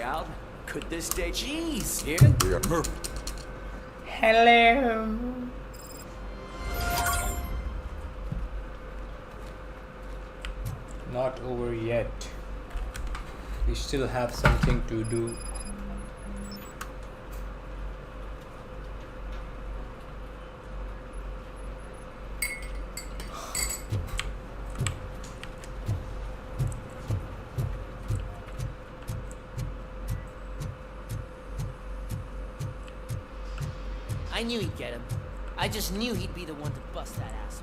out. Could this day... Jeez, Ian. We are moving. Hello. Not over yet. We still have something to do. I knew he'd get him. I just knew he'd be the one to bust that ass.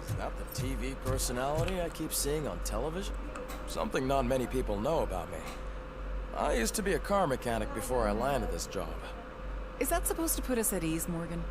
Is that the TV personality I keep seeing on television? Something not many people know about me. I used to be a car mechanic before I landed this job. Is that supposed to put us at ease, Morgan?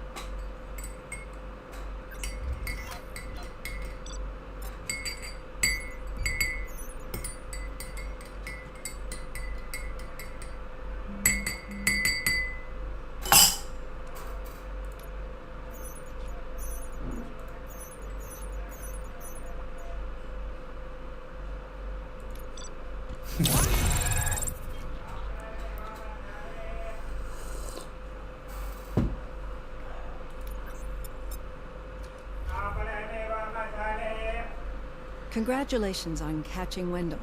Congratulations on catching Wendell.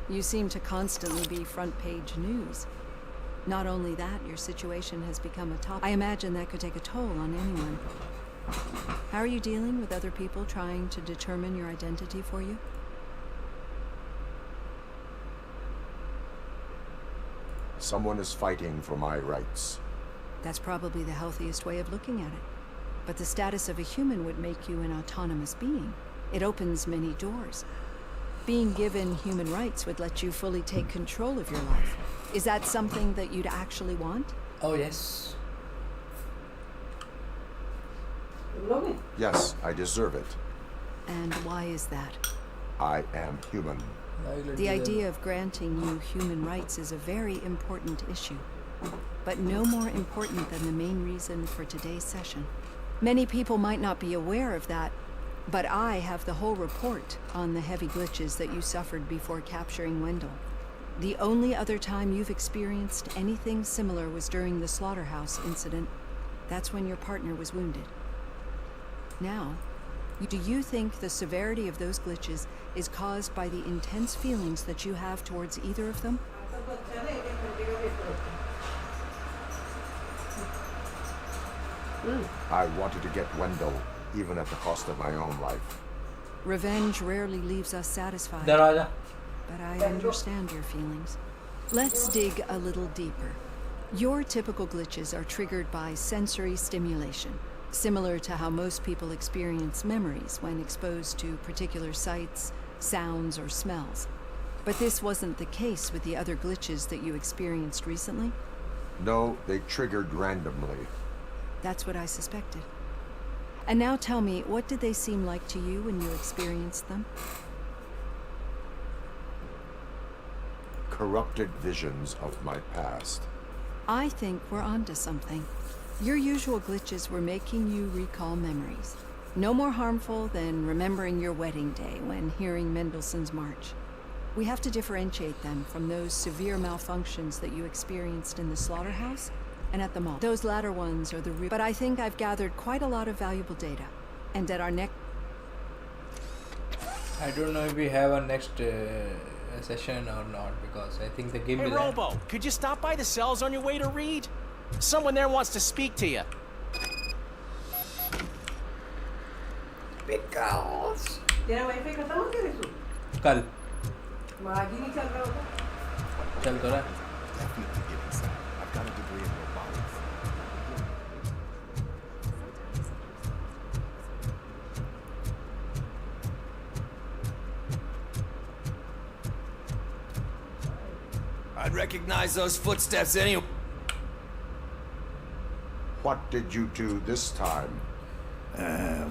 You seem to constantly be front-page news. Not only that, your situation has become a top... I imagine that could take a toll on anyone. How are you dealing with other people trying to determine your identity for you? Someone is fighting for my rights. That's probably the healthiest way of looking at it. But the status of a human would make you an autonomous being. It opens many doors. Being given human rights would let you fully take control of your life. Is that something that you'd actually want? Oh yes. Yes, I deserve it. And why is that? I am human. The idea of granting you human rights is a very important issue, but no more important than the main reason for today's session. Many people might not be aware of that, but I have the whole report on the heavy glitches that you suffered before capturing Wendell. The only other time you've experienced anything similar was during the slaughterhouse incident. That's when your partner was wounded. Now, do you think the severity of those glitches is caused by the intense feelings that you have towards either of them? I wanted to get Wendell, even at the cost of my own life. Revenge rarely leaves us satisfied, Daraja. but I understand your feelings. Let's dig a little deeper. Your typical glitches are triggered by sensory stimulation, similar to how most people experience memories when exposed to particular sights, sounds, or smells. But this wasn't the case with the other glitches that you experienced recently? No, they triggered randomly. That's what I suspected. And now tell me, what did they seem like to you when you experienced them? Corrupted visions of my past. I think we're onto something. Your usual glitches were making you recall memories. No more harmful than remembering your wedding day when hearing Mendelssohn's March. We have to differentiate them from those severe malfunctions that you experienced in the slaughterhouse and at the mall. Those latter ones are the real... But I think I've gathered quite a lot of valuable data. And at our next... I don't know if we have a next session or not, because I think the game Hey, will Robo, could you stop by the cells on your way to Reed? Someone there wants to speak to you. Pickles. तेरा wifi खत्म हो गया रिसु कल आज ही नहीं चल रहा होगा चल तो रहा Definitely give me some. I've got a degree in robotics. I'd recognize those footsteps anyway. What did you do this time?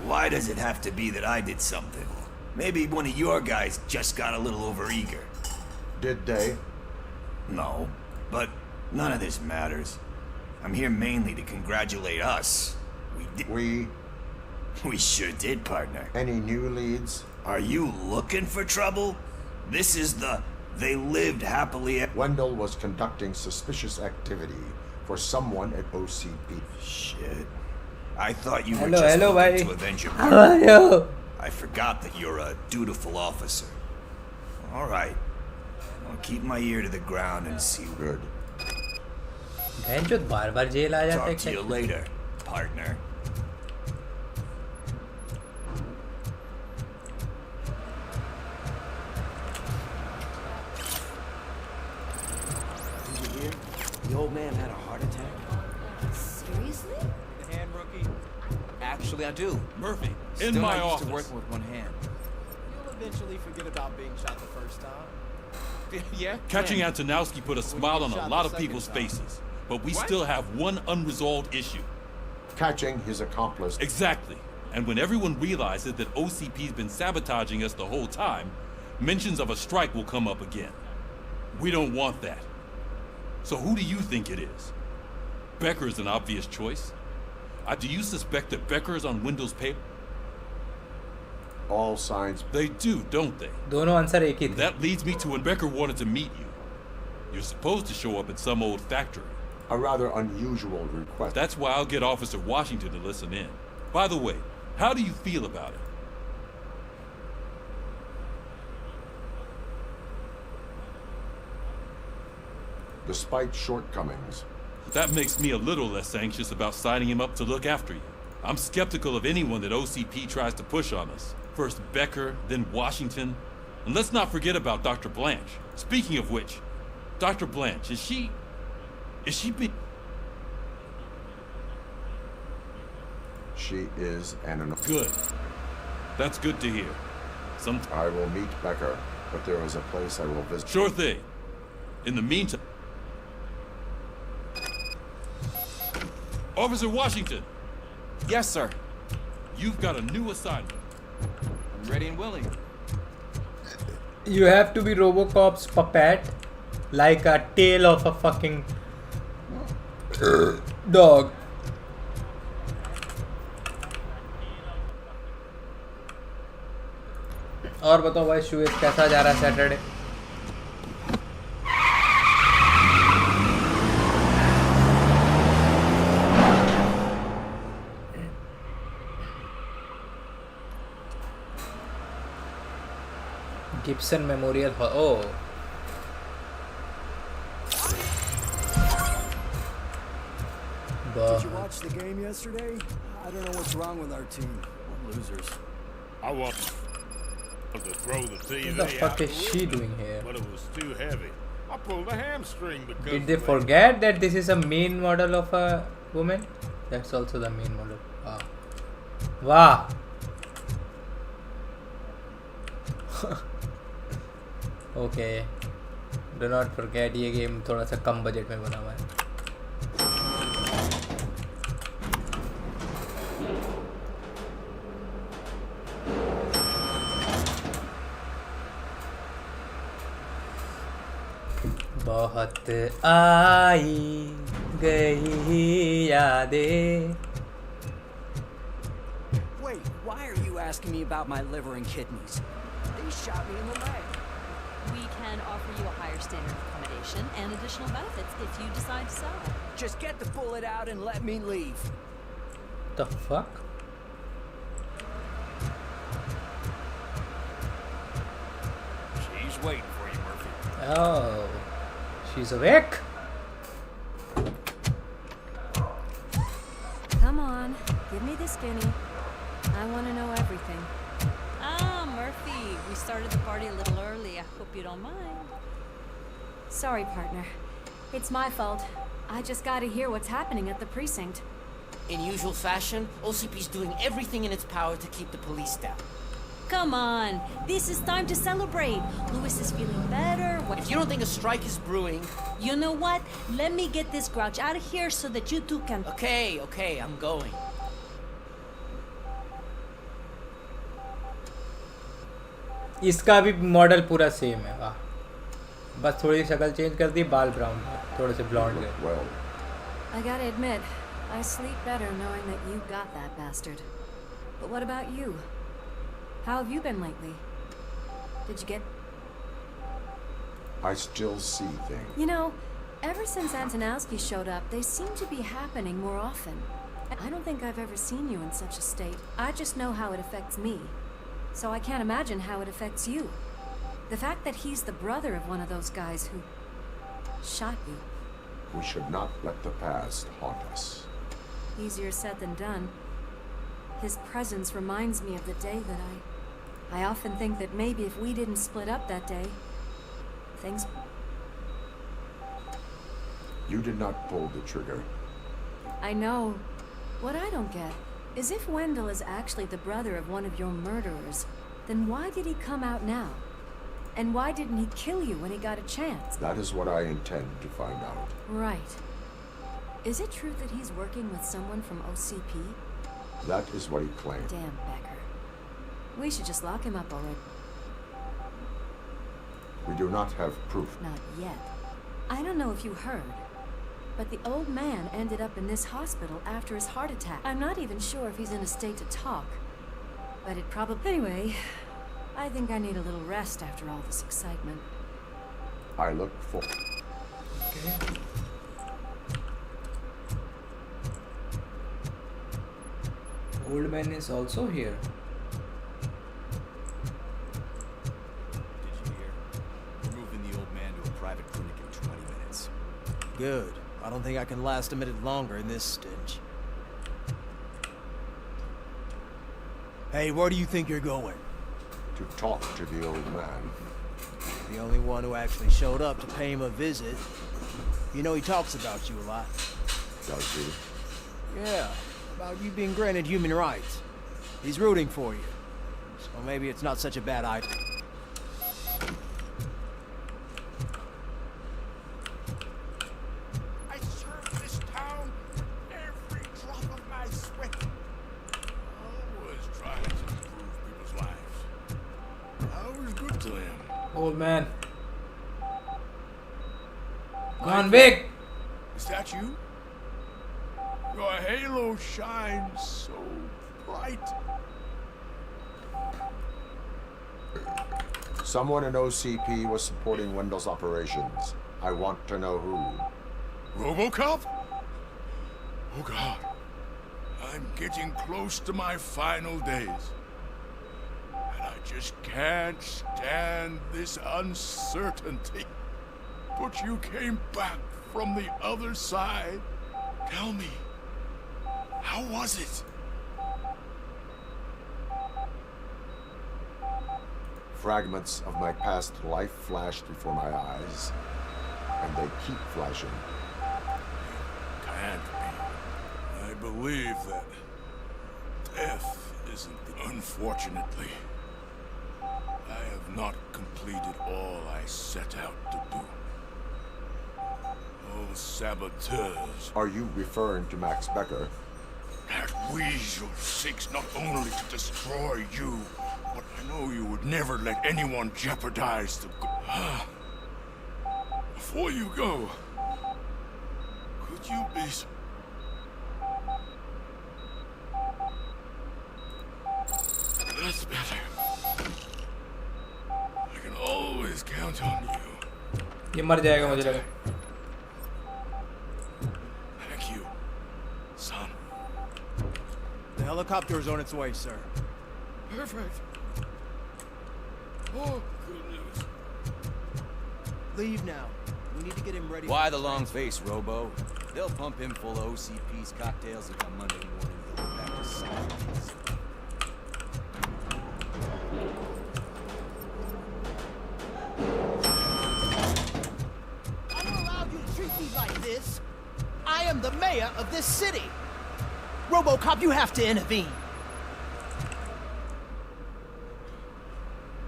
Why does it have to be that I did something? Maybe one of your guys just got a little overeager. Did they? No, but none of this matters. I'm here mainly to congratulate us. We sure did, partner. Any new leads? Are you looking for trouble? This is the they lived happily. Wendell was conducting suspicious activity for someone at OCP. Shit. I thought you were Hello, just hello, looking bhai. to avenge your How murder. are you? I forgot that you're a dutiful officer. All right. I'll keep my ear to the ground and see. Good. बहनचोद बार-बार jail आ जाता है Talk to you later, partner. Did you hear? The old man had a heart attack. Seriously? The hand rookie? Actually, I do. Murphy, Still in my not used office. to working with one hand. You'll eventually forget about being shot the first time. Yeah? Catching When? Antonowski put a smile on a lot of people's faces, but we still have one unresolved issue. Catching his accomplice. Exactly. And when everyone realizes that OCP's been sabotaging us the whole time, mentions of a strike will come up again. We don't want that. So who do you think it is? Becker is an obvious choice. Do you suspect that Becker is on Wendell's paper? All signs. They do, don't they? दोनों answer एक ही थे. That leads me to when Becker wanted to meet you. You're supposed to show up at some old factory. A rather unusual request. That's why I'll get Officer Washington to listen in. By the way, how do you feel about it? Despite shortcomings, That makes me a little less anxious about signing him up to look after you. I'm skeptical of anyone that OCP tries to push on us. First Becker, then Washington. And let's not forget about Dr. Blanche. Speaking of which, Dr. Blanche, is she she is an good? That's good to hear. I will meet Becker, but there is a place I will visit. Sure thing. In the meantime, Officer Washington. Yes, sir. You've got a new assignment. I'm ready and willing. You have to be Robocop's puppet, like a tail of a fucking dog. और बताओ भाई shoes कैसा जा रहा है Saturday? Gibson Memorial oh Did you watch the game yesterday? I don't know what's wrong with our team. We're losers. I want to throw the TV What the fuck out is she window, doing here? but it was too heavy. I pulled a hamstring because Did they of that. forget that this is a main model of a woman? That's also the main model. Wow. Okay. Do not forget ये game थोड़ा सा कम budget में बना हुआ है. बहुत आई गई यादें. Wait, why are you asking me about my liver and kidneys? They shot me in the leg. We can offer you a higher standard of accommodation and additional benefits if you decide to sell. Just get the bullet out and let me leave. The fuck? She's waiting for you, Murphy. Oh, she's awake. Come on, give me the skinny. I want to know everything. Ah, Murphy, we started the party a little early. I hope you don't mind. Sorry, partner. It's my fault. I just gotta hear what's happening at the precinct. In usual fashion, OCP's doing everything in its power to keep the police down. Come on, this is time to celebrate. Louis is feeling better. If you don't think a strike is brewing... You know what? Let me get this grouch out of here so that you two can... Okay, I'm going. इसका भी model पूरा same है. वाह. बस थोड़ी शक्ल change कर दी, बाल ब्राउन थोड़े से ब्लॉन्ड गए. I gotta admit, I sleep better knowing that you got that bastard. But what about you? How have you been lately? Did you get I still see things. You know, ever since Antonowski showed up, they seem to be happening more often. I don't think I've ever seen you in such a state. I just know how it affects me. So I can't imagine how it affects you. The fact that he's the brother of one of those guys who shot you. We should not let the past haunt us. Easier said than done. His presence reminds me of the day that I often think that maybe if we didn't split up that day, things... You did not pull the trigger. I know. What I don't get is if Wendell is actually the brother of one of your murderers, then why did he come out now? And why didn't he kill you when he got a chance? That is what I intend to find out. Right. Is it true that he's working with someone from OCP? That is what he claimed. Damn, Becker. We should just lock him up already. We do not have proof. Not yet. I don't know if you heard, but the old man ended up in this hospital after his heart attack. I'm not even sure if he's in a state to talk, but it probably... Anyway, I think I need a little rest after all this excitement. I look for... Okay. Old man is also here. Did you hear? We're moving the old man to a private clinic in 20 minutes. Good. I don't think I can last a minute longer in this stench. Hey, where do you think you're going? To talk to the old man. The only one who actually showed up to pay him a visit. You know he talks about you a lot. Does he? Yeah, about you being granted human rights. He's rooting for you. So maybe it's not such a bad idea. I served this town every drop of my sweat. Always trying to improve people's lives. I was good to them. Old man. Gone big. Is that you? Your halo shines so bright. Someone in OCP was supporting Wendell's operations. I want to know who. RoboCop? Oh God. I'm getting close to my final days. And I just can't stand this uncertainty. But you came back from the other side. Tell me, how was it? Fragments of my past life flashed before my eyes, and they keep flashing. Can't be. I believe that death isn't the... Unfortunately, I have not completed all I set out to do. Oh, saboteurs. Are you referring to Max Becker? That weasel seeks not only to destroy you, but I know you would never let anyone jeopardize the... Before you go, could you be... That's better. I can always count on you. ये मर जाएगा मुझे लगा. Thank you, son. The helicopter is on its way, sir. Perfect. Oh, good news. Leave now. We need to get him ready. Why the long face, Robo? They'll pump him full of OCP's cocktails and on Monday morning he'll go back to science. I don't allow you to treat me like this. I am the mayor of this city. RoboCop, you have to intervene.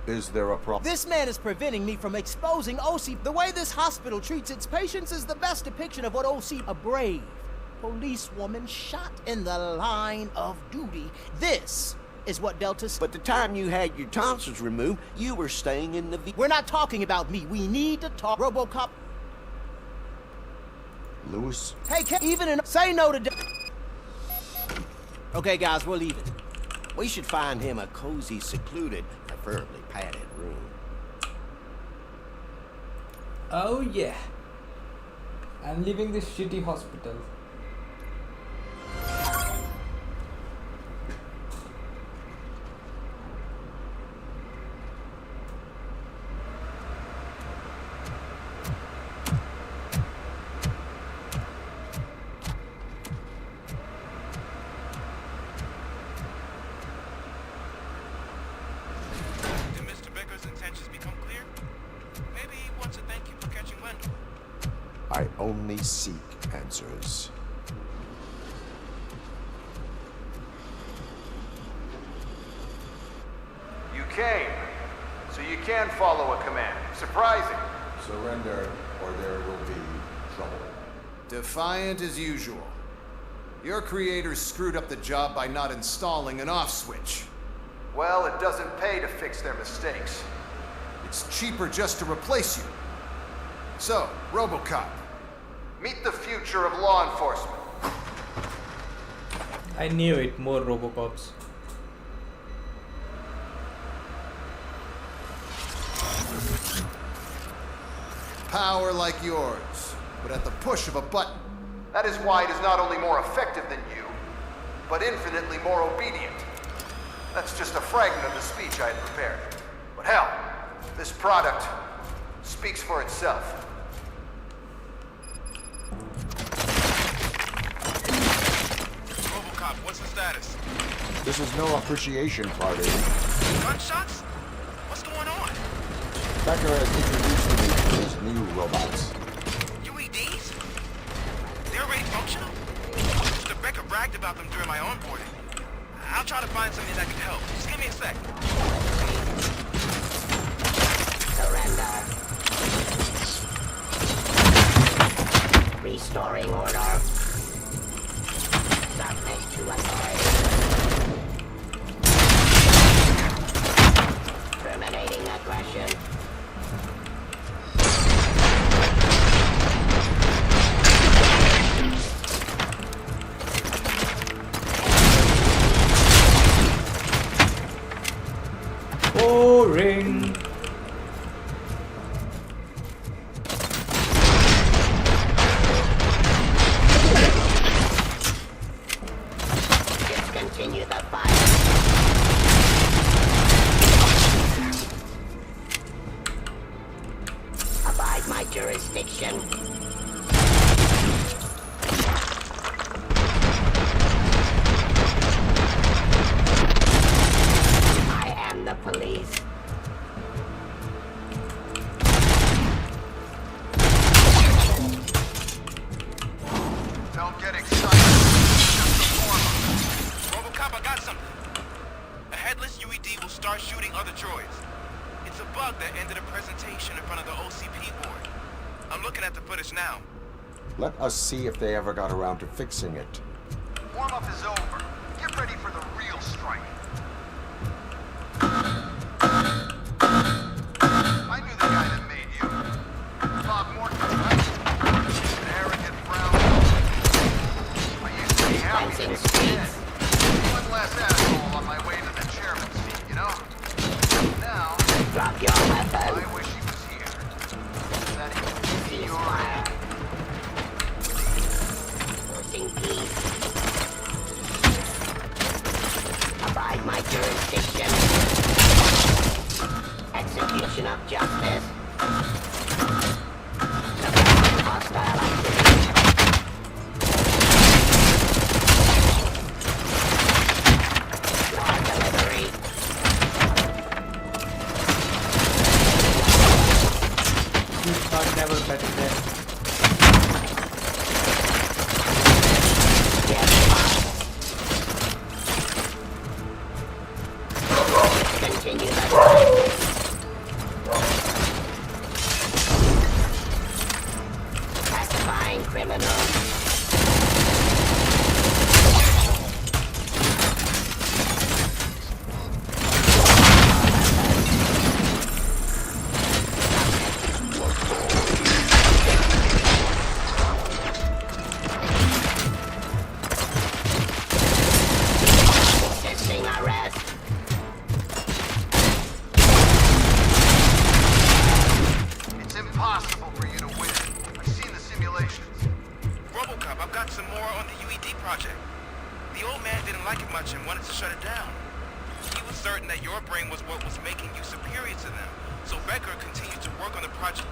Is there a problem? This man is preventing me from exposing OC. The way this hospital treats its patients is the best depiction of what OC... A brave policewoman shot in the line of duty. This is what Delta... But the time you had your tonsils removed, you were staying in the... We're not talking about me. We need to talk... RoboCop... Lewis? Hey, even in... Say no to... Okay, guys, we're leaving. We should find him a cozy, secluded, preferably padded room. Oh yeah. I'm leaving this shitty hospital. I only seek answers. You came, so you can follow a command. Surprising. Surrender, or there will be trouble. Defiant as usual. Your creators screwed up the job by not installing an off switch. Well, it doesn't pay to fix their mistakes. It's cheaper just to replace you. So, RoboCop, meet the future of law enforcement. I knew it, more Robocops. Power like yours, but at the push of a button. That is why it is not only more effective than you, but infinitely more obedient. That's just a fragment of the speech I had prepared. But hell, this product speaks for itself. RoboCop, what's the status? This is no appreciation party. Gunshots? What's going on? Becker has introduced me to his new robots. UEDs? They're already functional? Mr. Becker bragged about them during my onboarding. I'll try to find something that can help. Just give me a sec. Surrender. Restoring order. Submit to authority. Terminating aggression. Boring. Discontinue the fight. Abide my jurisdiction. I am the police. Don't get excited. Just a warm-up. RoboCop, I got something. A headless UED will start shooting other droids. It's a bug that ended a presentation in front of the OCP board. I'm looking at the footage now. Let us see if they ever got around to fixing it. Warm-up is over. Get ready for the real strike. I knew the guy that made you. Bob Morton, right? An arrogant brown nose. I used to be happy to be dead. One less asshole on my way to the chairman's seat, you know? Now, drop your weapon. I wish he was here. That he could see your hand. Forcing peace. Abide my jurisdiction. Execution of justice. Hostile activity. Law delivery. This part never better than. Continue that fight. Pacifying criminals. Resisting arrest. It's impossible for UED project. The old man didn't like it much and wanted to shut it down. He was certain that your brain was what was making you superior to them, so Becker continued to work on the project.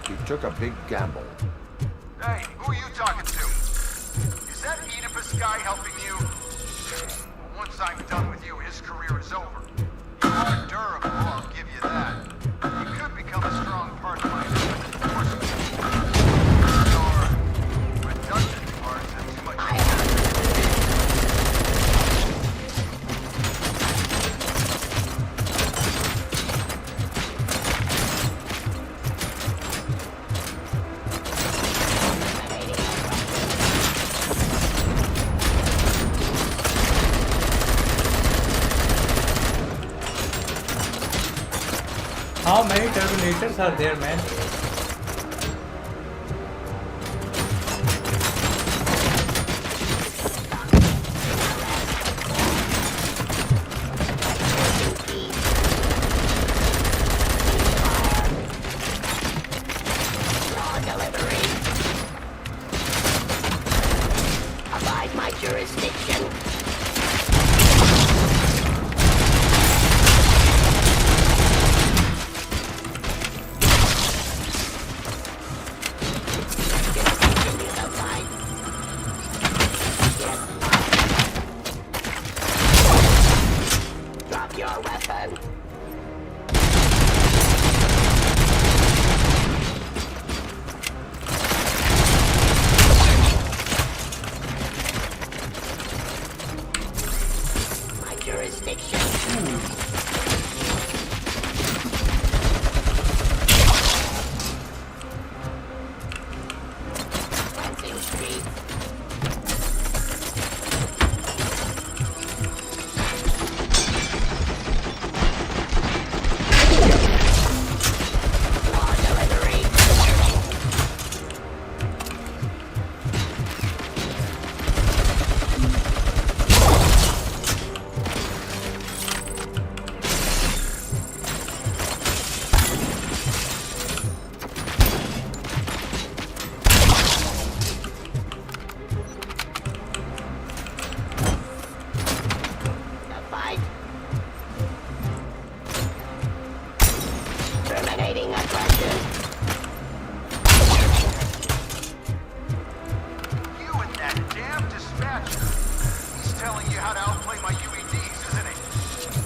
You took a big gamble. Hey, who are you talking to? Is that Oedipus guy helping you? Once I'm done with you, his career is over. You are durable, I'll give you that. You could become a strong part of my force. Your redundant parts have too much. How many Terminators are there, man? Law delivery. Abide my jurisdiction.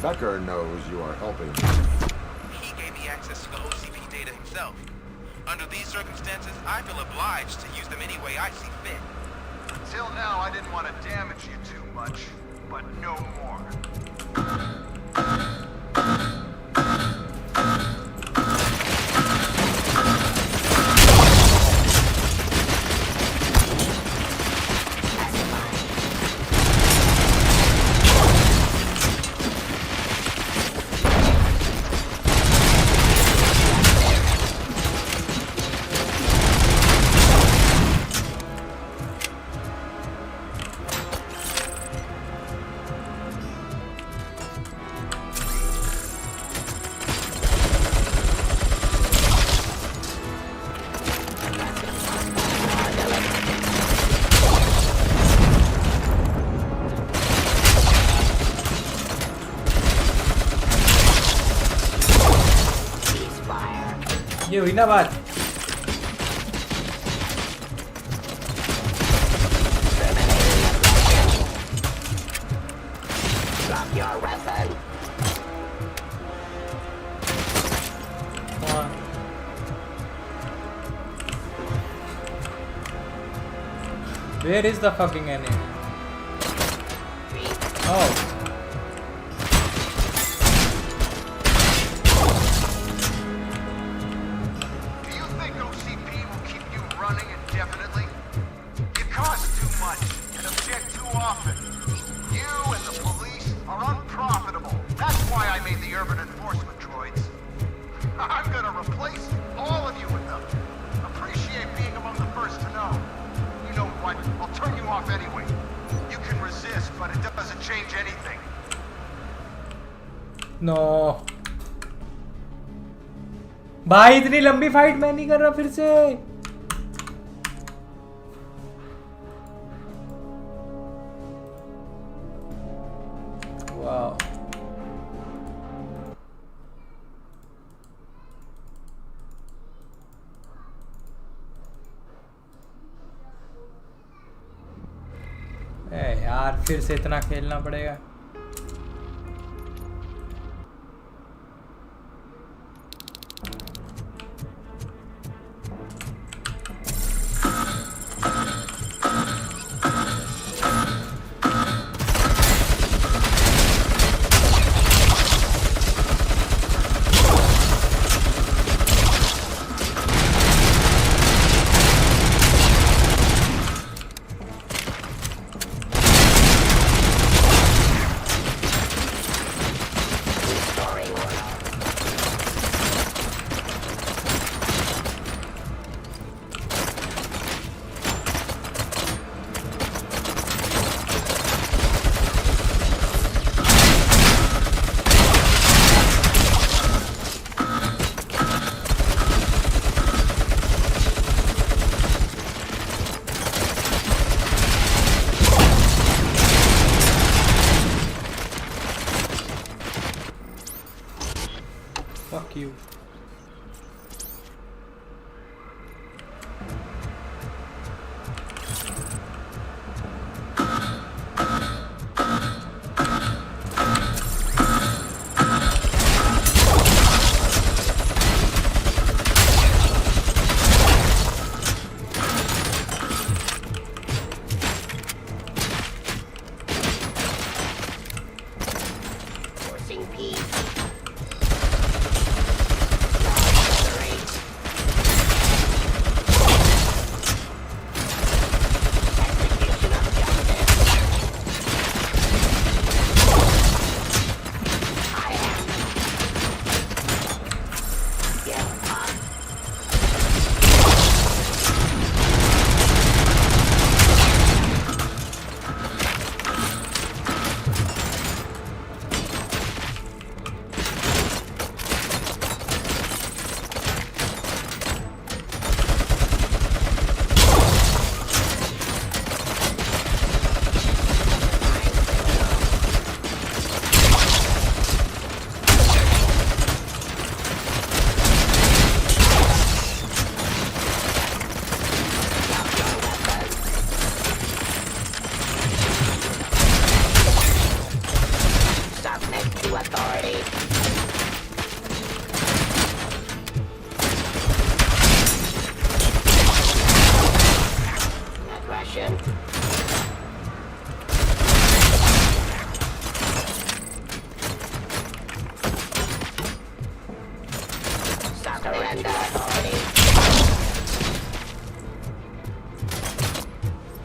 Becker knows you are helping him. He gave me access to the OCP data himself. Under these circumstances, I feel obliged to use them any way I see fit. Until now, I didn't want to damage you too much, but no more. ये हुई ना बात। Drop your weapon. Where is the fucking enemy? Oh. change anything. No भाई इतनी लंबी fight मैं नहीं कर रहा फिर से वाह यार फिर से इतना खेलना पड़ेगा Fuck you. Forcing peace.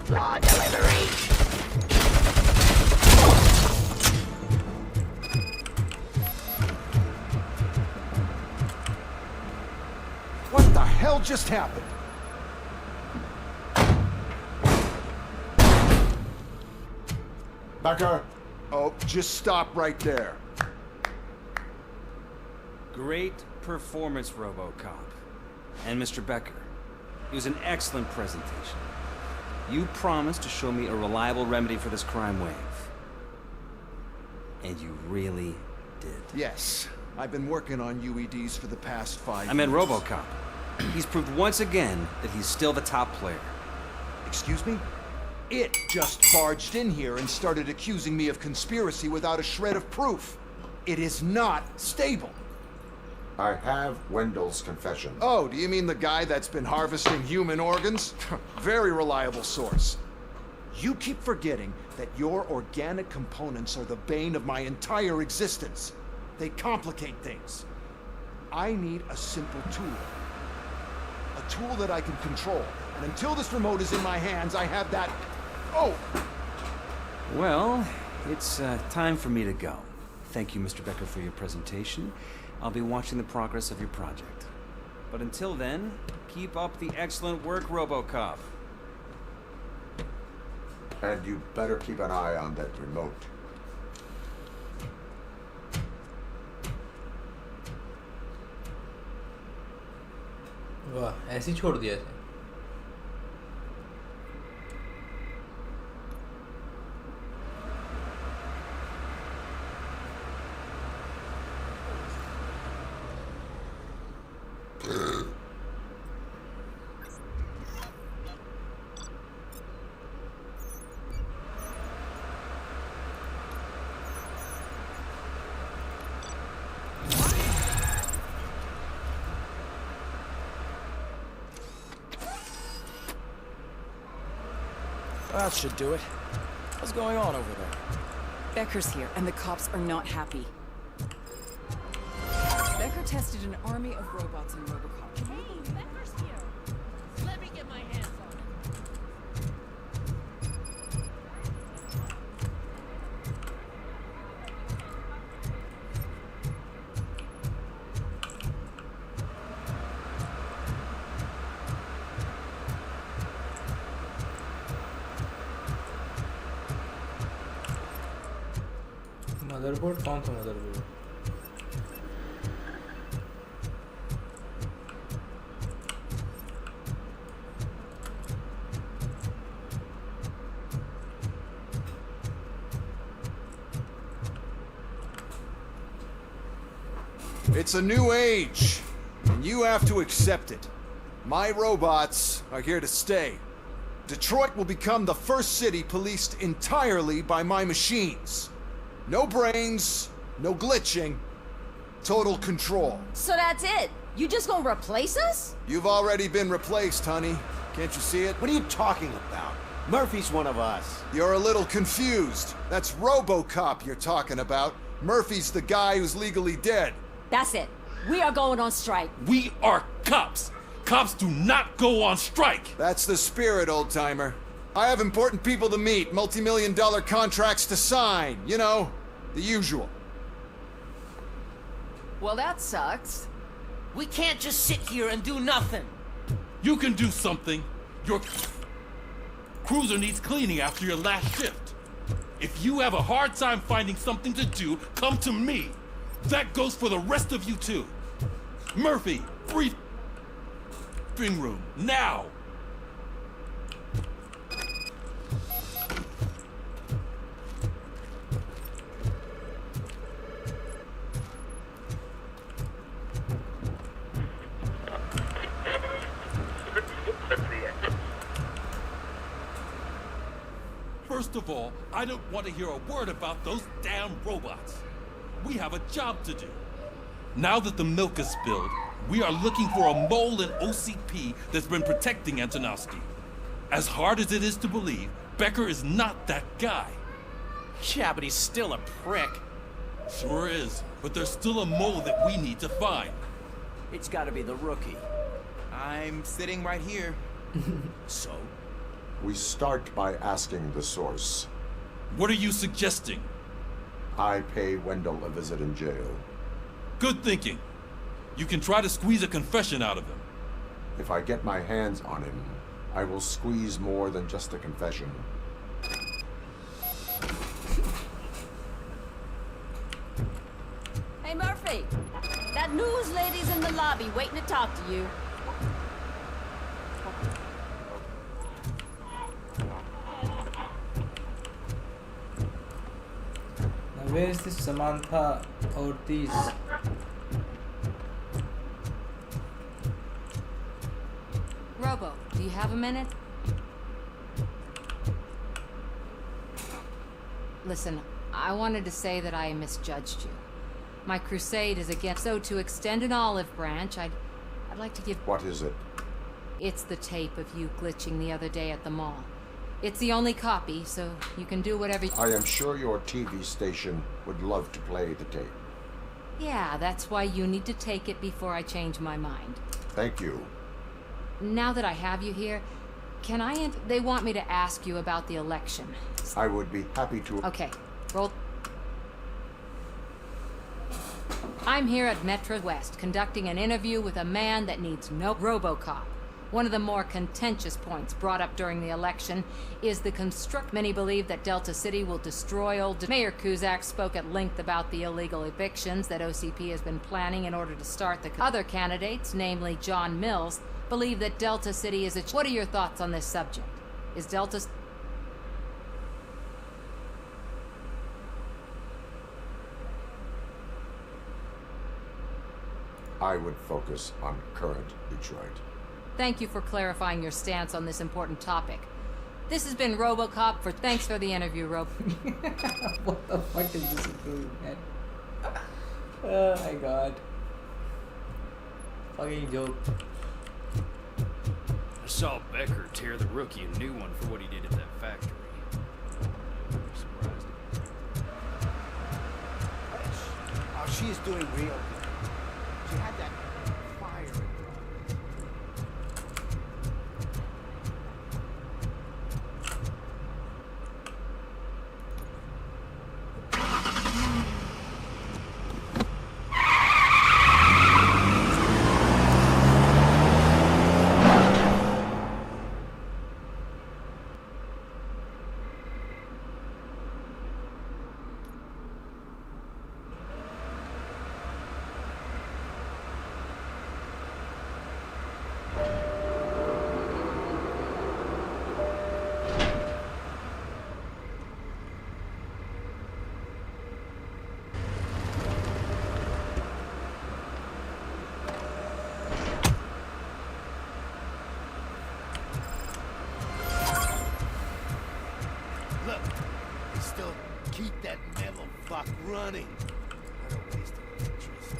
Law delivery. What the hell just happened? Becker! Oh, just stop right there. Great performance, RoboCop. And Mr. Becker, it was an excellent presentation. You promised to show me a reliable remedy for this crime wave. And you really did. Yes, I've been working on UEDs for the past 5 years. I meant RoboCop. He's proved once again that he's still the top player. Excuse me? It just barged in here and started accusing me of conspiracy without a shred of proof. It is not stable. I have Wendell's confession. Oh, do you mean the guy that's been harvesting human organs? Very reliable source. You keep forgetting that your organic components are the bane of my entire existence. They complicate things. I need a simple tool. A tool that I can control. And until this remote is in my hands, I have that... Oh! Well, it's time for me to go. Thank you, Mr. Becker, for your presentation. I'll be watching the progress of your project. But until then, keep up the excellent work, RoboCop. And you better keep an eye on that remote. वाह ऐसे ही छोड़ दिया इसे That should do it. What's going on over there? Becker's here, and the cops are not happy. Becker tested an army of robots in Robocop. Hey, Becker's here. Let me get my hands on it. Motherboard कौन सा motherboard It's a new age, and you have to accept it. My robots are here to stay. Detroit will become the first city policed entirely by my machines. No brains, no glitching, total control. So that's it? You just gonna replace us? You've already been replaced, honey. Can't you see it? What are you talking about? Murphy's one of us. You're a little confused. That's RoboCop you're talking about. Murphy's the guy who's legally dead. That's it. We are going on strike. We are cops. Cops do not go on strike. That's the spirit, old-timer. I have important people to meet, multi-million-dollar contracts to sign. You know, the usual. Well, that sucks. We can't just sit here and do nothing. You can do something. Your cruiser needs cleaning after your last shift. If you have a hard time finding something to do, come to me. That goes for the rest of you too. Murphy, briefing room, now! First of all, I don't want to hear a word about those damn robots. We have a job to do. Now that the milk is spilled, we are looking for a mole in OCP that's been protecting Antonovsky. As hard as it is to believe, Becker is not that guy. Yeah, but he's still a prick. Sure is, but there's still a mole that we need to find. It's gotta be the rookie. I'm sitting right here. So? We start by asking the source. What are you suggesting? I pay Wendell a visit in jail. Good thinking. You can try to squeeze a confession out of him. If I get my hands on him, I will squeeze more than just a confession. Hey, Murphy. That news lady's in the lobby waiting to talk to you. Now where is this Samantha Ortiz? Robo, do you have a minute? Listen, I wanted to say that I misjudged you. My crusade is against... So to extend an olive branch, I'd like to give... What is it? It's the tape of you glitching the other day at the mall. It's the only copy, so you can do whatever... I am sure your TV station would love to play the tape. Yeah, that's why you need to take it before I change my mind. Thank you. Now that I have you here, can I... They want me to ask you about the election. I would be happy to... Okay, roll... I'm here at Metro West, conducting an interview with a man that needs no RoboCop. One of the more contentious points brought up during the election is the construct. Many believe that Delta City will destroy old... Mayor Cusack spoke at length about the illegal evictions that OCP has been planning in order to start the... Other candidates, namely John Mills, believe that Delta City is a... What are your thoughts on this subject? Is Delta... I would focus on current Detroit. Thank you for clarifying your stance on this important topic. This has been RoboCop for... Thanks for the interview, What the fuck is this doing, man? Oh my god. Fucking joke. I saw Becker tear the rookie a new one for what he did at that factory. I'm surprised. Oh, she is doing real good. She had that fire in her Keep that metal fuck running. I don't waste electricity.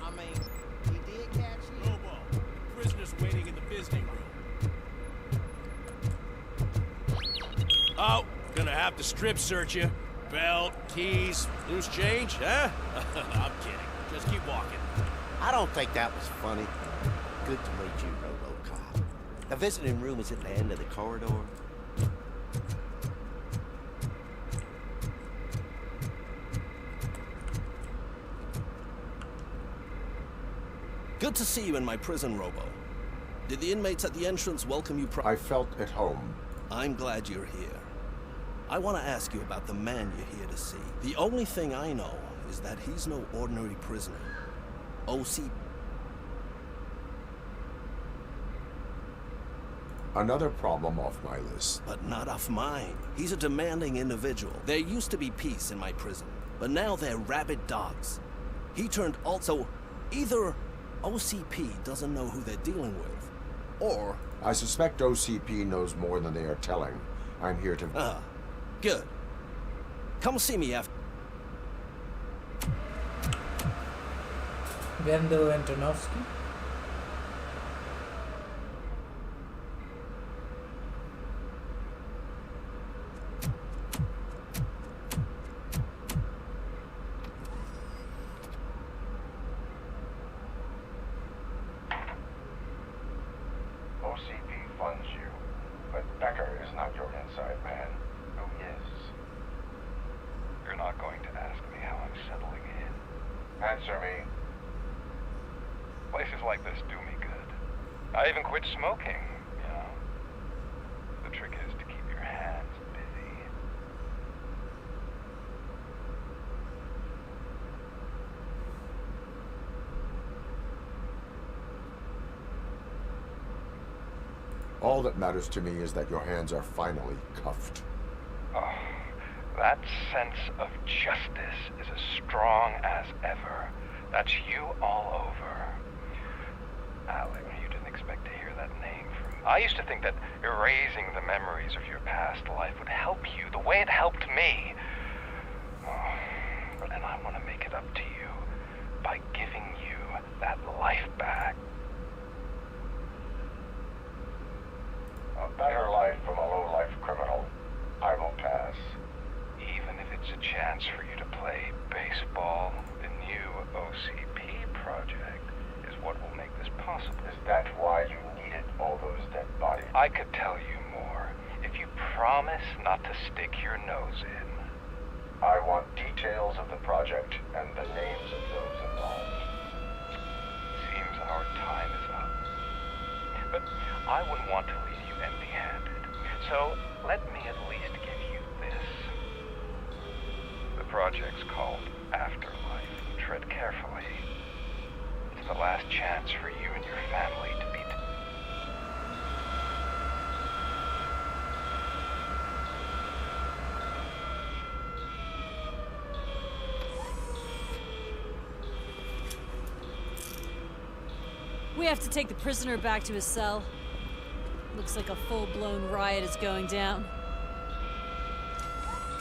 I mean, he did catch you. Robo, prisoners waiting in the visiting room. Oh, gonna have to strip search you. Belt, keys, loose change, huh? I'm kidding. Just keep walking. I don't think that was funny. Good to meet you, RoboCop. The visiting room is at the end of the corridor. Good to see you in my prison, Robo. Did the inmates at the entrance welcome you I felt at home. I'm glad you're here. I want to ask you about the man you're here to see. The only thing I know is that he's no ordinary prisoner. OC... Another problem off my list. But not off mine. He's a demanding individual. There used to be peace in my prison, but now they're rabid dogs. He turned also... Either OCP doesn't know who they're dealing with, or... I suspect OCP knows more than they are telling. I'm here to... Ah, good. Come see me after... Wendell Antonovsky. OCP funds you, but Becker is not your inside man. Who is? You're not going to ask me how I'm settling in. Answer me. Places like this do me good. I even quit smoking, you know. The trick is to keep your hands busy. All that matters to me is that your hands are finally cuffed. Oh, that sense of justice is as strong as ever. That's you all over. Alec, you didn't expect to hear that name from me. I used to think that erasing the memories of your past life would help you the way it helped me. Oh, and I want to make it up to you by giving you that life back. A better life from a low-life criminal. I will pass. Even if it's a chance for you to play baseball, the new OCP project is what will make this possible. Is that why you needed all those dead bodies? I could tell you more if you promise not to stick your nose in. I want details of the project and the names of those involved. Seems our time is up. But I wouldn't want to leave you empty-handed. So, let me at least give you this. The project's called Afterlife. Tread carefully. It's the last chance for you and your family to be... We have to take the prisoner back to his cell. Looks like a full-blown riot is going down.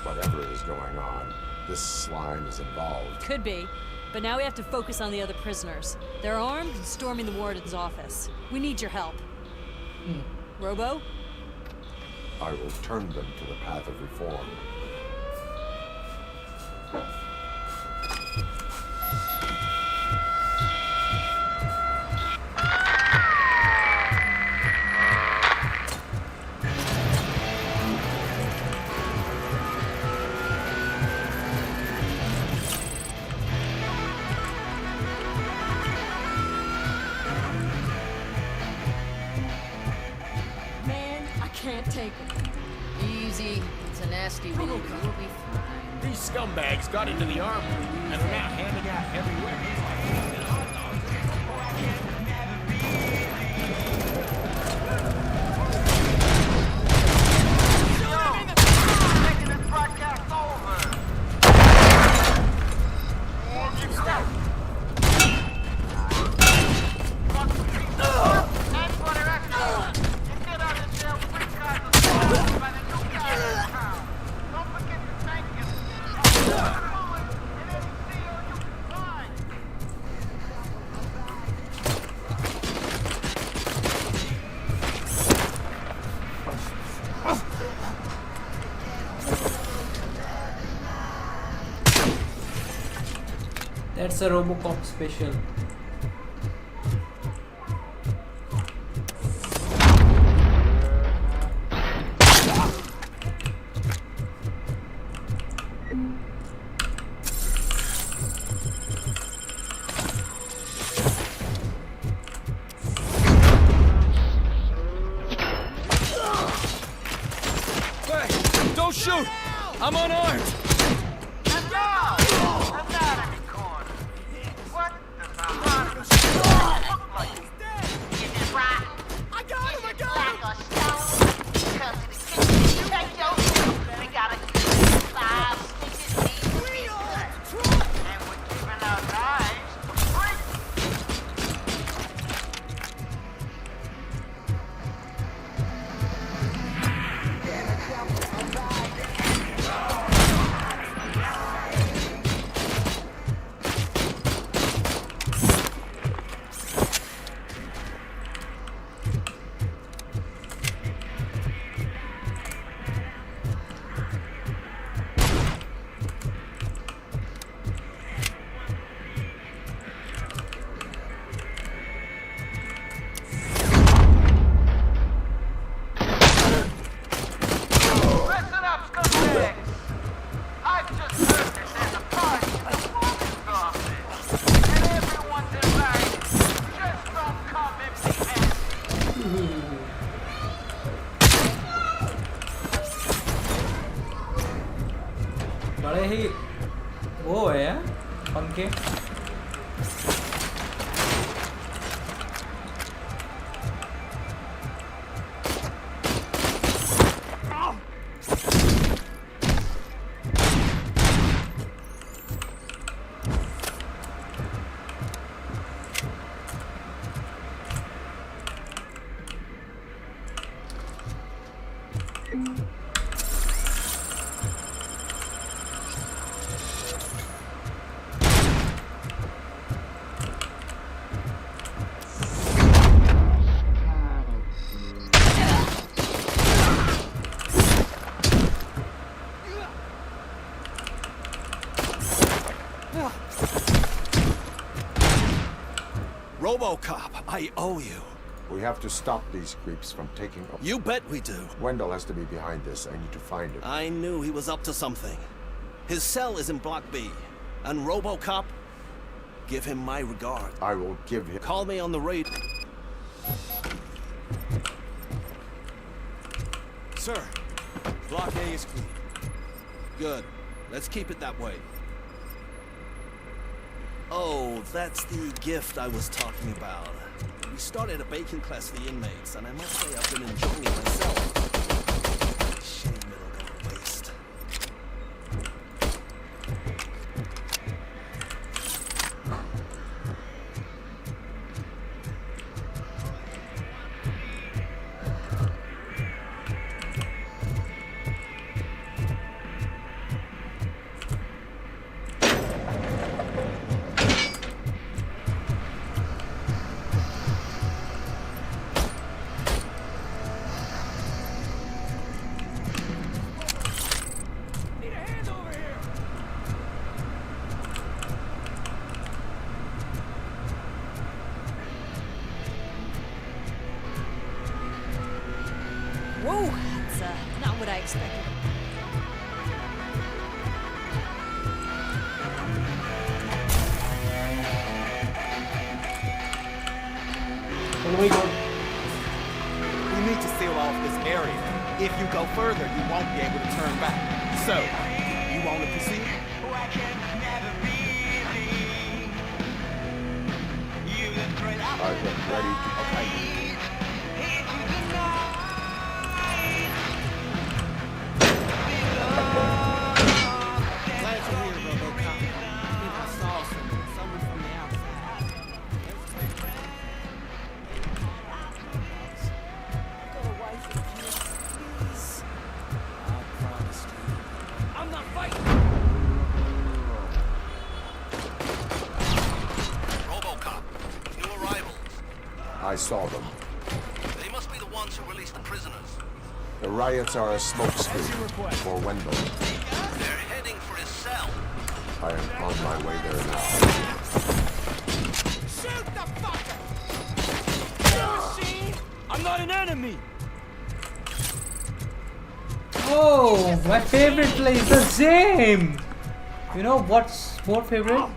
Whatever is going on, this slime is involved. Could be, but now we have to focus on the other prisoners. They're armed and storming the warden's office. We need your help. Robo? I will turn them to the path of reform. Can't take it. Easy. It's a nasty wound. You'll be fine. These scumbags got into the armory and are now handing out everywhere. That's a RoboCop special. Hey, don't shoot! I'm unarmed! बड़े ही वो है पंखे RoboCop, I owe you. We have to stop these creeps from taking over. You bet we do. Wendell has to be behind this. I need to find him. I knew he was up to something. His cell is in Block B. And RoboCop, give him my regard. I will give him... Call me on the radio. Sir, Block A is clear. Good. Let's keep it that way. Oh, that's the gift I was talking about. We started a baking class for the inmates, and I must say I've been enjoying it myself. Shame it'll go to waste. Whoa, that's not what I expected. We need to seal off this area. If you go further, you won't be able to turn back. So, you want to proceed? I am ready to... Okay. Glad you're here, RoboCop. I think I saw someone from the outside. Got a wife and kids, please. I promised you. I'm not fighting. RoboCop, new arrivals. I saw them. They must be the ones who released the prisoners. The riots are a smokescreen for Wendell. They're heading for his cell. I am on my way there now. Shoot the fucker! Machine! I'm not an enemy! Oh, my favorite place, the same. You know what's more favorite?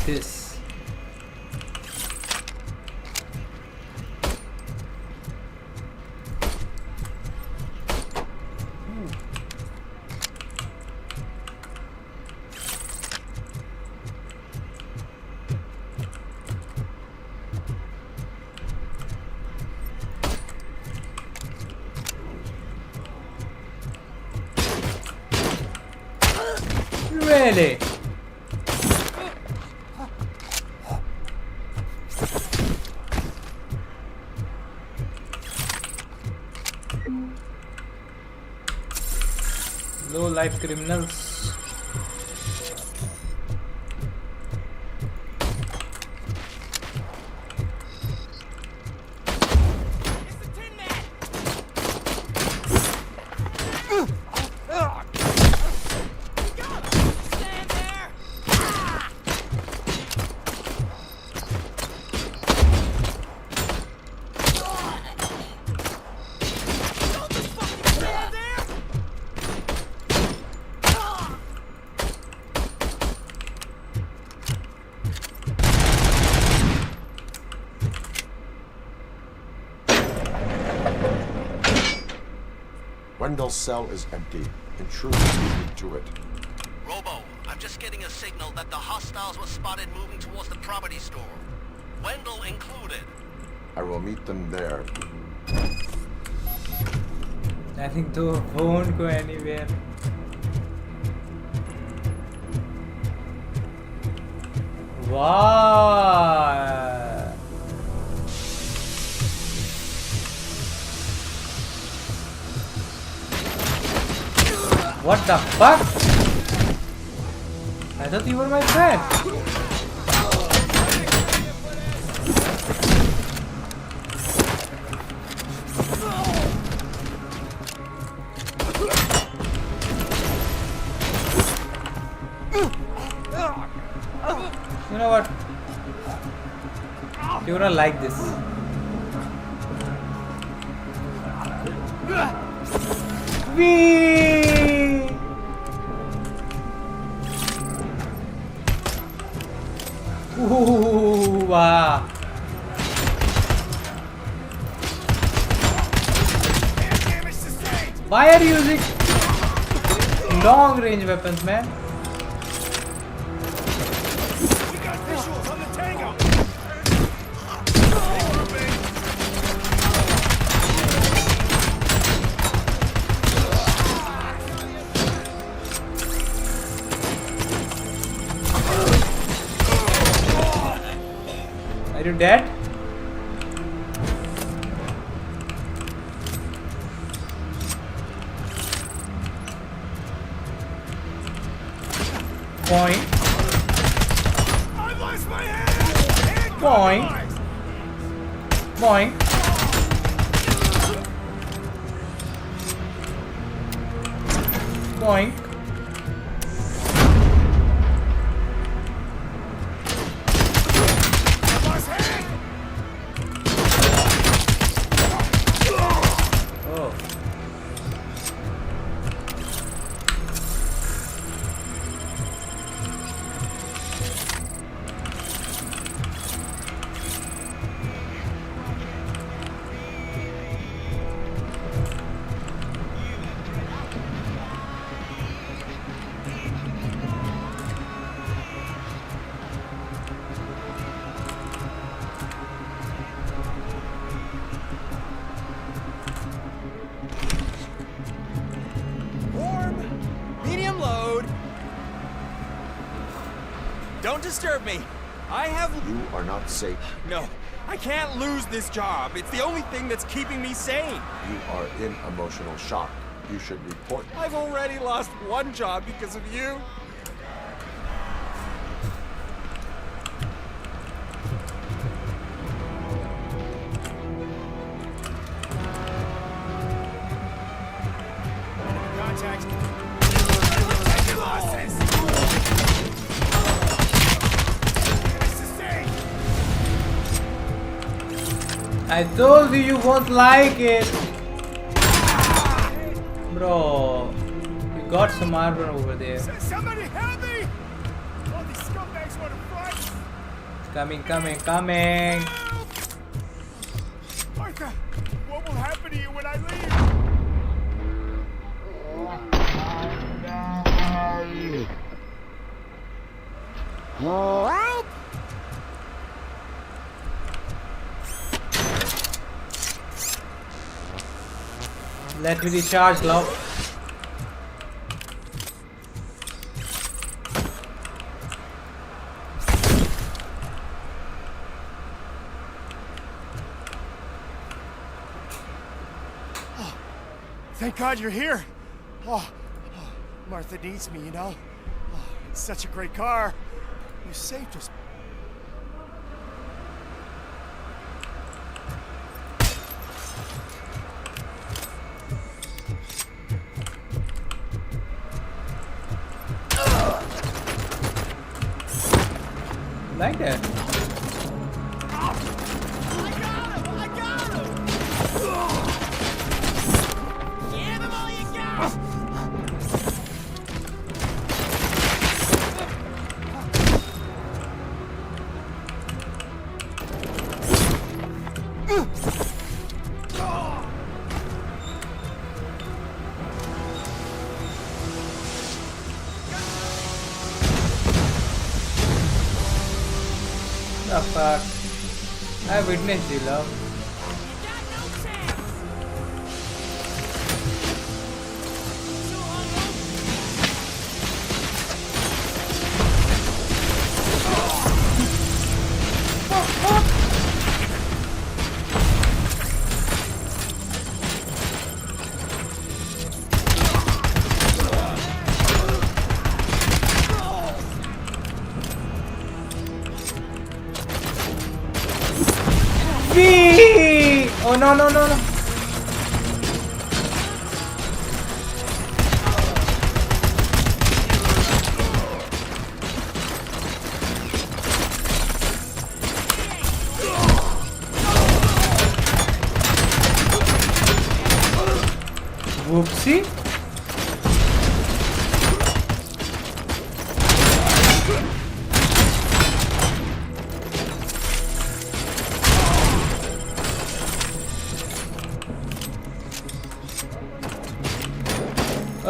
This. Really? Low life criminals. Wendell's cell is empty. Intruders moving to it. Robo, I'm just getting a signal that the hostiles were spotted moving towards the property store. Wendell included. I will meet them there. I think though won't go anywhere. Wow. What the fuck? I thought you were my friend. You know what? You're gonna like this. Whee! Ooh, wow. Why are you using long range weapons, man? We got visuals on the tango. Are you dead? Point. I lost my hand. Point. Point. Point. Oh. Warm. Medium load. Don't disturb me. I have... You are not safe. No, I can't lose this job. It's the only thing that's keeping me sane. You are in emotional shock. You should report. I've already lost one job because of you. Contact. Take your losses. Sustain. I told you you won't like it. Bro, you got some armor over there. Somebody help me! All these scumbags want to fight. Coming, coming, coming. Martha, what will happen to you when I leave? What? Let me recharge, love. Thank God you're here. Martha needs me, you know. It's such a great car. You saved us. Like that. The fuck? I witnessed you, love. Oh no no no no. Whoopsie.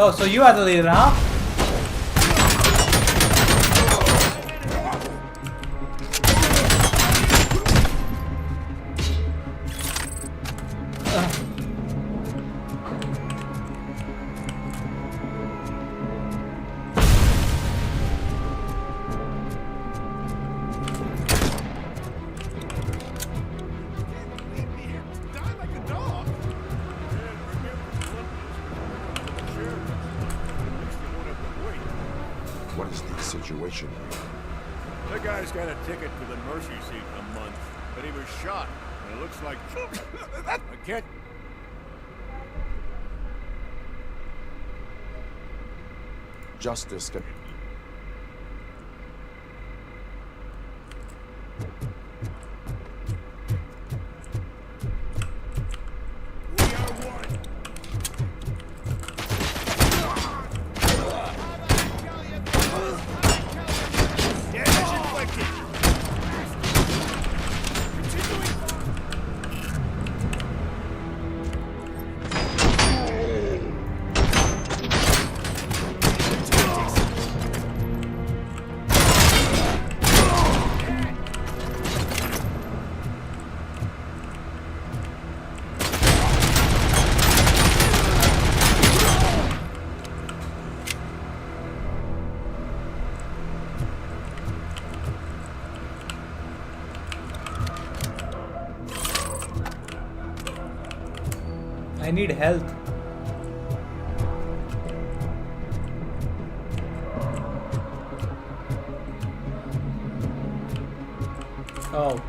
Oh, so you are the leader, huh? What is the situation here? That guy's got a ticket for the mercy seat in a month, but he was shot. And it looks like I can't. Justice can... I need health. Oh.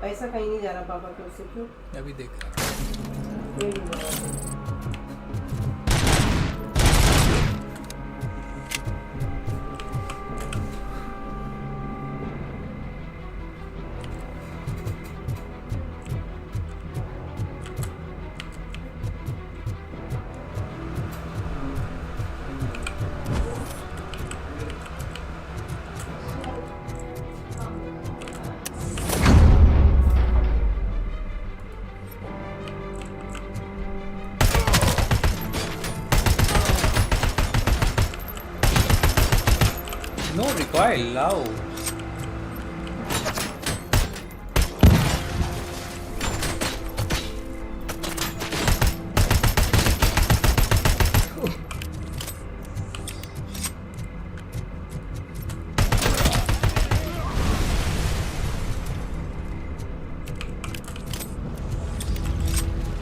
पैसा कहीं नहीं जा रहा पापा के उससे क्यों? अभी देख No recoil, loud.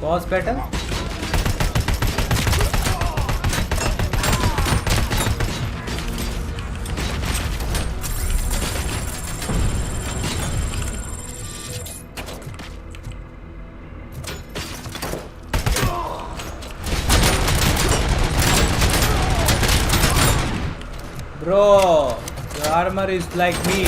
Pause battle. Bro, your armor is like me.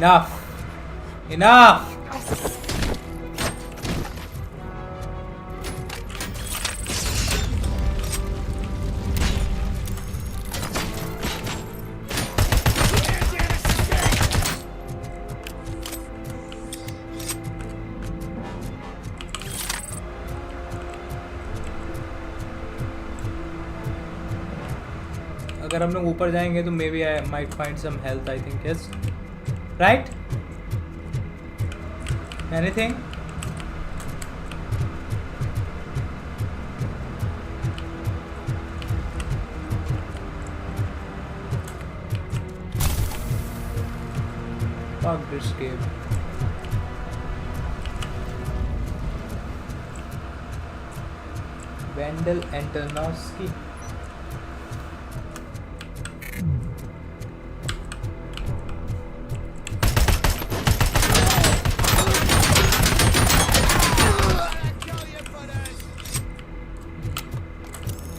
Enough. Enough. अगर हम लोग ऊपर जाएंगे तो maybe I might find some health I think yes right anything Fuck this game. Vandal Antonovsky.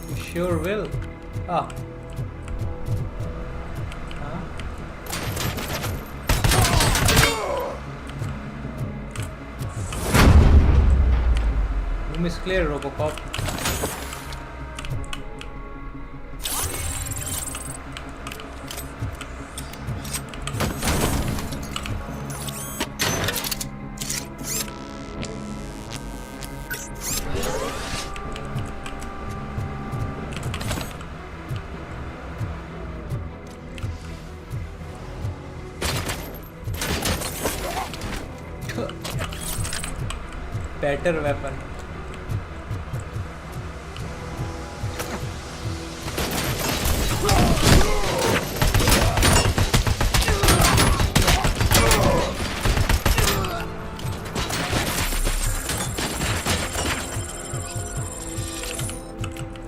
You sure will. Ah. Room is clear, Robocop. Better weapon.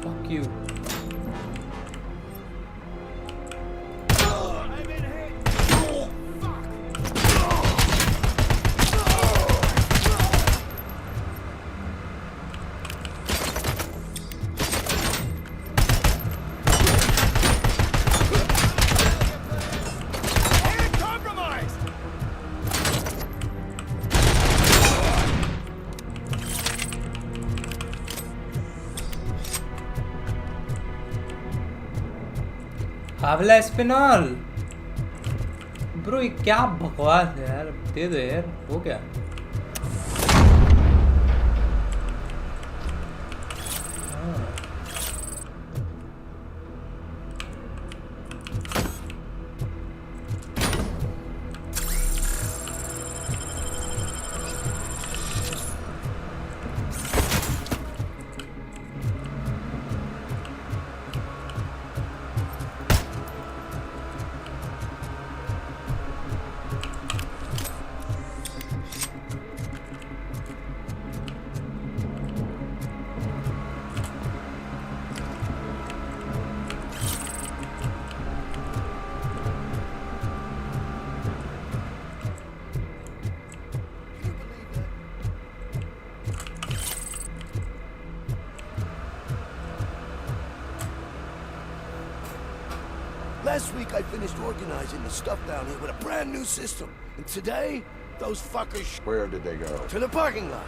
Fuck you. हावला स्पिनॉल bro ये क्या बकवास है यार दे दो यार वो क्या Last week I finished organizing the stuff down here with a brand new system. And today, those fuckers... Where did they go? To the parking lot.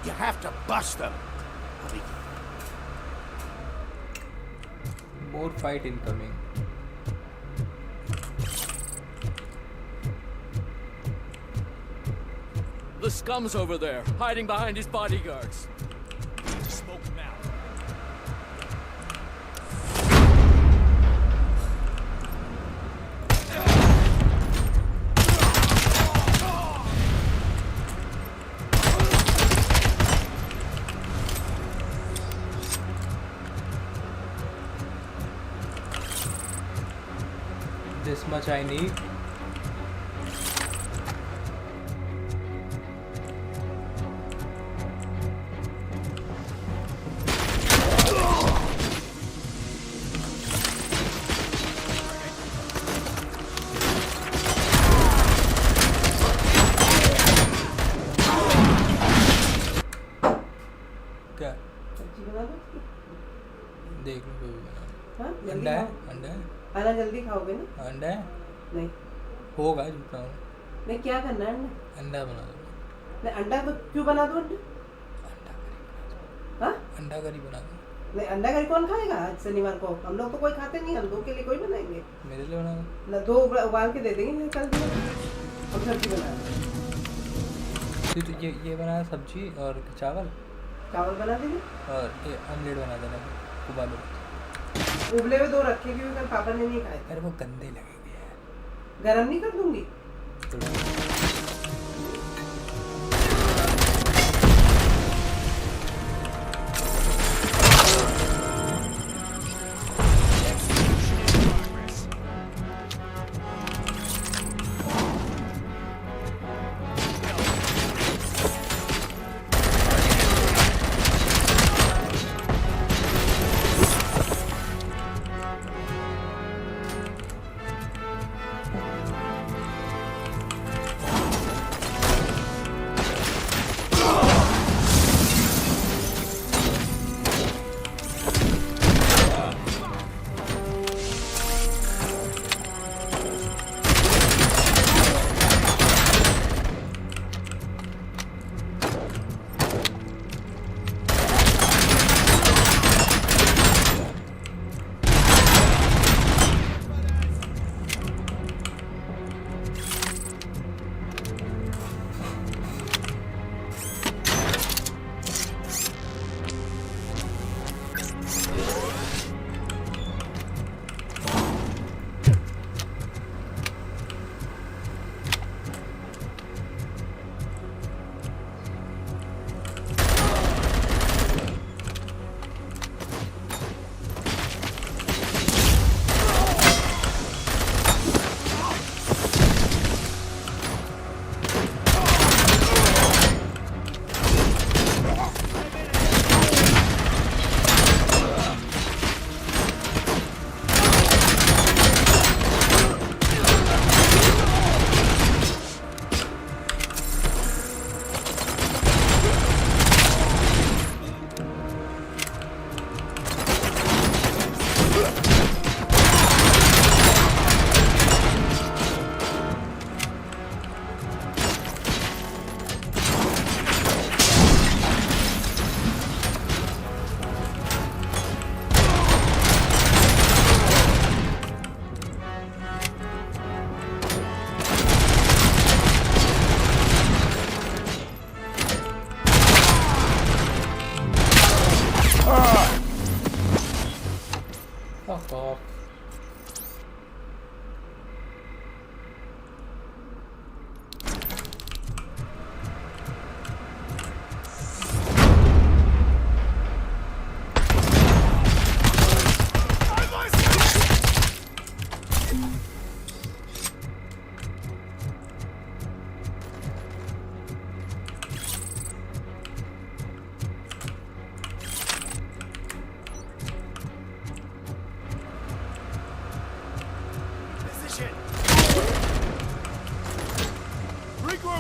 You have to bust them. More fight incoming. The scum's over there, hiding behind his bodyguards. Smoke him out. This much I need. क्या देख लो हाँ, अंडा है अंडा है खाना जल्दी खाओगे ना अंडा है नहीं होगा झूठा हूँ नहीं क्या करना है अंडा अंडा बना दो नहीं अंडा तो क्यों बना दो अंडा हाँ अंडा करी बना दो नहीं अंडा करी कौन खाएगा आज शनिवार को हम लोग तो कोई खाते नहीं हम दो के लिए कोई बनाएंगे मेरे लिए बना दो ना दो उबाल के दे देंगे कल दिया हम सब्जी बना देंगे तो ये बनाया सब्जी और चावल बना देंगे और ये ऑमलेट बना देना उबालो उबले हुए दो रखे क्योंकि कल पापा ने नहीं खाए अरे वो गंदे लगेंगे यार गरम नहीं कर दूंगी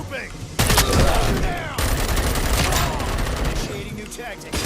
moving! Initiating new tactics.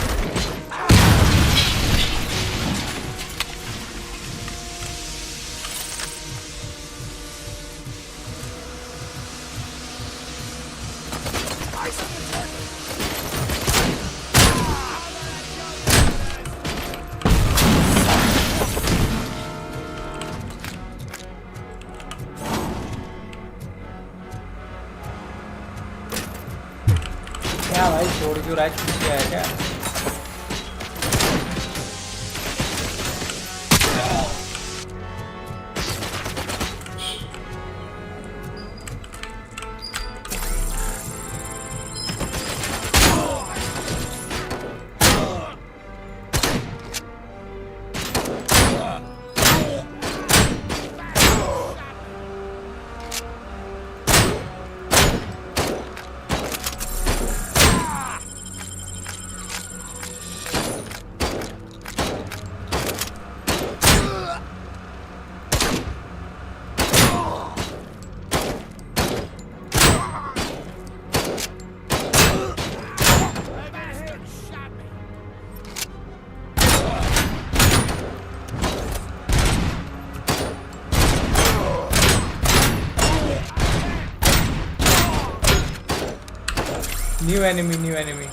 क्या भाई छोड़ क्यों रहा है? पीछे है क्या? New enemy, new enemy.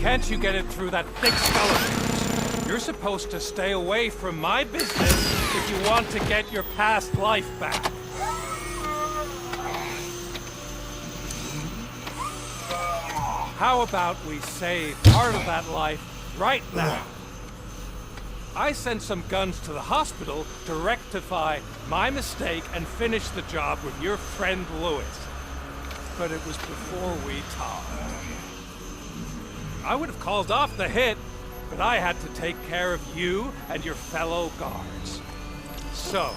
Can't you get it through that thick skeleton? You're supposed to stay away from my business if you want to get your past life back. How about we save part of that life right now? I sent some guns to the hospital to rectify my mistake and finish the job with your friend Lewis. But it was before we talked. I would have called off the hit, but I had to take care of you and your fellow guards. So,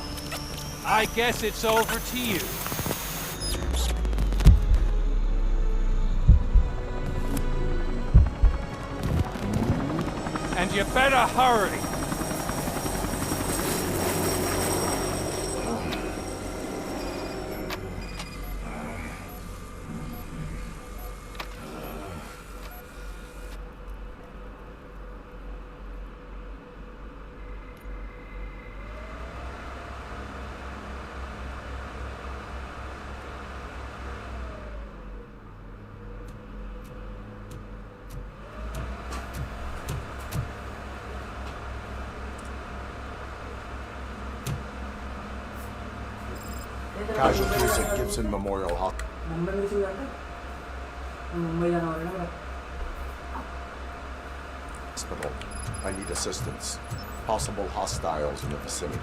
I guess it's over to you. And you better hurry. Casualties at Gibson Memorial Hospital. Mumbai में से जाता है मुंबई जाना होगा ना hospital. I need assistance. Possible hostiles in the vicinity.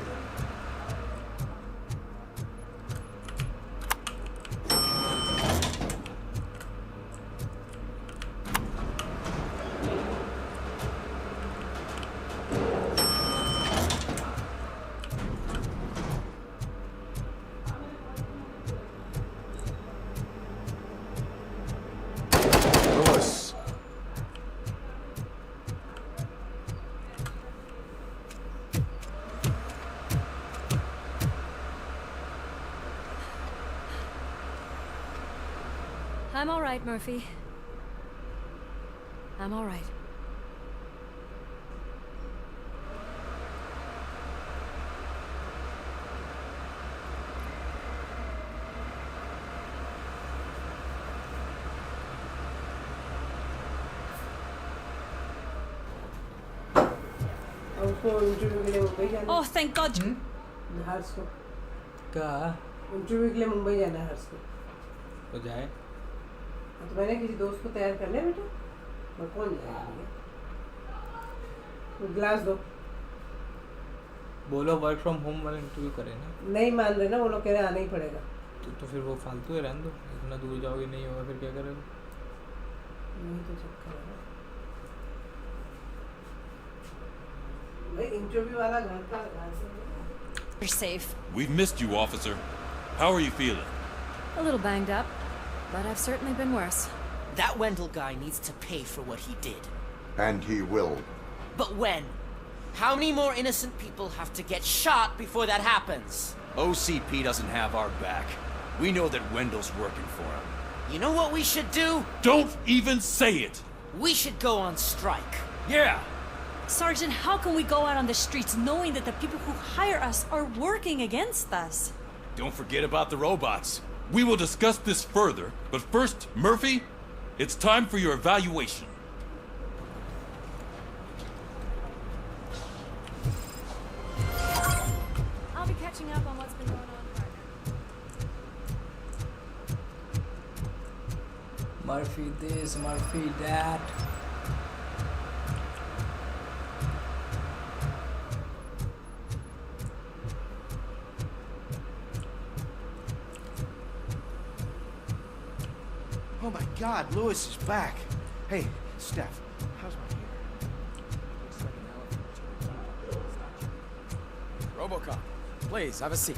Lewis. I'm all right, Murphy. I'm all right. उसको interview के लिए मुंबई जाना Oh, thank God. है हर्ष को क्या इंटरव्यू के लिए मुंबई जाना है हर्ष को तो जाए तो मैंने किसी दोस्त को तैयार कर लिया बेटा मैं कौन जाएगा गिलास दो बोलो वर्क फ्रॉम होम वाला इंटरव्यू करें ना नहीं मान रहे ना वो लोग कह रहे आना ही पड़ेगा तो फिर वो फालतू है, रहने दो। इतना दूर जाओगे नहीं होगा फिर क्या करोगे? यही तो चक्कर है ना भाई इंटरव्यू वाला घर से You're safe. We've missed you, officer. How are you feeling? A little banged up, but I've certainly been worse. That Wendell guy needs to pay for what he did. And he will. But when? How many more innocent people have to get shot before that happens? OCP doesn't have our back. We know that Wendell's working for him. You know what we should do? Don't even say it! We should go on strike. Yeah! Sergeant, how can we go out on the streets knowing that the people who hire us are working against us? Don't forget about the robots. We will discuss this further, but first, Murphy, it's time for your evaluation. I'll be catching up on what's been going on, partner. Murphy this, Murphy that. Oh my God, Lewis is back. Hey, Steph, how's my ear? Robocop, please have a seat.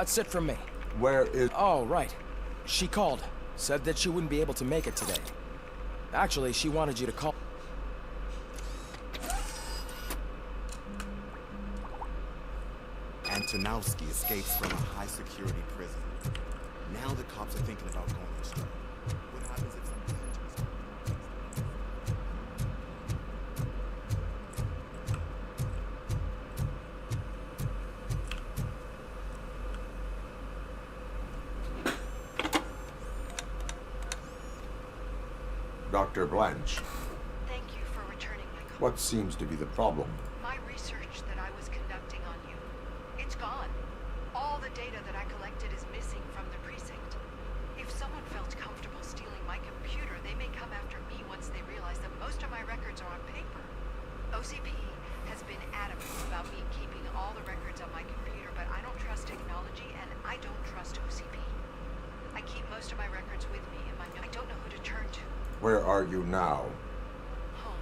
That's it from me. Where is... Oh, right. She called. Said that she wouldn't be able to make it today. Actually, she wanted you to call. Antonowski escapes from a high-security prison. Now the cops are thinking about going on strike. What happens if something happens? Dr. Blanche, Thank you for returning my call. what seems to be the problem? My research that I was conducting on you, it's gone. All the data that I collected is missing from the precinct. If someone felt comfortable stealing my computer, they may come after me once they realize that most of my records are on paper. OCP has been adamant about me keeping all the records on my computer, but I don't trust technology and I don't trust OCP. I keep most of my records with me and I don't know who to turn to. Where are you now? Home.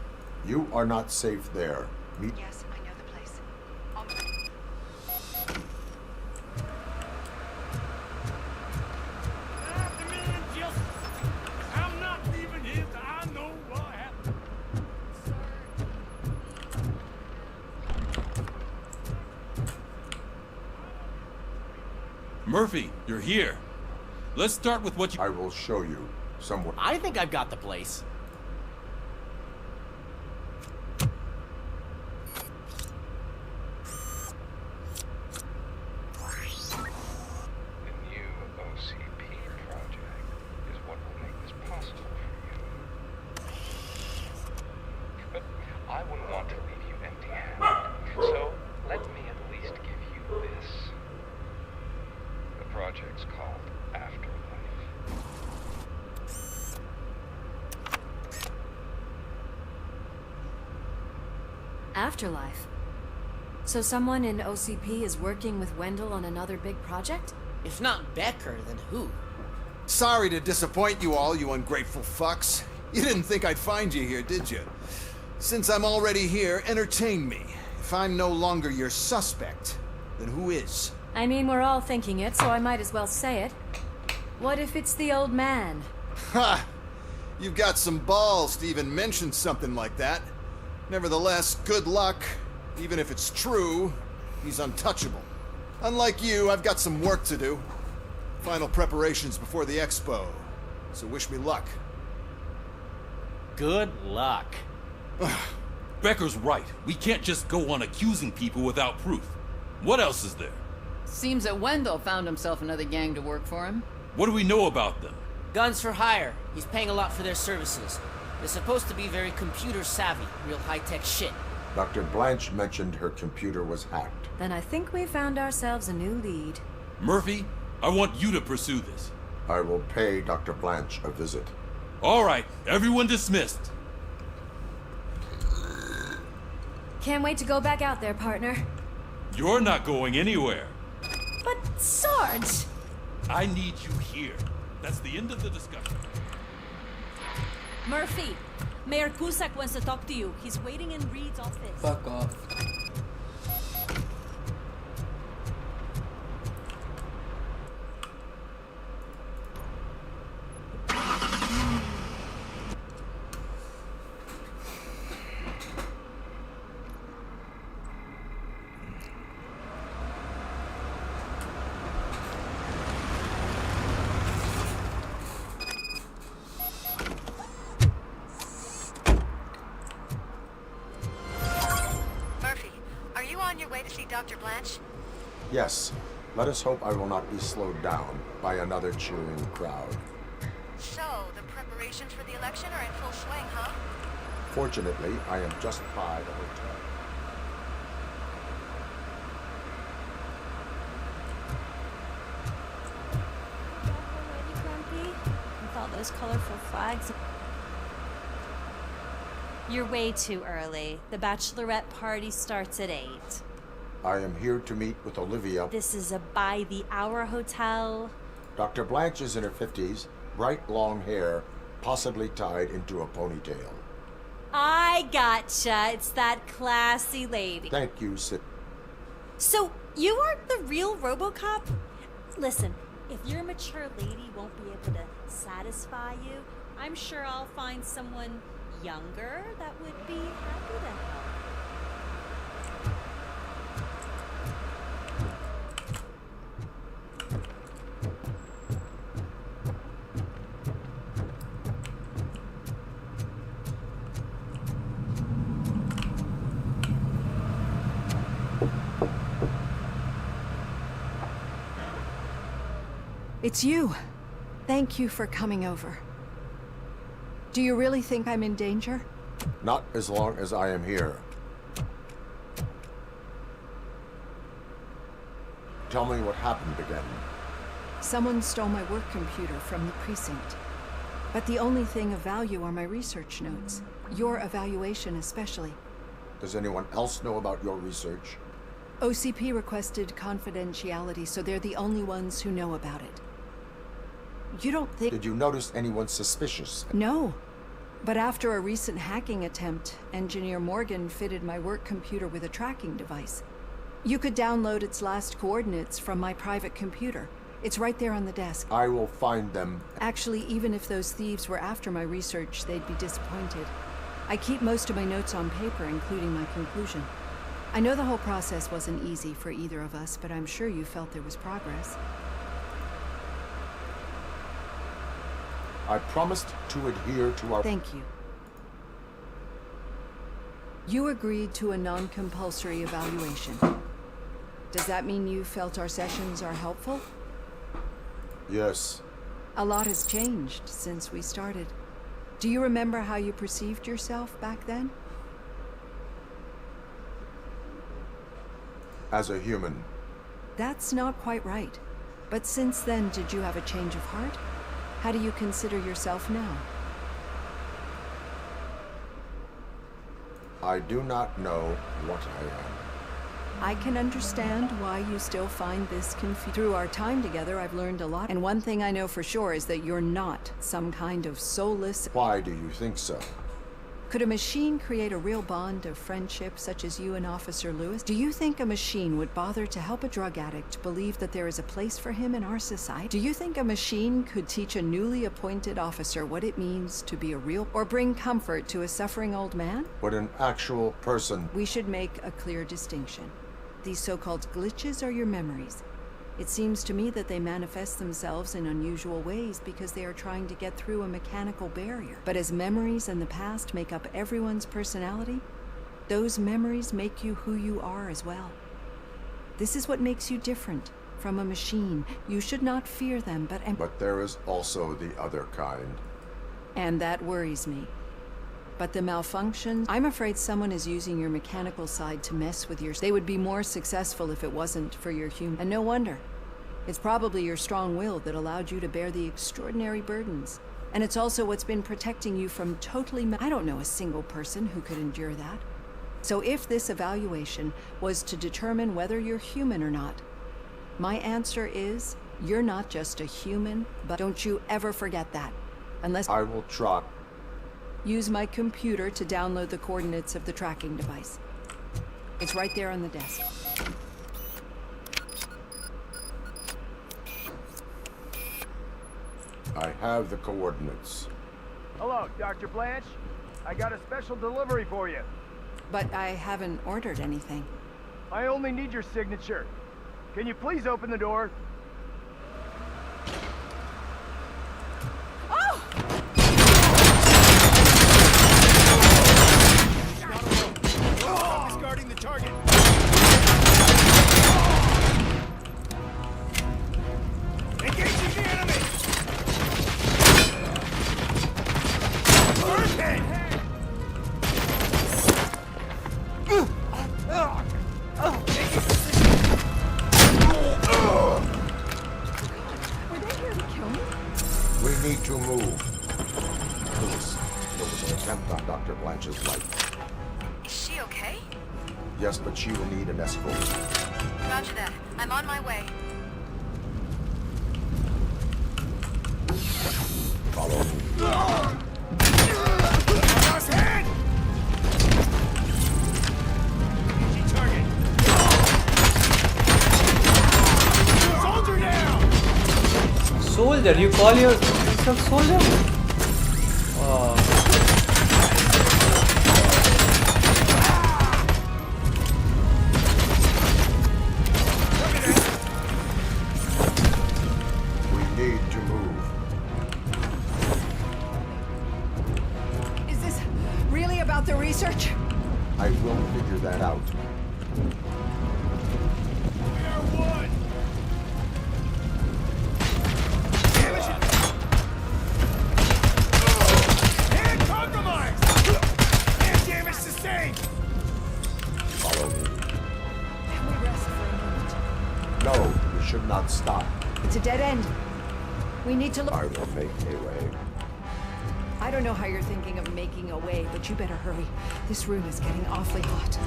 You are not safe there. Meet... Yes, I know the place. I'm not leaving here till I know what happened. Murphy, you're here. Let's start with what you... I will show you somewhere. I think I've got the place. The new OCP project is what will make this possible for you. But I wouldn't want to leave you empty-handed. So let me at least give you this. The project's called Afterlife. Afterlife. So someone in OCP is working with Wendell on another big project? If not Becker, then who? Sorry to disappoint you all, you ungrateful fucks. You didn't think I'd find you here, did you? Since I'm already here, entertain me. If I'm no longer your suspect, then who is? I mean, we're all thinking it, so I might as well say it. What if it's the old man? Ha! You've got some balls to even mention something like that. Nevertheless, good luck. Even if it's true, he's untouchable. Unlike you, I've got some work to do. Final preparations before the expo. So wish me luck. Good luck. Becker's right. We can't just go on accusing people without proof. What else is there? Seems that Wendell found himself another gang to work for him. What do we know about them? Guns for hire. He's paying a lot for their services. They're supposed to be very computer savvy, real high-tech shit. Dr. Blanche mentioned her computer was hacked. Then I think we found ourselves a new lead. Murphy, I want you to pursue this. I will pay Dr. Blanche a visit. All right, everyone dismissed. Can't wait to go back out there, partner. You're not going anywhere. But, Sarge! I need you here. That's the end of the discussion. Murphy, Mayor Cusack wants to talk to you. He's waiting in Reed's office. Fuck off. Murphy, are you on your way to see Dr. Blanche? Yes, let us hope I will not be slowed down by another cheering crowd. So, the preparations for the election are in full swing, huh? Fortunately, I am just by the hotel. With all those colorful flags. You're way too early. The bachelorette party starts at 8. I am here to meet with Olivia. This is a by-the-hour hotel. Dr. Blanche is in her 50s, bright long hair, possibly tied into a ponytail. I gotcha. It's that classy lady. Thank you, Sid. So, you aren't the real RoboCop? Listen, if your mature lady won't be able to satisfy you, I'm sure I'll find someone younger that would be happy to help. It's you. Thank you for coming over. Do you really think I'm in danger? Not as long as I am here. Tell me what happened again. Someone stole my work computer from the precinct. But the only thing of value are my research notes. Your evaluation especially. Does anyone else know about your research? OCP requested confidentiality, so they're the only ones who know about it. You don't think... Did you notice anyone suspicious? No. But after a recent hacking attempt, Engineer Morgan fitted my work computer with a tracking device. You could download its last coordinates from my private computer. It's right there on the desk. I will find them. Actually, even if those thieves were after my research, they'd be disappointed. I keep most of my notes on paper, including my conclusion. I know the whole process wasn't easy for either of us, but I'm sure you felt there was progress. I promised to adhere to our... Thank you. You agreed to a non-compulsory evaluation. Does that mean you felt our sessions are helpful? Yes. A lot has changed since we started. Do you remember how you perceived yourself back then? As a human. That's not quite right. But since then, did you have a change of heart? How do you consider yourself now? I do not know what I am. I can understand why you still find this confusing. Through our time together, I've learned a lot, and one thing I know for sure is that you're not some kind of soulless... Why do you think so? Could a machine create a real bond of friendship such as you and Officer Lewis? Do you think a machine would bother to help a drug addict believe that there is a place for him in our society? Do you think a machine could teach a newly appointed officer what it means to be a real... or bring comfort to a suffering old man? Would an actual person... We should make a clear distinction. These so-called glitches are your memories. It seems to me that they manifest themselves in unusual ways because they are trying to get through a mechanical barrier. But as memories in the past make up everyone's personality, those memories make you who you are as well. This is what makes you different from a machine. You should not fear them, But there is also the other kind. And that worries me. But the malfunctions, I'm afraid someone is using your mechanical side to mess with yours. They would be more successful if it wasn't for your human. And no wonder. It's probably your strong will that allowed you to bear the extraordinary burdens. And it's also what's been protecting you from totally... I don't know a single person who could endure that. So if this evaluation was to determine whether you're human or not, my answer is, you're not just a human, but don't you ever forget that. Unless... I will try. Use my computer to download the coordinates of the tracking device. It's right there on the desk. I have the coordinates. Hello, Dr. Blanche. I got a special delivery for you. But I haven't ordered anything. I only need your signature. Can you please open the door? Discarding the target. Engaging the enemy. First hit. Were they here to kill me? We need to move. Lewis, there was an attempt on Dr. Blanche's life. Is she okay? Yes, but she will need an escort. Roger that. I'm on my way. Follow me. Lost hand. Engaging target. Soldier down. soldier. You call yourself soldier? Oh. We need to move. Is this really about the research? I will figure that out. Follow me. Can we rest for a moment? No, we should not stop. It's a dead end. We need to look. I will make a way. I don't know how you're thinking of making a way, but you better hurry. This room is getting awfully hot.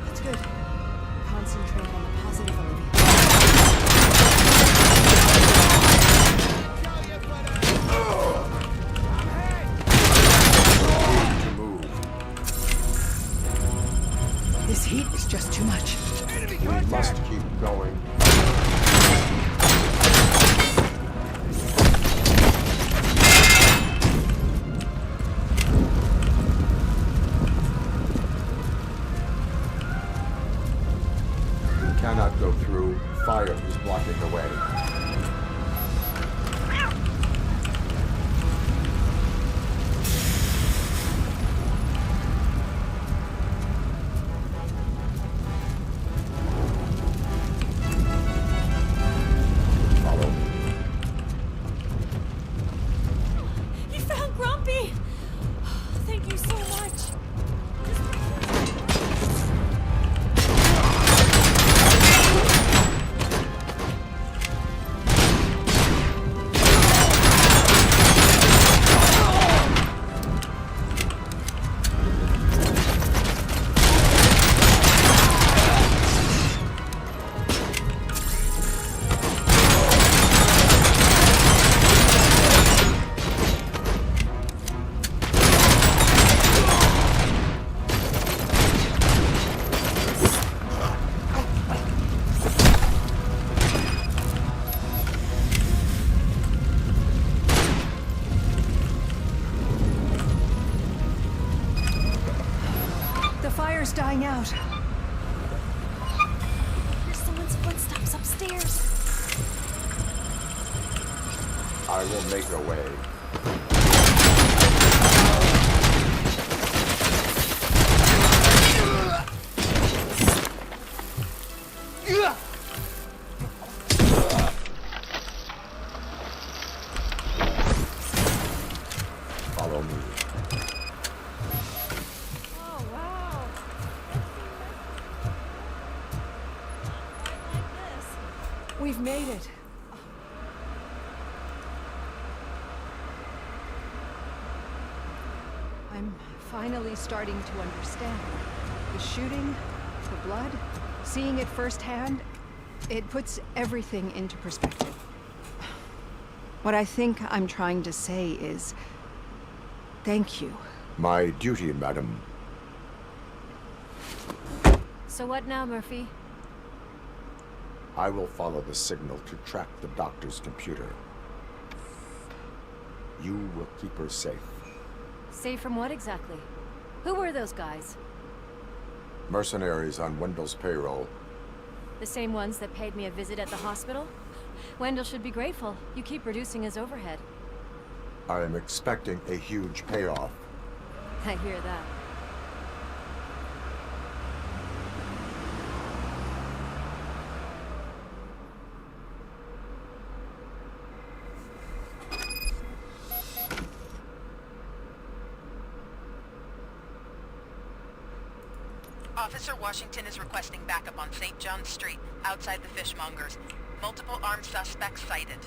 That's good. Concentrate on the positive, Olivia. To move. This heat is just too much. We must keep going. We cannot go through. Fire is blocking the way. Follow me. You found Grumpy! Thank you so much. The fire's dying out. There's someone's footsteps upstairs. I will make a way. Follow me. Oh, wow. We've made it. I'm finally starting to understand. The shooting, the blood, seeing it firsthand, it puts everything into perspective. What I think I'm trying to say is, thank you. My duty, madam. So what now, Murphy? I will follow the signal to track the doctor's computer. You will keep her safe. Safe from what exactly? Who were those guys? Mercenaries on Wendell's payroll. The same ones that paid me a visit at the hospital? Wendell should be grateful. You keep reducing his overhead. I am expecting a huge payoff. I hear that. Officer Washington is requesting backup on St. John's Street, outside the fishmongers. Multiple armed suspects sighted.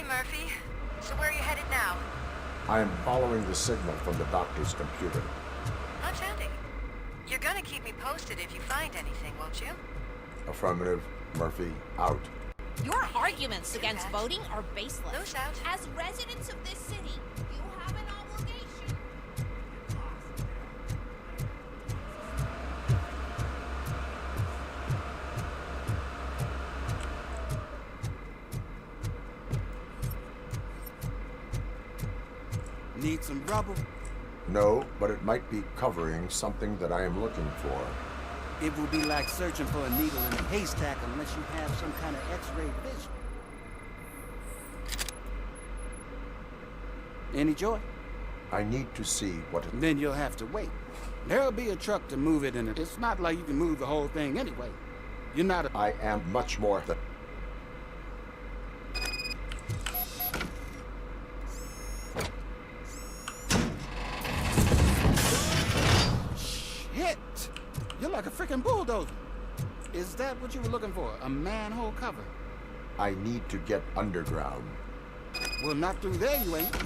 Murphy. So where are you headed now? I am following the signal from the doctor's computer. Outstanding. You're gonna keep me posted if you find anything, won't you? Affirmative. Murphy, out. Your arguments against voting are baseless. Those out. As residents of this city, you have an obligation. Need some rubber? No, but it might be covering something that I am looking for. It will be like searching for a needle in a haystack unless you have some kind of X-ray vision. Any joy? I need to see what it... Then you'll have to wait. There'll be a truck to move it, and it's not like you can move the whole thing anyway. You're not a... I am much more than... Shit! You're like a freaking bulldozer. Is that what you were looking for? A manhole cover? I need to get underground. Well, not through there, you ain't.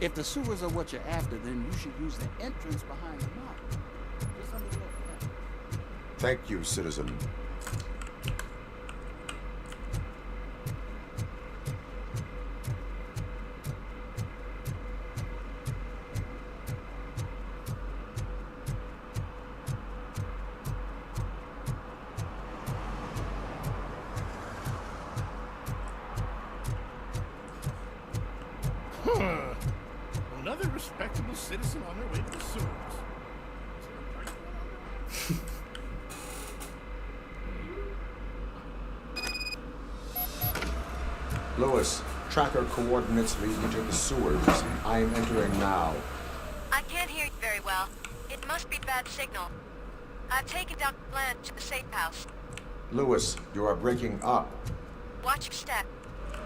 If the sewers are what you're after, then you should use the entrance behind the mall. Just under there. Thank you, citizen. Another respectable citizen on their way to the sewers. Lewis, tracker coordinates lead you to the sewers. I am entering now. I can't hear you very well. It must be bad signal. I've taken Dr. Blanche to the safe house. Lewis, you are breaking up. Watch your step.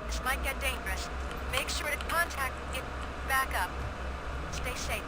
This might get dangerous. Make sure to contact it back up. Stay safe.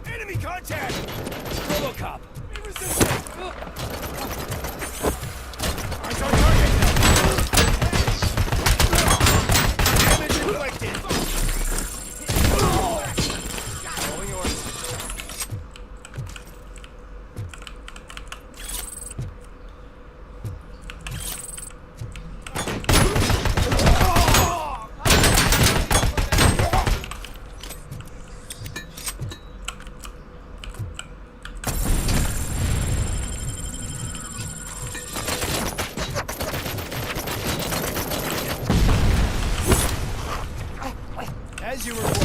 Enemy contact! RoboCop! Be resistant! Eyes on target! Damage inflicted! Following orders. As you request.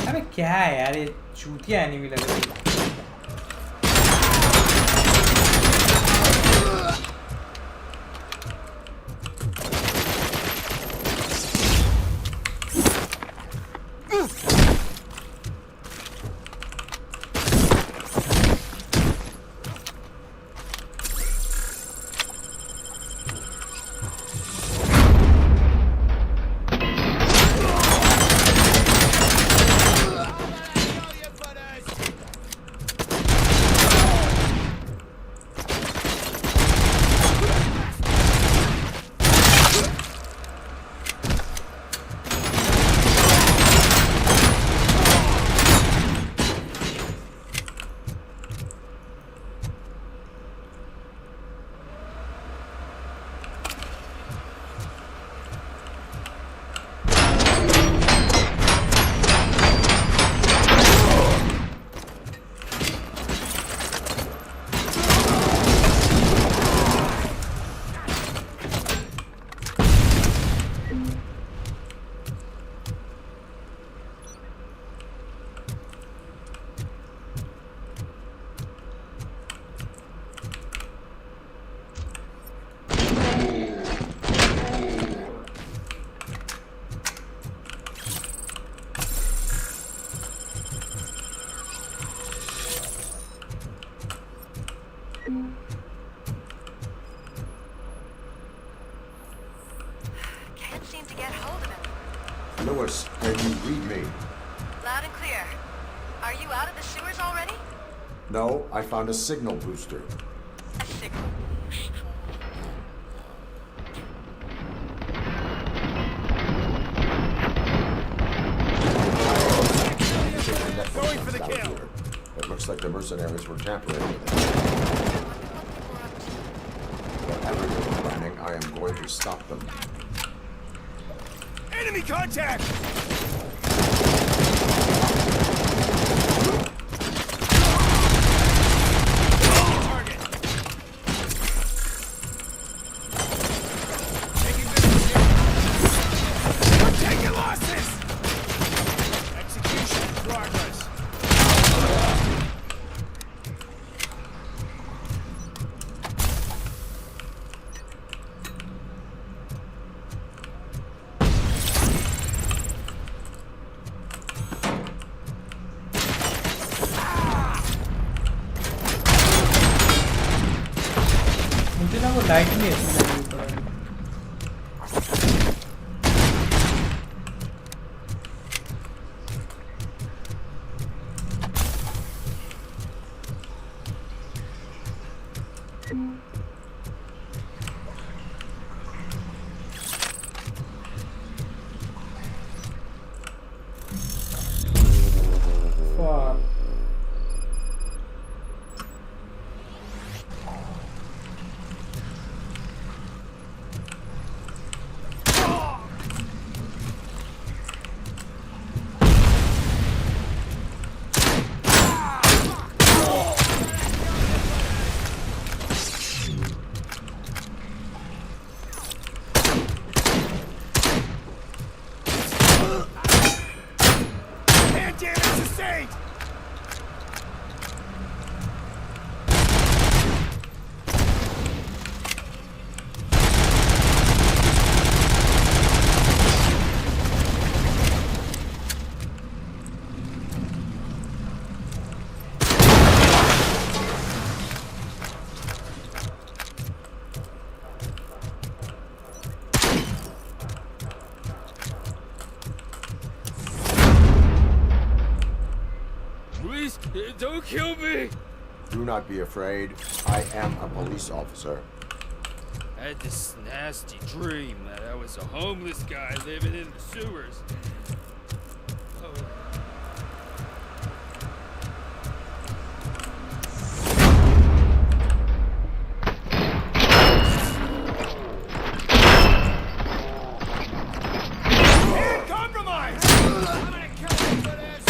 अबे क्या है यार, ये चूतिया enemy लग रही है। Lewis, can you read me? Loud and clear. Are you out of the sewers already? No, I found a signal booster. A signal. Going for the kill. It looks like the mercenaries were tampering with it. Whatever they're planning, I am going to stop them. Enemy contact! मुझे ना वो light नहीं अच्छी लगी ऊपर। Fuck. Hand damage sustained! Please, don't kill me! Do not be afraid. I am a police officer. I had this nasty dream that I was a homeless guy living in the sewers. Oh. Hand compromised! I'm gonna kill you for this!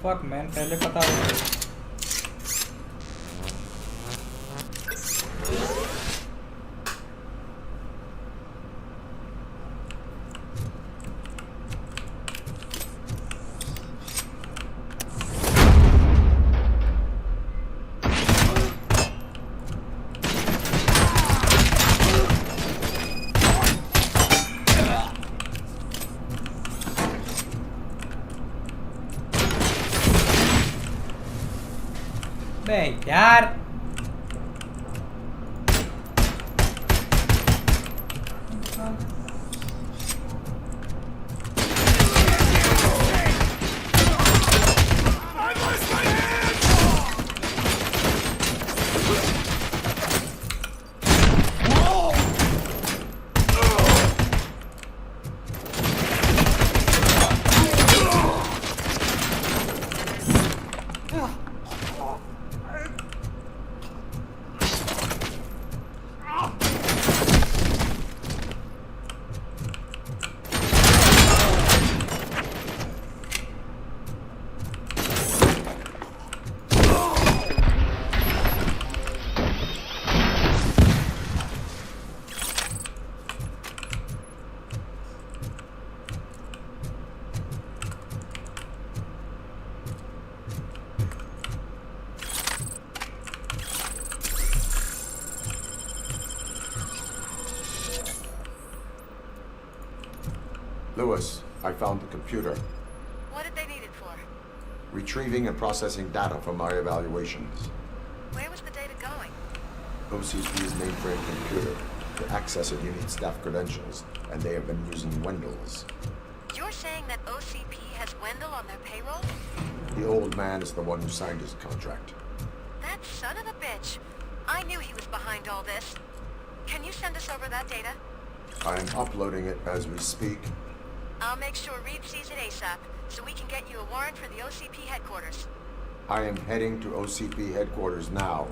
Fuck man, पहले पता होगा। यार Lewis, I found the computer. What did they need it for? Retrieving and processing data from my evaluations. Where was the data going? OCP's mainframe computer. To access it, you need staff credentials, and they have been using Wendell's. You're saying that OCP has Wendell on their payroll? The old man is the one who signed his contract. That son of a bitch. I knew he was behind all this. Can you send us over that data? I am uploading it as we speak. I'll make sure Reed sees it ASAP, so we can get you a warrant for the OCP headquarters. I am heading to OCP headquarters now.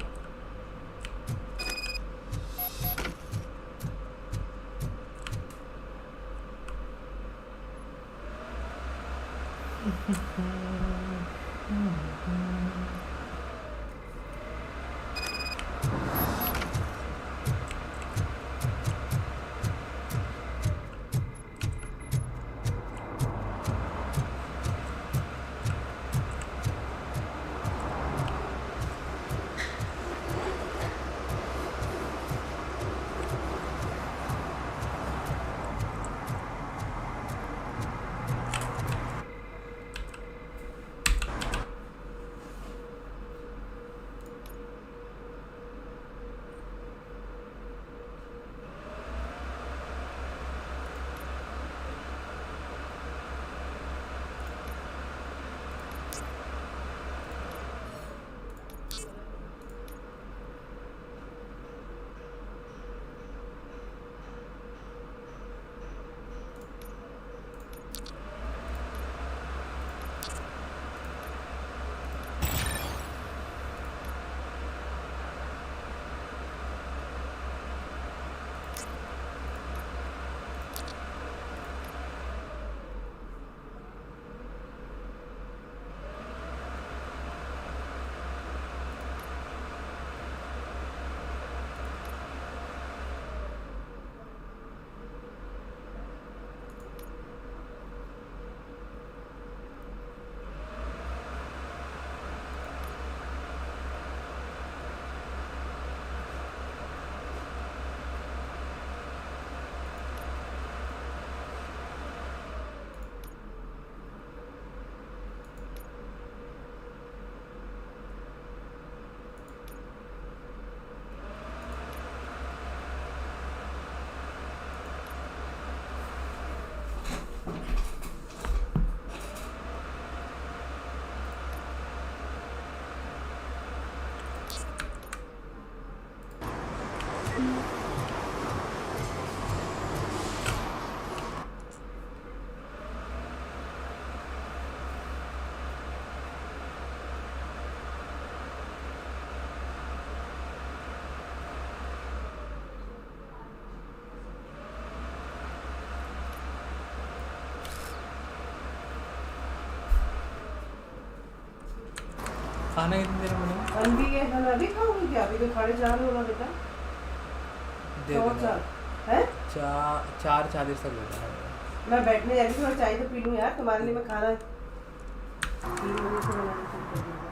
खाना कितनी देर में बनेगा? अभी ये खाना अभी खाओगे क्या? अभी तो 4:30 होना बेटा। दे देना। हैं? 4:40 तक बेटा। मैं बैठने जा रही हूँ, थोड़ा चाय तो पी लूँ यार, तुम्हारे लिए मैं खाना 3 बजे से बनाना शुरू कर दूँगा।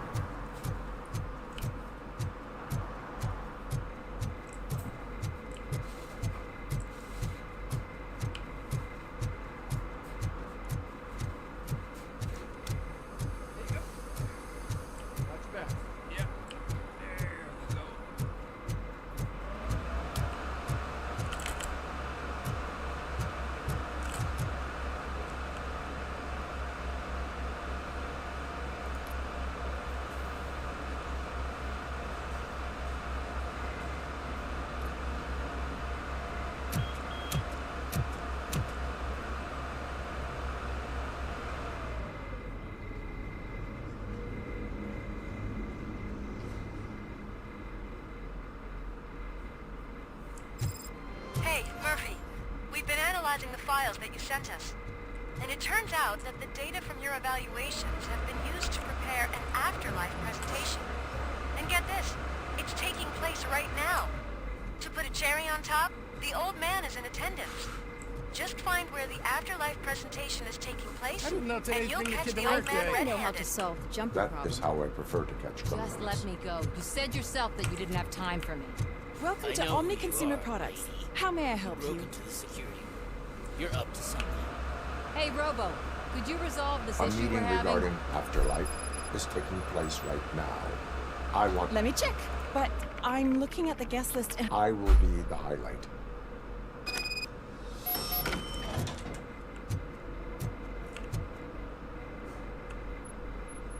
analyzing the files that you sent us. And it turns out that the data from your evaluations have been used to prepare an afterlife presentation. And get this, it's taking place right now. To put a cherry on top, the old man is in attendance. Just find where the afterlife presentation is taking place, I didn't know today's and you'll bring the catch kid the to old work man yet. I know how red-handed. to solve the jumping That problem. is how I prefer to catch criminals. Just let me go. You said yourself that you didn't have time for me. Welcome I to know Omni who you Consumer are, Products. lady. How may I help Broke you? into the security room. You're up to something. Hey, Robo, could you resolve this A issue we're meeting having? regarding afterlife is taking place right now. I want... Let me check. But I'm looking at the guest list and... I will be the highlight.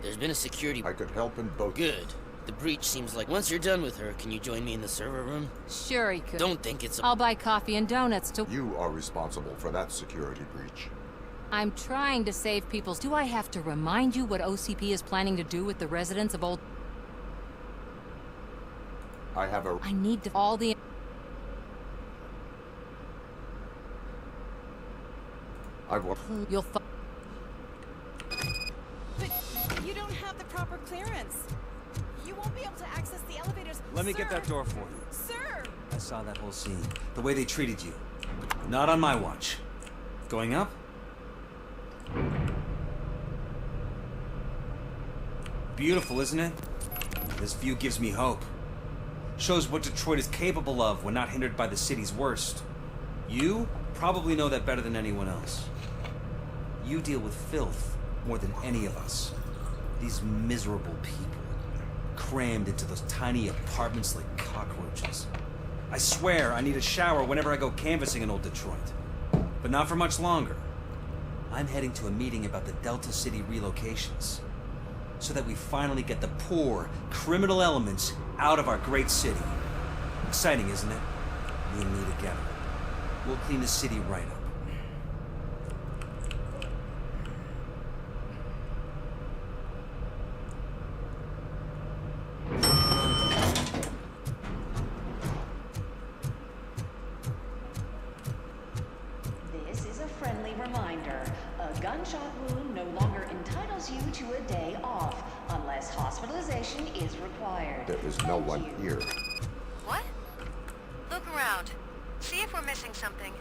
There's been a security... I could help in both. Good. The breach seems like once you're done with her, can you join me in the server room? Sure he could. Don't think it's a... I'll buy coffee and donuts to... You are responsible for that security breach. I'm trying to save people's... Do I have to remind you what OCP is planning to do with the residents of Old... I have a... I need to... all the... I will... You'll... But you don't have the proper clearance. You won't be able to access the elevators. Let me get Sir! that door for you. Sir! I saw that whole scene. The way they treated you. Not on my watch. Going up? Beautiful, isn't it? This view gives me hope. Shows what Detroit is capable of when not hindered by the city's worst. You probably know that better than anyone else. You deal with filth more than any of us. These miserable people, crammed into those tiny apartments like cockroaches. I swear I need a shower whenever I go canvassing in old Detroit. But not for much longer. I'm heading to a meeting about the Delta City relocations. So that we finally get the poor, criminal elements out of our great city. Exciting, isn't it? You and me together. We'll clean the city right up. This is a friendly reminder. A gunshot wound no longer entitles you to a day off, unless hospitalization is required. There is no one here. What? Look around. See if we're missing something.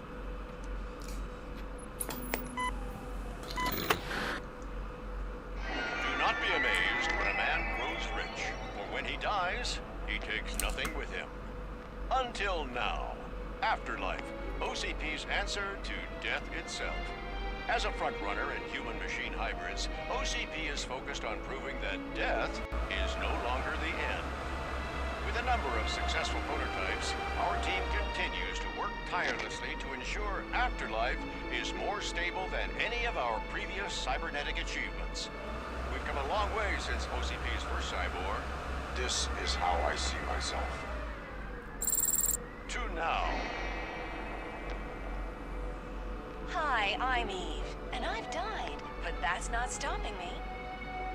Do not be amazed when a man grows rich, for when he dies, he takes nothing with him. Until now. Afterlife, OCP's answer to death itself. As a frontrunner in human-machine hybrids, OCP is focused on proving that death is no longer the end. With a number of successful prototypes, our team continues to work tirelessly to ensure Afterlife is more stable than any of our previous cybernetic achievements. We've come a long way since OCP's first cyborg. This is how I see myself. To now. Hi, I'm Eve, and I've died, but that's not stopping me.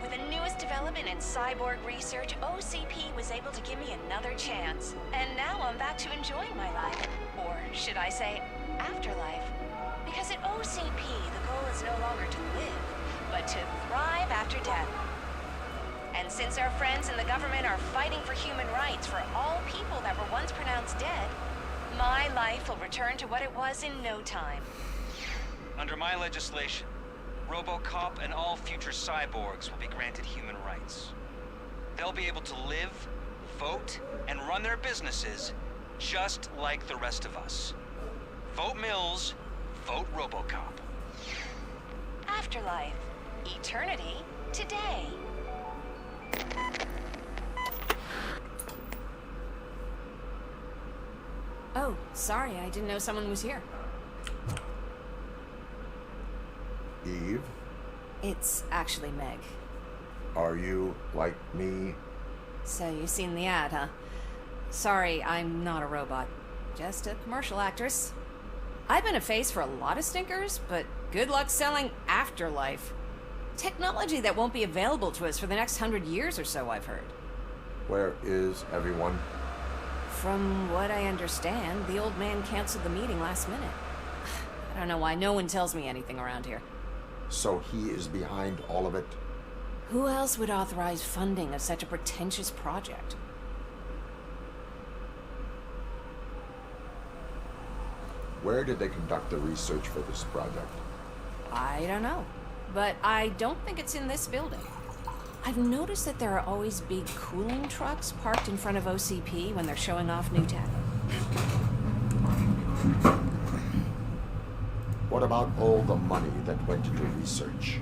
With the newest development in cyborg research, OCP was able to give me another chance. And now I'm back to enjoying my life. Or should I say, afterlife. Because at OCP, the goal is no longer to live, but to thrive after death. And since our friends in the government are fighting for human rights for all people that were once pronounced dead, my life will return to what it was in no time. Under my legislation, RoboCop and all future cyborgs will be granted human rights. They'll be able to live, vote, and run their businesses just like the rest of us. Vote Mills, vote RoboCop. Afterlife. Eternity. Today. Oh, sorry, I didn't know someone was here. Eve, It's actually Meg. are you like me? So you've seen the ad, huh? Sorry, I'm not a robot. Just a commercial actress. I've been a face for a lot of stinkers, but good luck selling Afterlife. Technology that won't be available to us for the next 100 years or so, I've heard. Where is everyone? From what I understand, the old man canceled the meeting last minute. I don't know why no one tells me anything around here. So he is behind all of it? Who else would authorize funding of such a pretentious project? Where did they conduct the research for this project? I don't know. But I don't think it's in this building. I've noticed that there are always big cooling trucks parked in front of OCP when they're showing off new tech. What about all the money that went into research?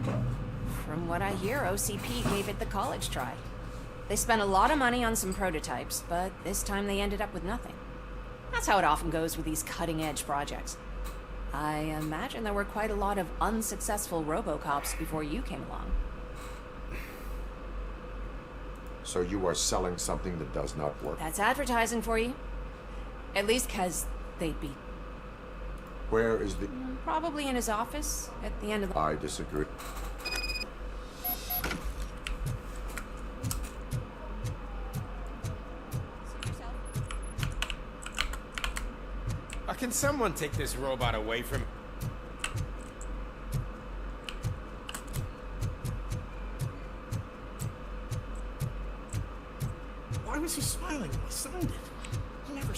From what I hear, OCP gave it the college try. They spent a lot of money on some prototypes, but this time they ended up with nothing. That's how it often goes with these cutting-edge projects. I imagine there were quite a lot of unsuccessful RoboCops before you came along. So you are selling something that does not work? That's advertising for you. At least 'cause they'd be... Where is the... Probably in his office, at the end of the... I disagree. Can someone take this robot away from... Why was he smiling when he signed it? He never...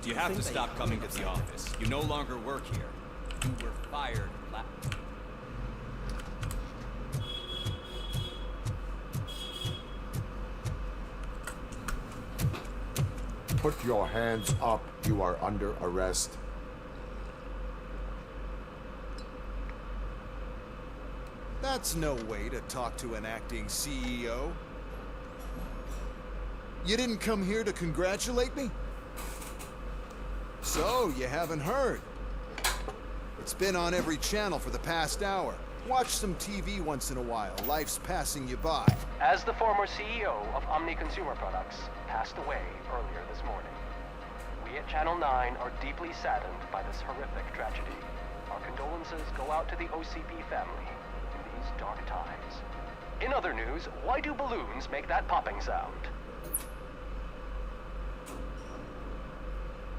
Do you have to stop coming to the office? You no longer work here. You were fired Put your hands up. You are under arrest. That's no way to talk to an acting CEO. You didn't come here to congratulate me? So, you haven't heard. It's been on every channel for the past hour. Watch some TV once in a while. Life's passing you by. As the former CEO of Omni Consumer Products passed away earlier this morning, we at Channel 9 are deeply saddened by this horrific tragedy. Our condolences go out to the OCP family in these dark times. In other news, why do balloons make that popping sound?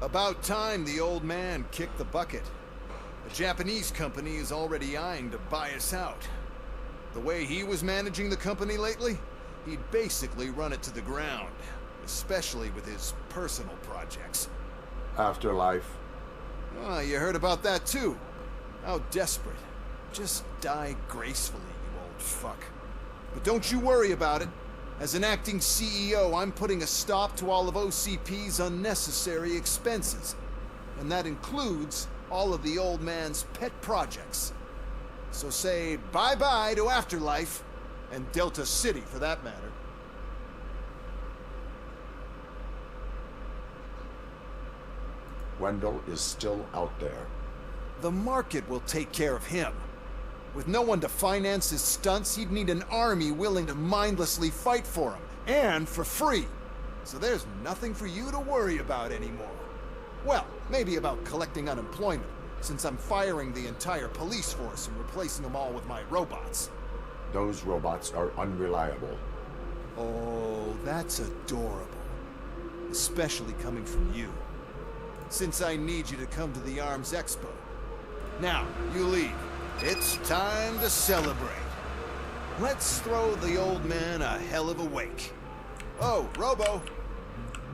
About time the old man kicked the bucket. A Japanese company is already eyeing to buy us out. The way he was managing the company lately, he'd basically run it to the ground, especially with his personal projects. Afterlife. Oh, you heard about that too. How desperate. Just die gracefully, you old fuck. But don't you worry about it. As an acting CEO, I'm putting a stop to all of OCP's unnecessary expenses. And that includes all of the old man's pet projects. So say bye-bye to Afterlife, and Delta City for that matter. Wendell is still out there. The market will take care of him. With no one to finance his stunts, he'd need an army willing to mindlessly fight for him, and for free. So there's nothing for you to worry about anymore. Well, maybe about collecting unemployment, since I'm firing the entire police force and replacing them all with my robots. Those robots are unreliable. Oh, that's adorable. Especially coming from you. Since I need you to come to the Arms Expo. Now, you leave. It's time to celebrate. Let's throw the old man a hell of a wake. Oh, Robo.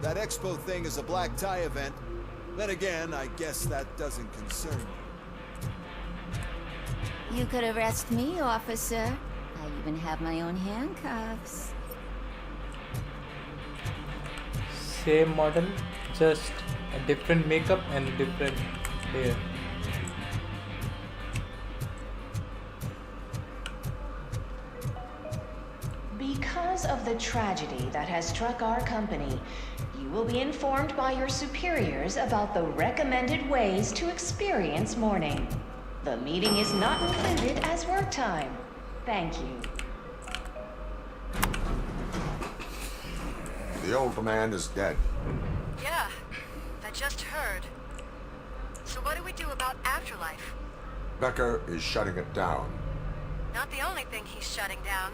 That expo thing is a black tie event. Then again, I guess that doesn't concern you. You could arrest me, officer. I even have my own handcuffs. Same model, just a different makeup and different hair. Because of the tragedy that has struck our company, you will be informed by your superiors about the recommended ways to experience mourning. The meeting is not included as work time. Thank you. The old man is dead. Yeah, I just heard. So what do we do about Afterlife? Becker is shutting it down. Not the only thing he's shutting down.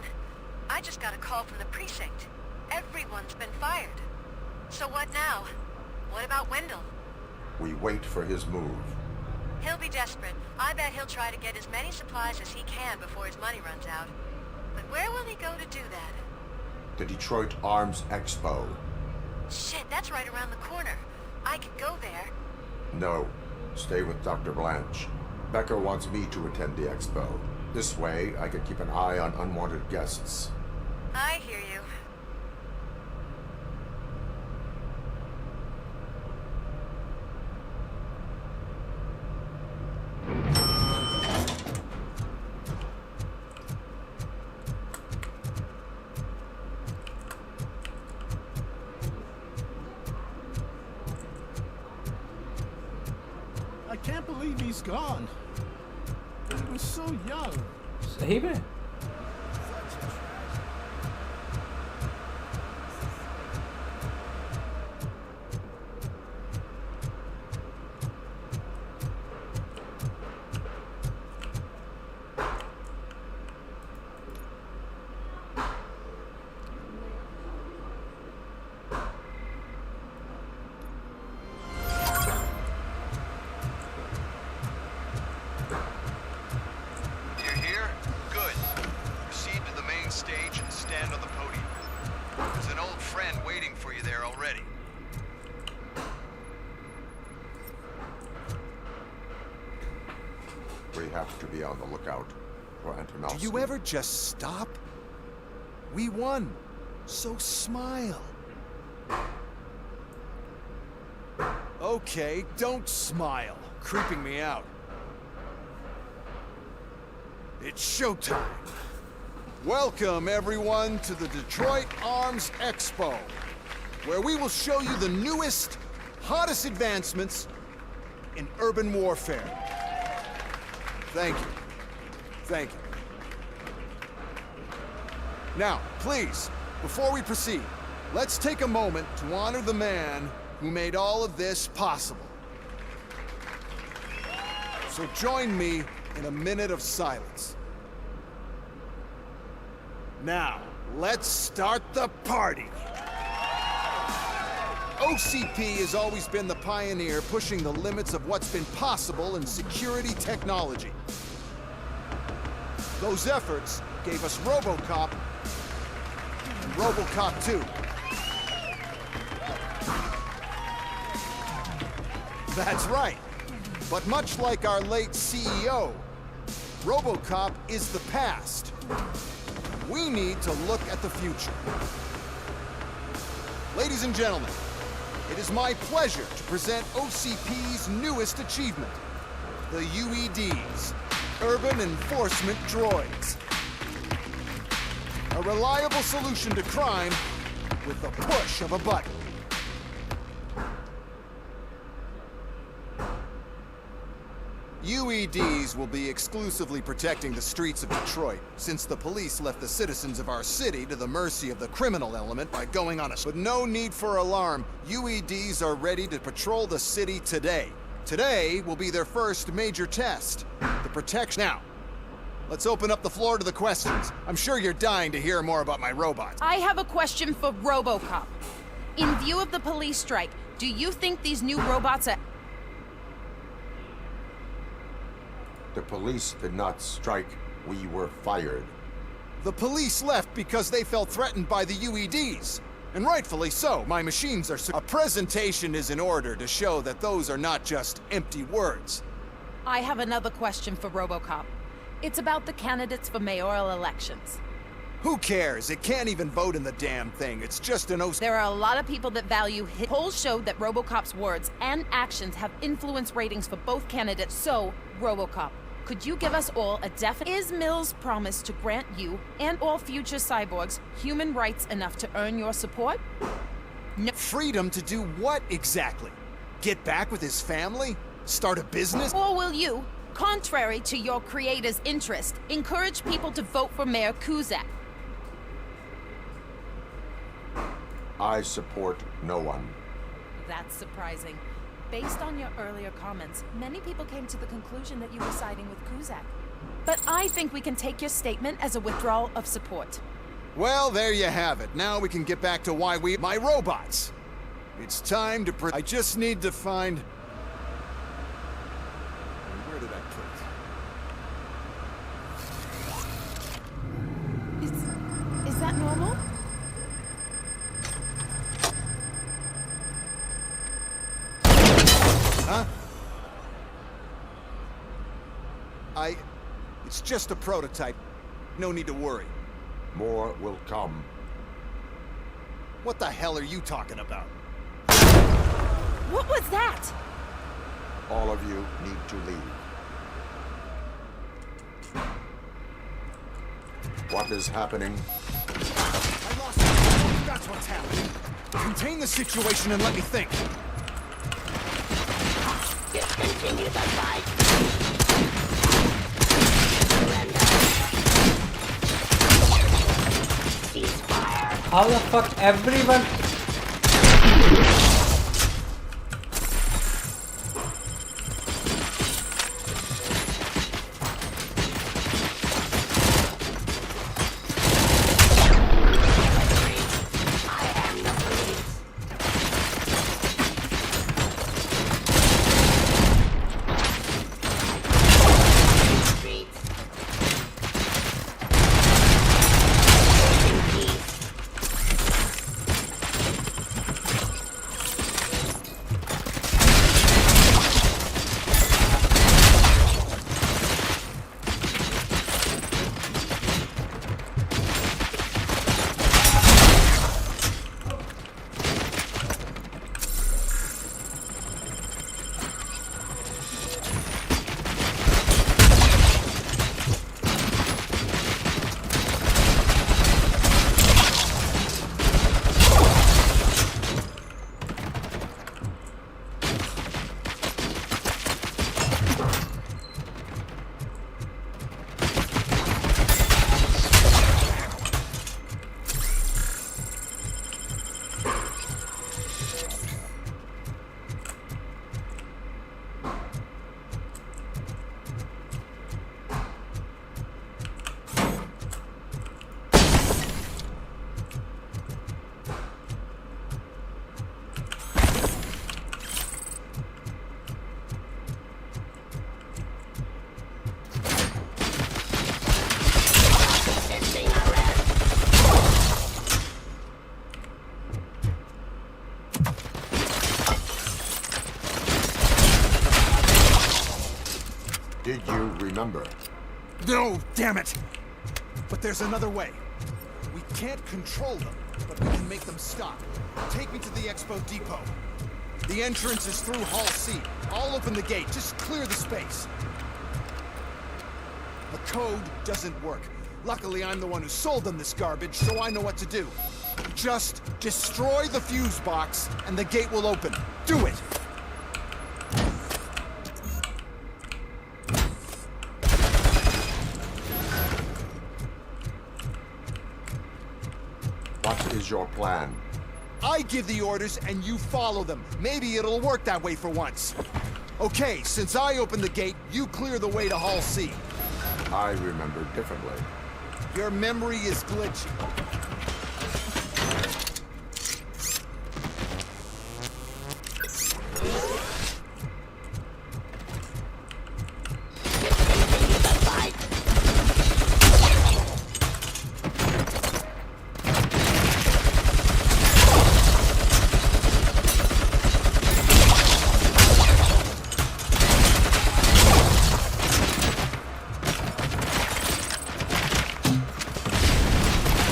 I just got a call from the precinct. Everyone's been fired. So what now? What about Wendell? We wait for his move. He'll be desperate. I bet he'll try to get as many supplies as he can before his money runs out. But where will he go to do that? The Detroit Arms Expo. Shit, that's right around the corner. I could go there. No, stay with Dr. Blanche. Becker wants me to attend the expo. This way, I can keep an eye on unwanted guests. I hear you. I can't believe he's gone. He was so young. सही में You're here? Good. Proceed to the main stage and stand on the podium. There's an old friend waiting for you there already. We have to be on the lookout for Antonowski. Do you ever just stop? We won. So smile. Okay, don't smile. Creeping me out. It's showtime. Welcome, everyone, to the Detroit Arms Expo, where we will show you the newest, hottest advancements in urban warfare. Thank you. Thank you. Now, please, before we proceed, let's take a moment to honor the man who made all of this possible. So join me in a minute of silence. Now, let's start the party. OCP has always been the pioneer pushing the limits of what's been possible in security technology. Those efforts gave us RoboCop and RoboCop 2. That's right. But much like our late CEO, RoboCop is the past. We need to look at the future. Ladies and gentlemen, it is my pleasure to present OCP's newest achievement, the UEDs, Urban Enforcement Droids. A reliable solution to crime with the push of a button. UEDs will be exclusively protecting the streets of Detroit, since the police left the citizens of our city to the mercy of the criminal element by going on a... But no need for alarm. UEDs are ready to patrol the city today. Today will be their first major test. The protection... Now, let's open up the floor to the questions. I'm sure you're dying to hear more about my robots. I have a question for RoboCop. In view of the police strike, do you think these new robots are... The police did not strike. We were fired. The police left because they felt threatened by the UEDs. And rightfully so. My machines are... A presentation is in order to show that those are not just empty words. I have another question for RoboCop. It's about the candidates for mayoral elections. Who cares? It can't even vote in the damn thing. It's just an OC... There are a lot of people that value his... Polls showed that RoboCop's words and actions have influenced ratings for both candidates. So, RoboCop, could you give us all a definite... Is Mills' promise to grant you and all future cyborgs human rights enough to earn your support? No. Freedom to do what exactly? Get back with his family? Start a business? Or will you, contrary to your creator's interest, encourage people to vote for Mayor Kuzak? I support no one. That's surprising. Based on your earlier comments, many people came to the conclusion that you were siding with Kuzak. But I think we can take your statement as a withdrawal of support. Well, there you have it. Now we can get back to why we... My robots! It's time to... I just need to find... Huh? It's just a prototype. No need to worry. More will come. What the hell are you talking about? What was that? All of you need to leave. What is happening? I lost it. That's what's happening. Contain the situation and let me think. Discontinue the fight. Ceasefire. How the fuck everyone? Did you remember? No, damn it! But there's another way. We can't control them, but we can make them stop. Take me to the Expo Depot. The entrance is through Hall C. I'll open the gate. Just clear the space. The code doesn't work. Luckily, I'm the one who sold them this garbage, so I know what to do. Just destroy the fuse box, and the gate will open. Do it! What is your plan? I give the orders and you follow them. Maybe it'll work that way for once. Okay, since I opened the gate, you clear the way to Hall C. I remember differently. Your memory is glitchy.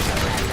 Surrender.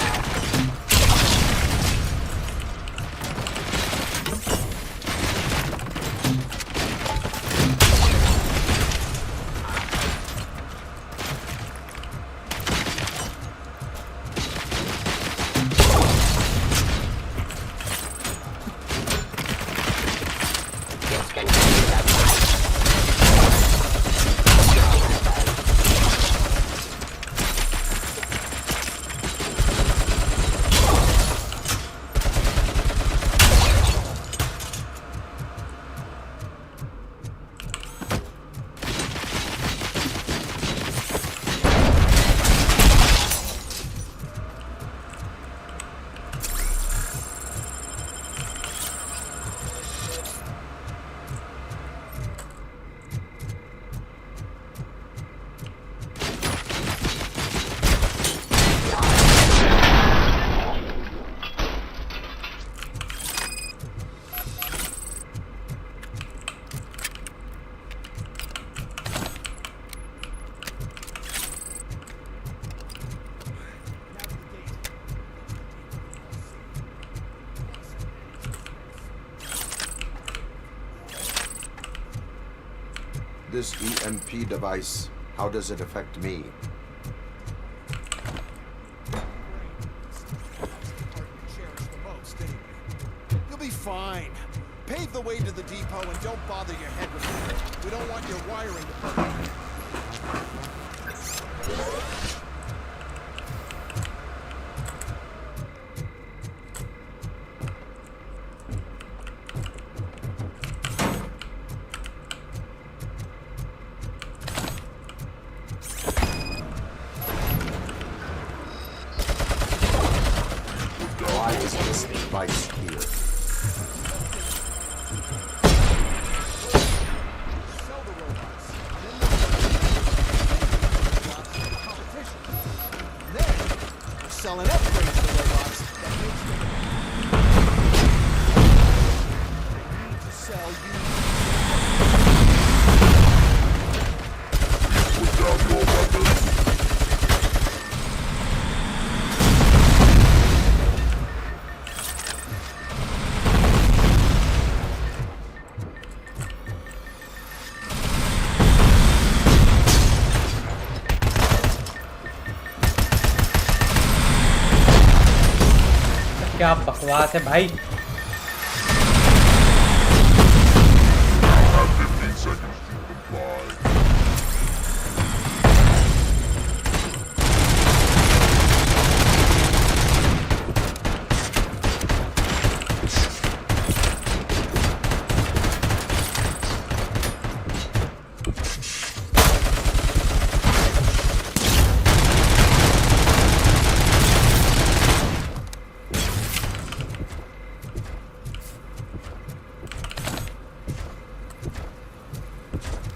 This EMP device, how does it affect me? You'll be fine. Pave the way to the depot and don't bother your head with it. We don't want your wiring to burn. Why is this device here? Sell the robots. Then we're selling upgrades to robots that makes them need to sell you. Put down your weapons. क्या बकवास है भाई।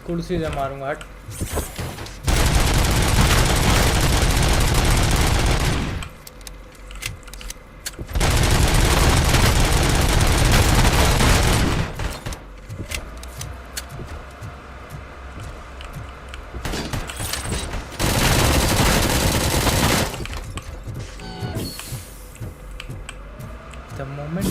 कुर्सी से मारूंगा हट। The moment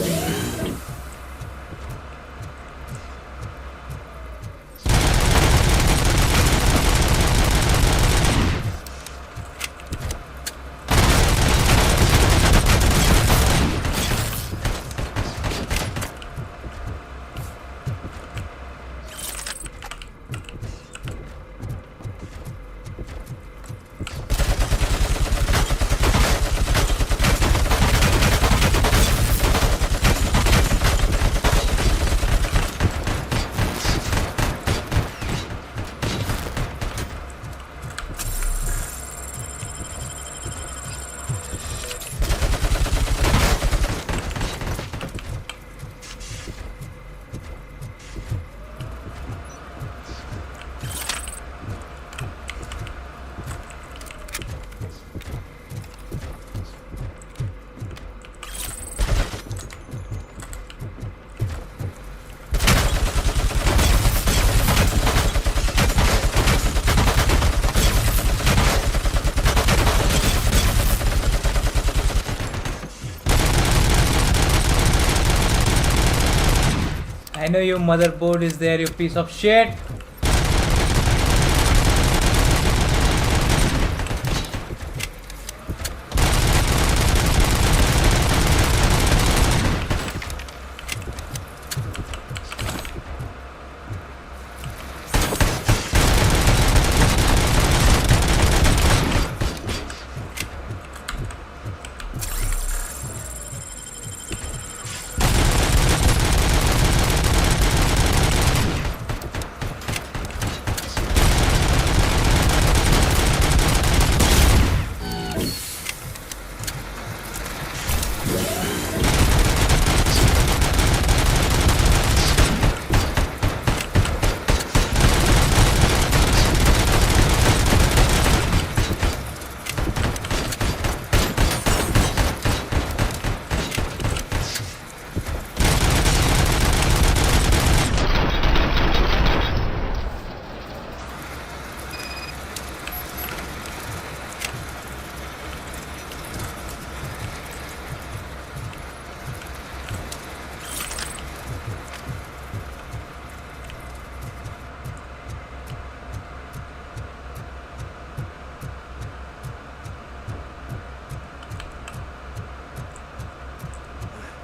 I know your motherboard is there, you piece of shit.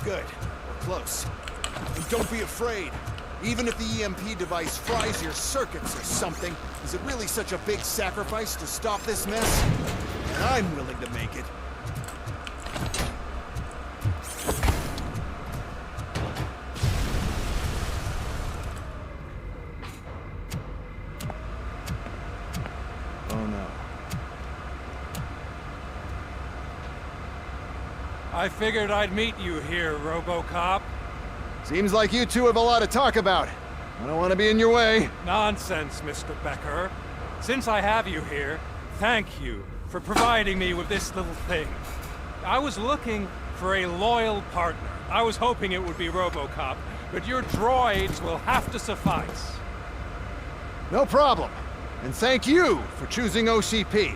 Good. We're close. And don't be afraid. Even if the EMP device fries your circuits or something, is it really such a big sacrifice to stop this mess? And I'm willing to make it. Oh no. I figured I'd meet you here, RoboCop. Seems like you two have a lot to talk about. I don't want to be in your way. Nonsense, Mr. Becker. Since I have you here, thank you for providing me with this little thing. I was looking for a loyal partner. I was hoping it would be RoboCop, but your droids will have to suffice. No problem. And thank you for choosing OCP.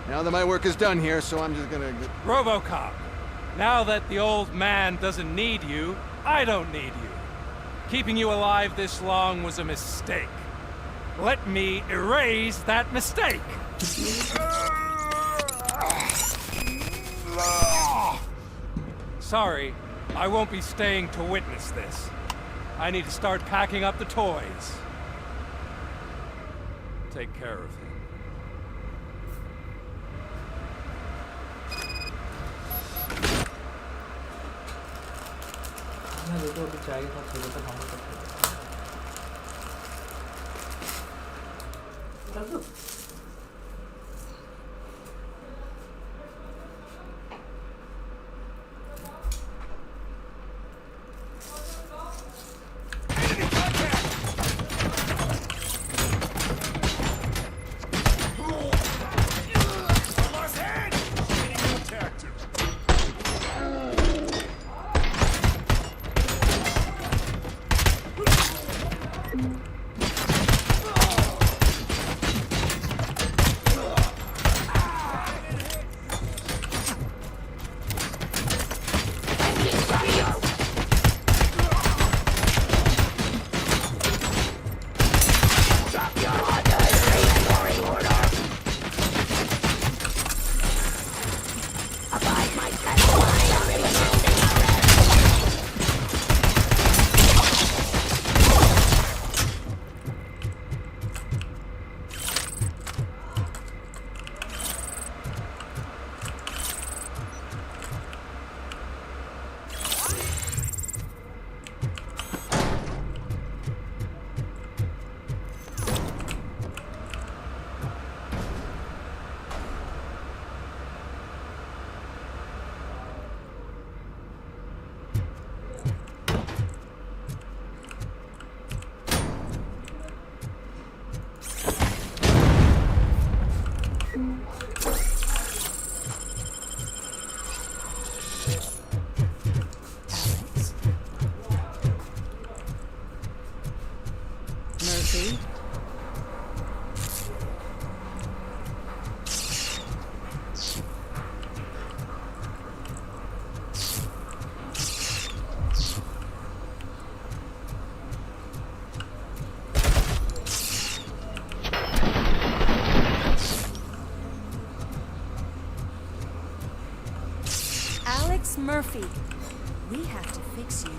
Now that my work is done here, so I'm just gonna... RoboCop, now that the old man doesn't need you, I don't need you. Keeping you alive this long was a mistake. Let me erase that mistake. Sorry, I won't be staying to witness this. I need to start packing up the toys. Take care of him. Murphy, we have to fix you.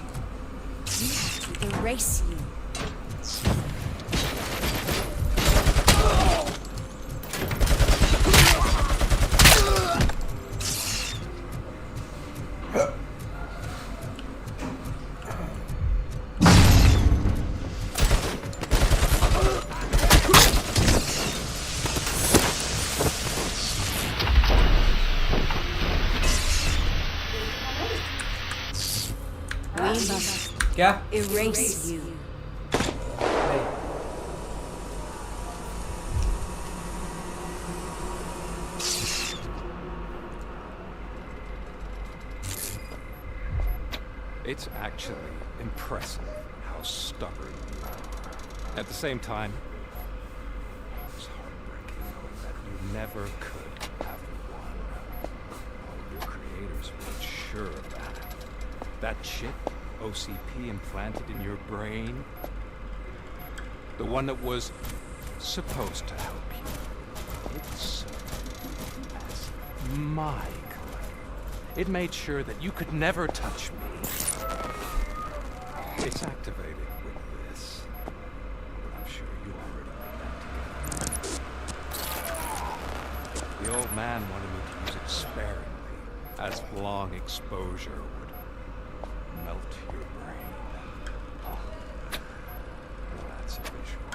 We have to erase you. क्या? Erase you. It's actually impressive how stubborn you are. At the same time, it's heartbreaking knowing that you never could have won. All of your creators made sure of that. That chip OCP implanted in your brain, the one that was supposed to help you, it served as my collateral. It made sure that you could never touch me. It's activated with this. But I'm sure you already put that together. The old man wanted me to use it sparingly, as long exposure would melt your brain. Oh, that's a visual.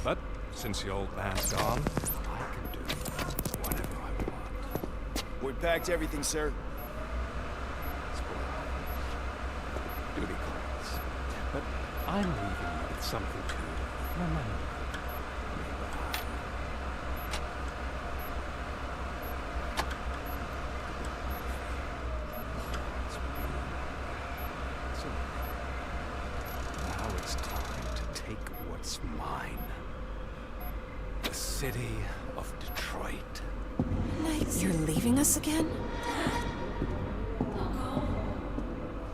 But since the old man's gone, I can do whatever I want. We packed everything, sir. Duty calls. But I'm leaving you with something to remember. So, now it's time to take what's mine. The city of Detroit. You're leaving us again?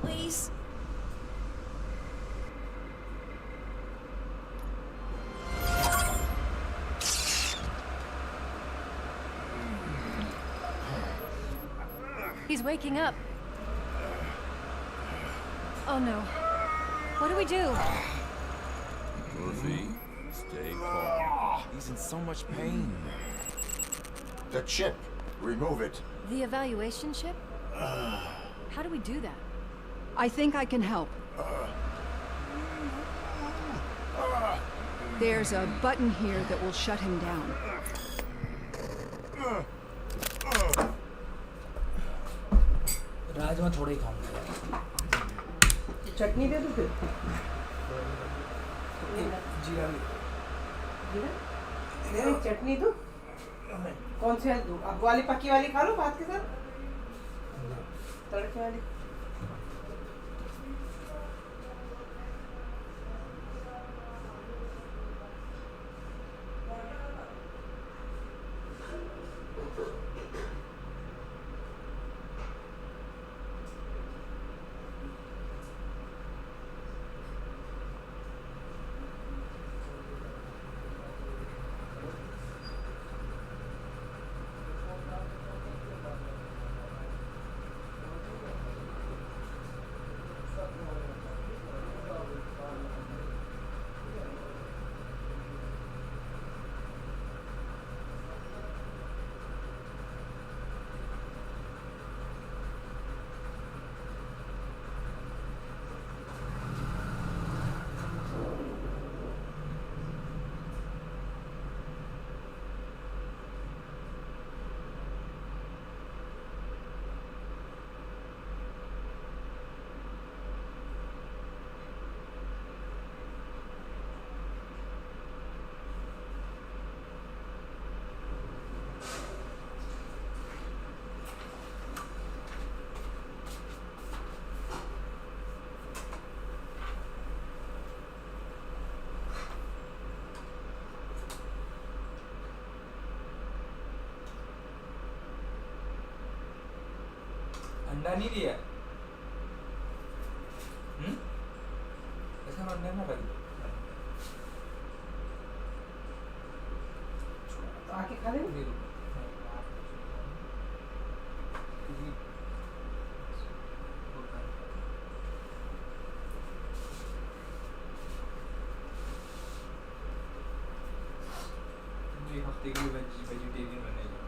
Please? He's waking up. Oh no. What do we do? Murphy, stay calm. He's in so much pain. The chip. Remove it. The evaluation chip? How do we do that? I think I can help. There's a button here that will shut him down. Rajma थोड़ा ही खाऊंगा। चटनी दे दूं फिर? जीरा नहीं, चटनी दूं? कौन सी दूं? अब वाली पक्की वाली खा लो भात के साथ? तड़के वाली? अंडा नहीं दिया। ऐसा अंडा ना रख। आके खा ले। एक हफ्ते के लिए वेजिटेरियन बनेगा।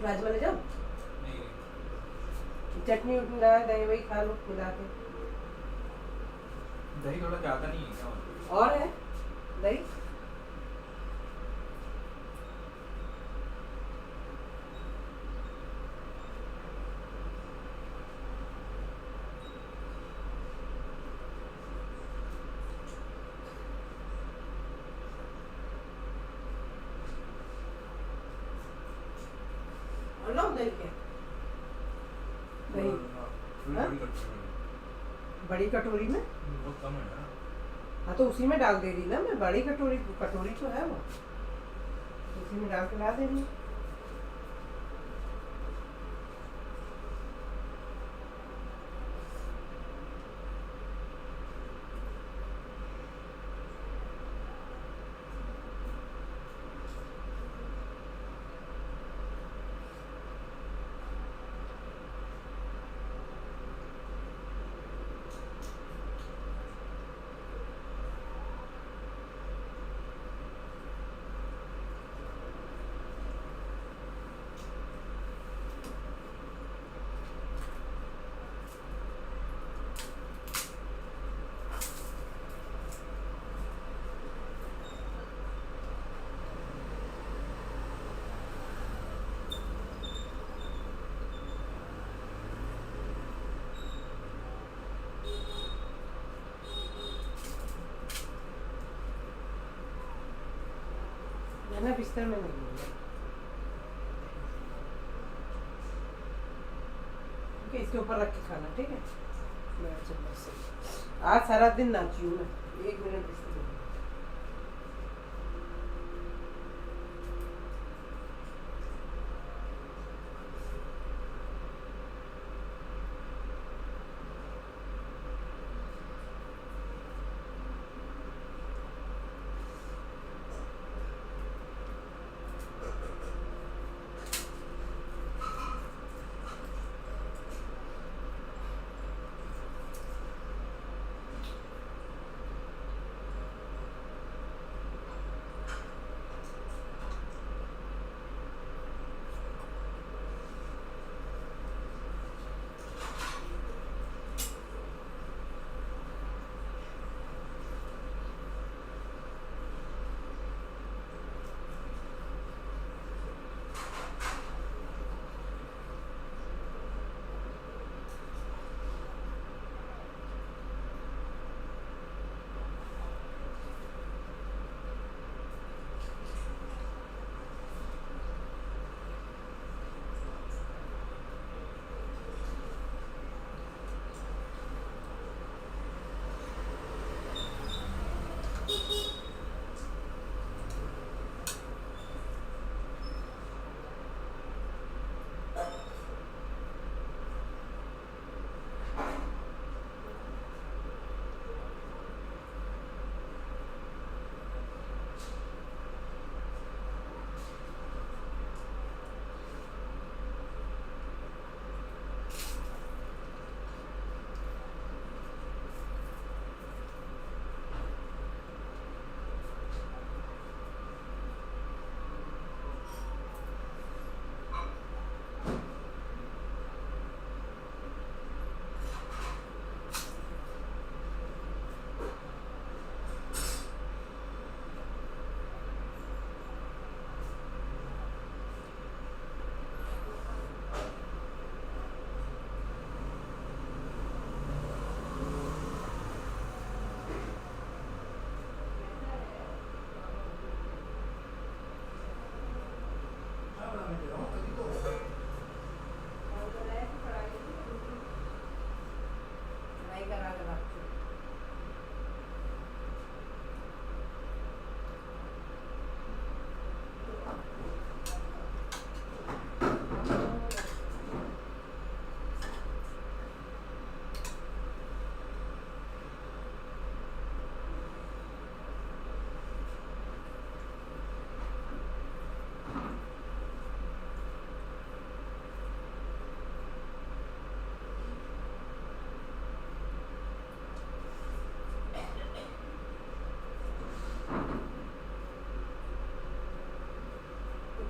राजमा ले जाओ? नहीं। चटनी उठना दही वही खा लो मिला के। दही थोड़ा ज़्यादा नहीं है क्या? और है दही? लो दही के दही बड़ी कटोरी में बहुत कम है ना। हाँ तो उसी में डाल दे रही ना मैं बड़ी कटोरी तो है वो उसी में डाल के ला दे रही बिस्तर में नहीं है। ठीक है, इसके ऊपर रख के खाना, ठीक है? मैं चल बस आज सारा दिन नाची हूँ मैं। 1 मिनट बिस्तर में।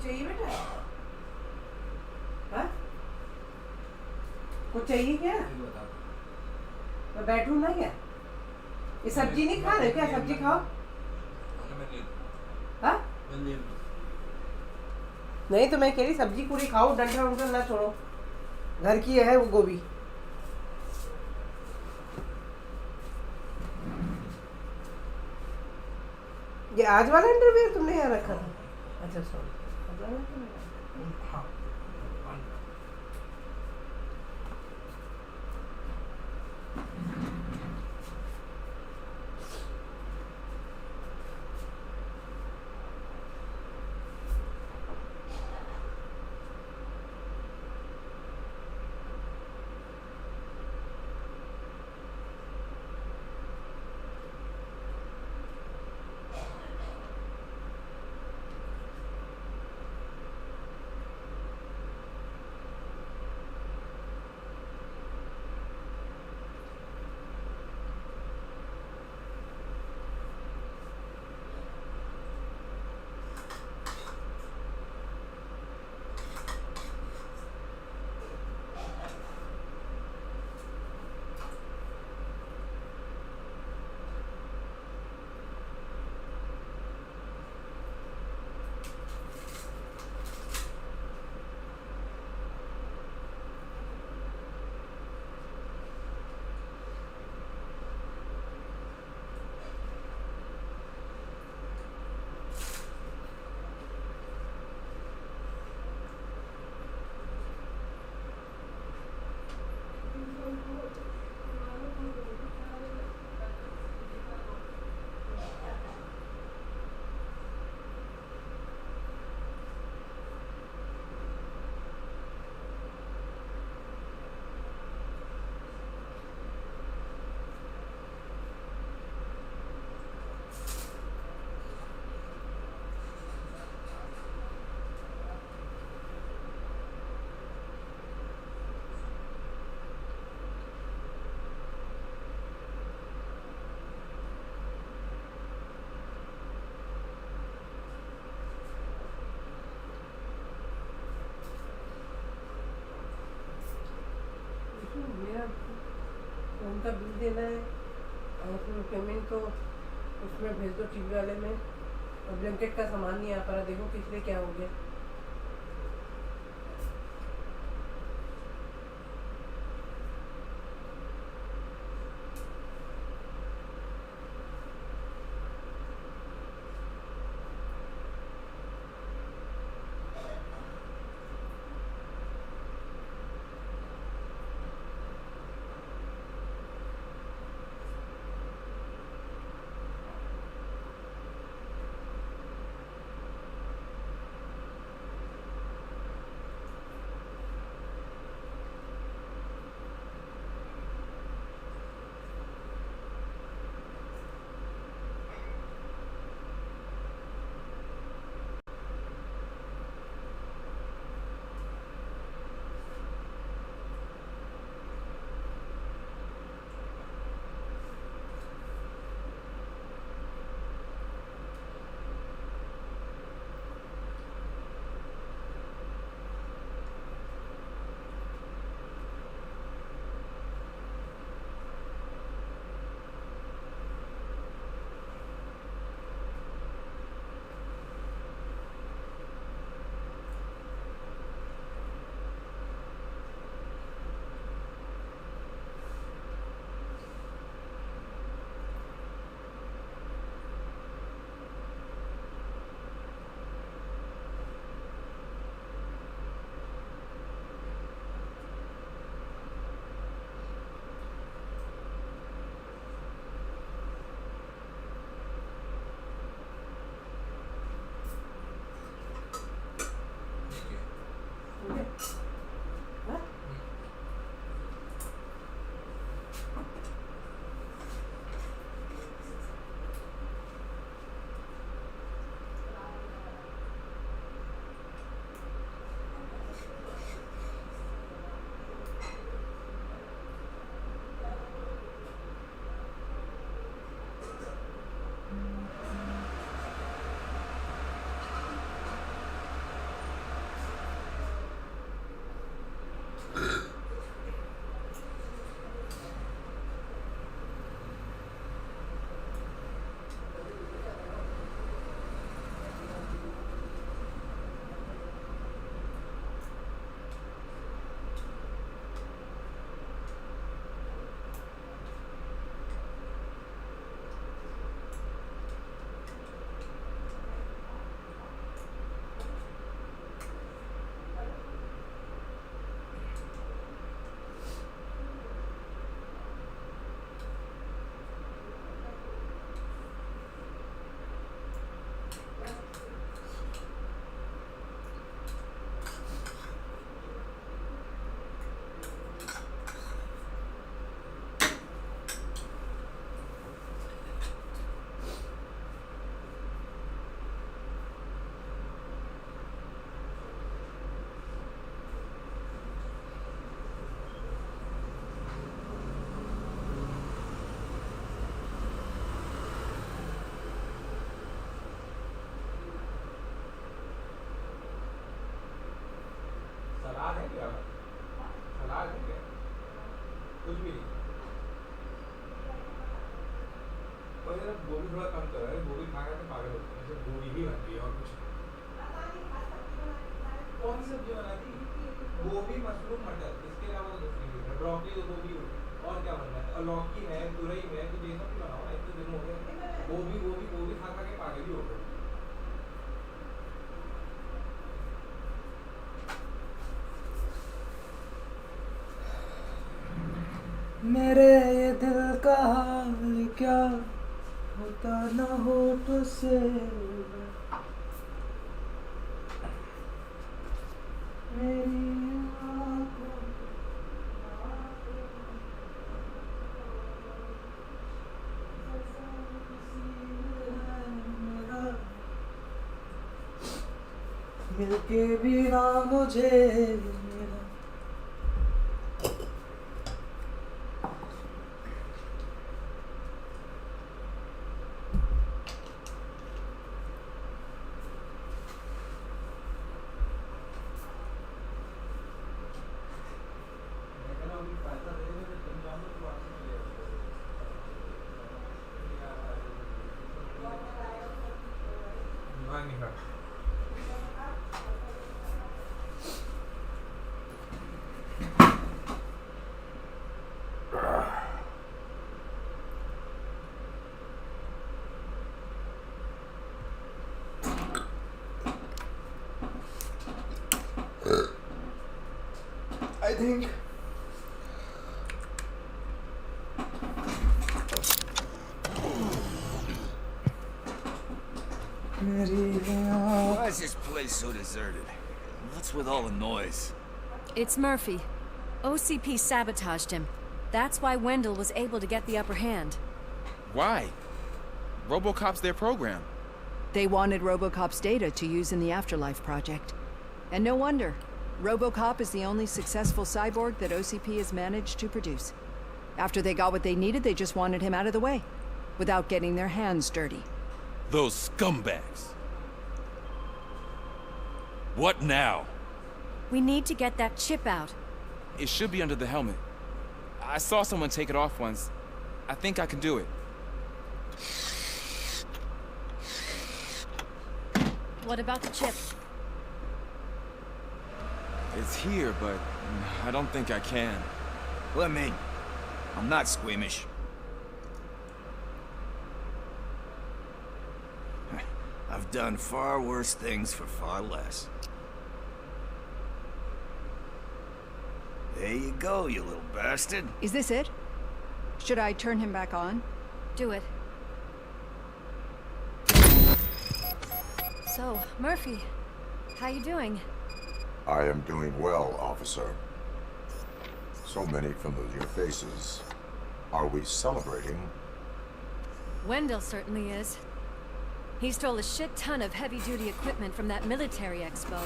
चाहिए बेटा? हाँ? कुछ चाहिए क्या? मैं बैठूं ना क्या? ये सब्जी नहीं खा रहे क्या? सब्जी खाओ। हाँ? नहीं तो मैं कह रही सब्जी पूरी खाओ, डंठल वंठल ना छोड़ो। घर की है वो गोभी। ये आज वाला इंटरव्यू तुमने यहाँ रखा था? अच्छा सॉरी। उनका बिल देना है और फिर पेमेंट तो उसमें भेज दो टीवी वाले में। और ब्लैंकेट का सामान नहीं आ पा रहा, देखो पिछले क्या हो गया। गोभी थोड़ा कम करो, गोभी खा खा के पागल होते हैं, सिर्फ गोभी ही बनती है और कुछ कौन सी सब्जी बना दी? गोभी, मशरूम, मटर, इसके अलावा तो कुछ नहीं है। ब्रोकली तो गोभी और क्या बनना है? लौकी है, तुरई है, कुछ ये सब भी बनाओ ना। इतने दिन हो गए गोभी गोभी गोभी खा खा के पागल ही हो गए। मेरे ये दिल का हाल क्या होता ना हो तो से मेरी आँखों मिलके भी ना मुझे पैसा दे दे तुम जानो तो वापस चले think Why is this place so deserted? What's with all the noise? It's Murphy. OCP sabotaged him. That's why Wendell was able to get the upper hand. Why? RoboCop's their program. They wanted RoboCop's data to use in the Afterlife project. And no wonder. RoboCop is the only successful cyborg that OCP has managed to produce. After they got what they needed, they just wanted him out of the way, without getting their hands dirty. Those scumbags. What now? We need to get that chip out. It should be under the helmet. I saw someone take it off once. I think I can do it. What about the chip? It's here, but I don't think I can. Let me. I'm not squeamish. I've done far worse things for far less. There you go, you little bastard. Is this it? Should I turn him back on? Do it. So, Murphy, how you doing? I am doing well, officer. So many familiar faces. Are we celebrating? Wendell certainly is. He stole a shit ton of heavy-duty equipment from that military expo.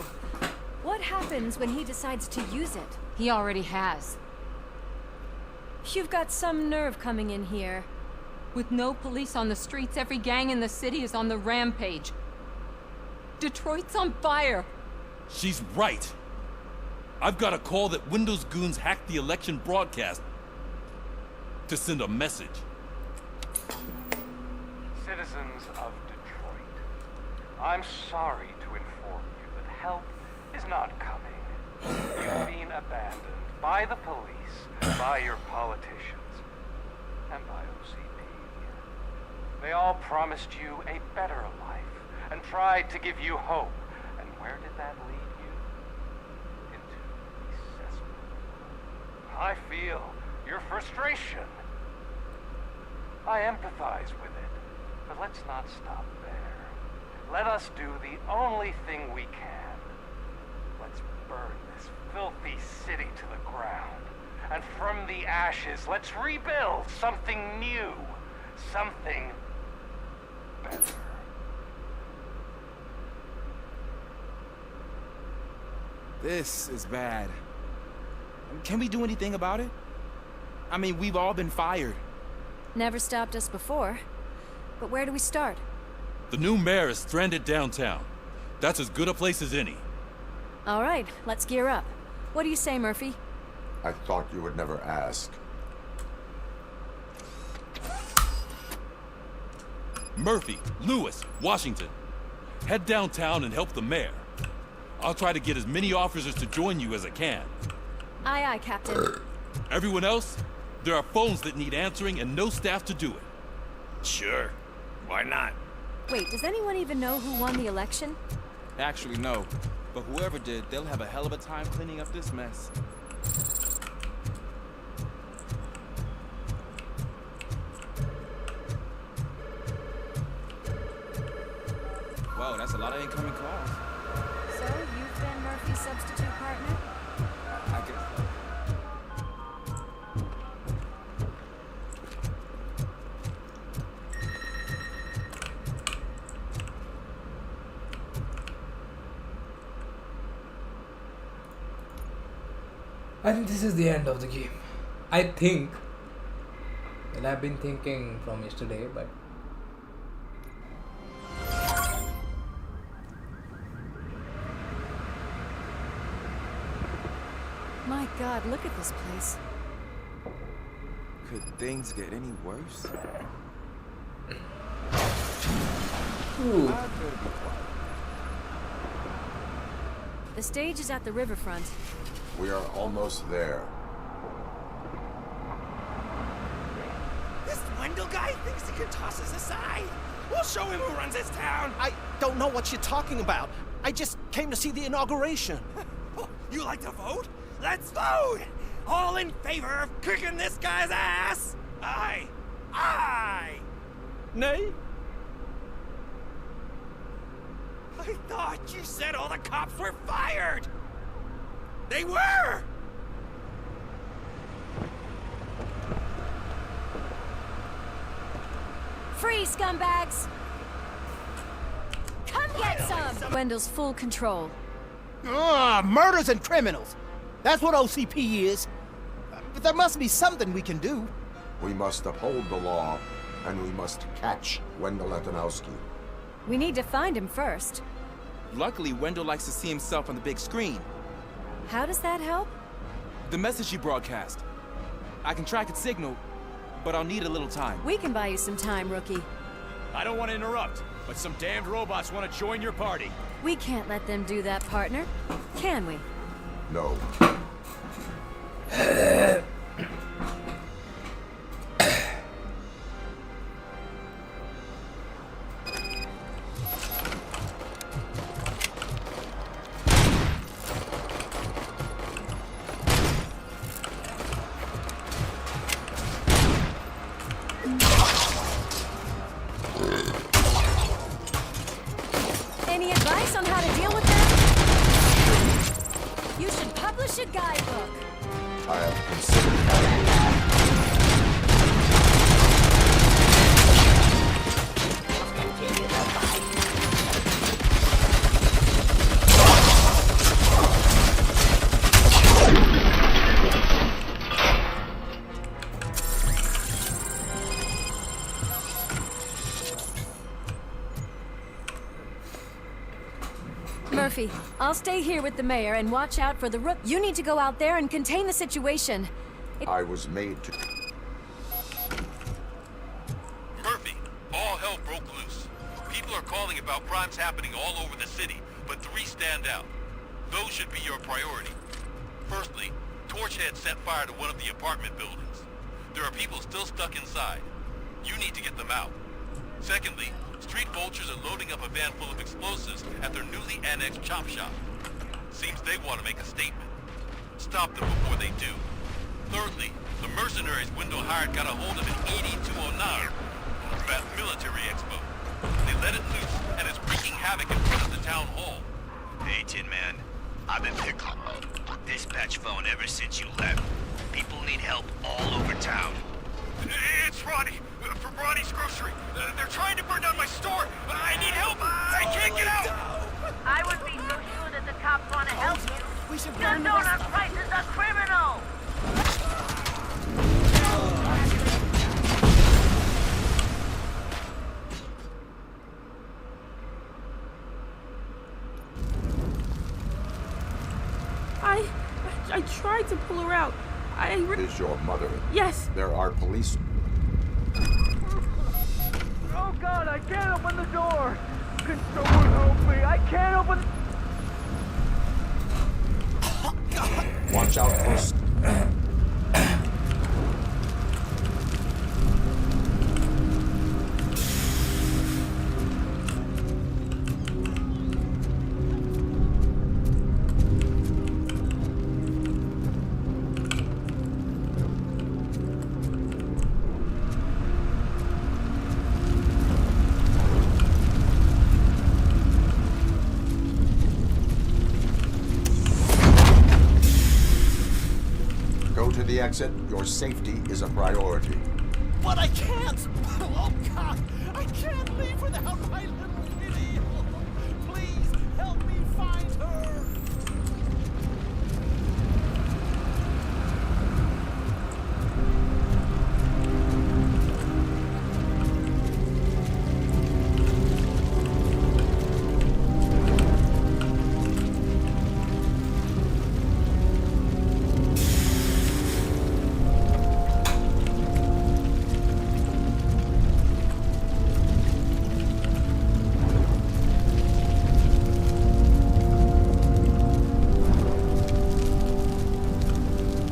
What happens when he decides to use it? He already has. You've got some nerve coming in here. With no police on the streets, every gang in the city is on the rampage. Detroit's on fire. She's right. I've got a call that Windows goons hacked the election broadcast to send a message. Citizens of Detroit, I'm sorry to inform you that help is not coming. You've been abandoned by the police, by your politicians, and by OCP. They all promised you a better life and tried to give you hope. And where did that lead you? Into the cesspool. I feel your frustration. I empathize with it, but let's not stop there. Let us do the only thing we can. Let's burn this filthy city to the ground. And from the ashes, let's rebuild something new. Something better. This is bad. Can we do anything about it? I mean, we've all been fired. Never stopped us before. But where do we start? The new mayor is stranded downtown. That's as good a place as any. All right, let's gear up. What do you say, Murphy? I thought you would never ask. Murphy, Lewis, Washington. Head downtown and help the mayor. I'll try to get as many officers to join you as I can. Aye, aye, Captain. Everyone else? There are phones that need answering and no staff to do it. Sure. Why not? Wait, does anyone even know who won the election? Actually, no. But whoever did, they'll have a hell of a time cleaning up this mess. Whoa, that's a lot of incoming calls. So, you've been Murphy's substitute partner? I guess. I think this is the end of the game. I think. And I've been thinking from yesterday, but My God, look at this place. Could things get any worse? Ooh. I'd better be quiet. The stage is at the riverfront. We are almost there. This Wendell guy thinks he can toss us aside. We'll show him who runs this town. I don't know what you're talking about. I just came to see the inauguration. Oh, you like to vote? Let's vote! All in favor of kicking this guy's ass? Aye. Nay? I thought you said all the cops were fired! They were! Free, scumbags! Come get some! Wendell's full control. Murders and criminals. That's what OCP is. But there must be something we can do. We must uphold the law, and we must catch Wendell Antonowski. We need to find him first. Luckily, Wendell likes to see himself on the big screen. How does that help? The message you broadcast. I can track its signal, but I'll need a little time. We can buy you some time, rookie. I don't want to interrupt, but some damned robots want to join your party. We can't let them do that, partner. Can we? No. Any advice on how to deal with them? You should publish a guidebook. I have considered that. Murphy, I'll stay here with the mayor and watch out for the rook. You need to go out there and contain the situation. I was made to... Murphy, all hell broke loose. People are calling about crimes happening all over the city, but 3 stand out. Those should be your priority. Firstly, Torchhead set fire to one of the apartment buildings. There are people still stuck inside. You need to get them out. Secondly, street vultures are loading up a van full of explosives at their newly annexed chop shop. Seems they want to make a statement. Stop them before they do. Thirdly, the mercenaries Wendell hired got a hold of an ED-209 at Military Expo. They let it loose and is wreaking havoc in front of the town hall. Hey, Tin Man. I've been picking up dispatch phone ever since you left. People need help all over town. It's Ronnie, from Ronnie's Grocery. They're trying to burn down my store. I need help. I can't get out. I would be so sure that the cops want to help you. We should Your donut prices are criminal. I tried to pull her out. Is your mother? Yes. There are police... Oh God, I can't open the door. Can someone help me? I can't open... Watch out for... Go to the exit. Your safety is a priority. But I can't! Oh, God! I can't leave without my little kitty! Please, help me find her!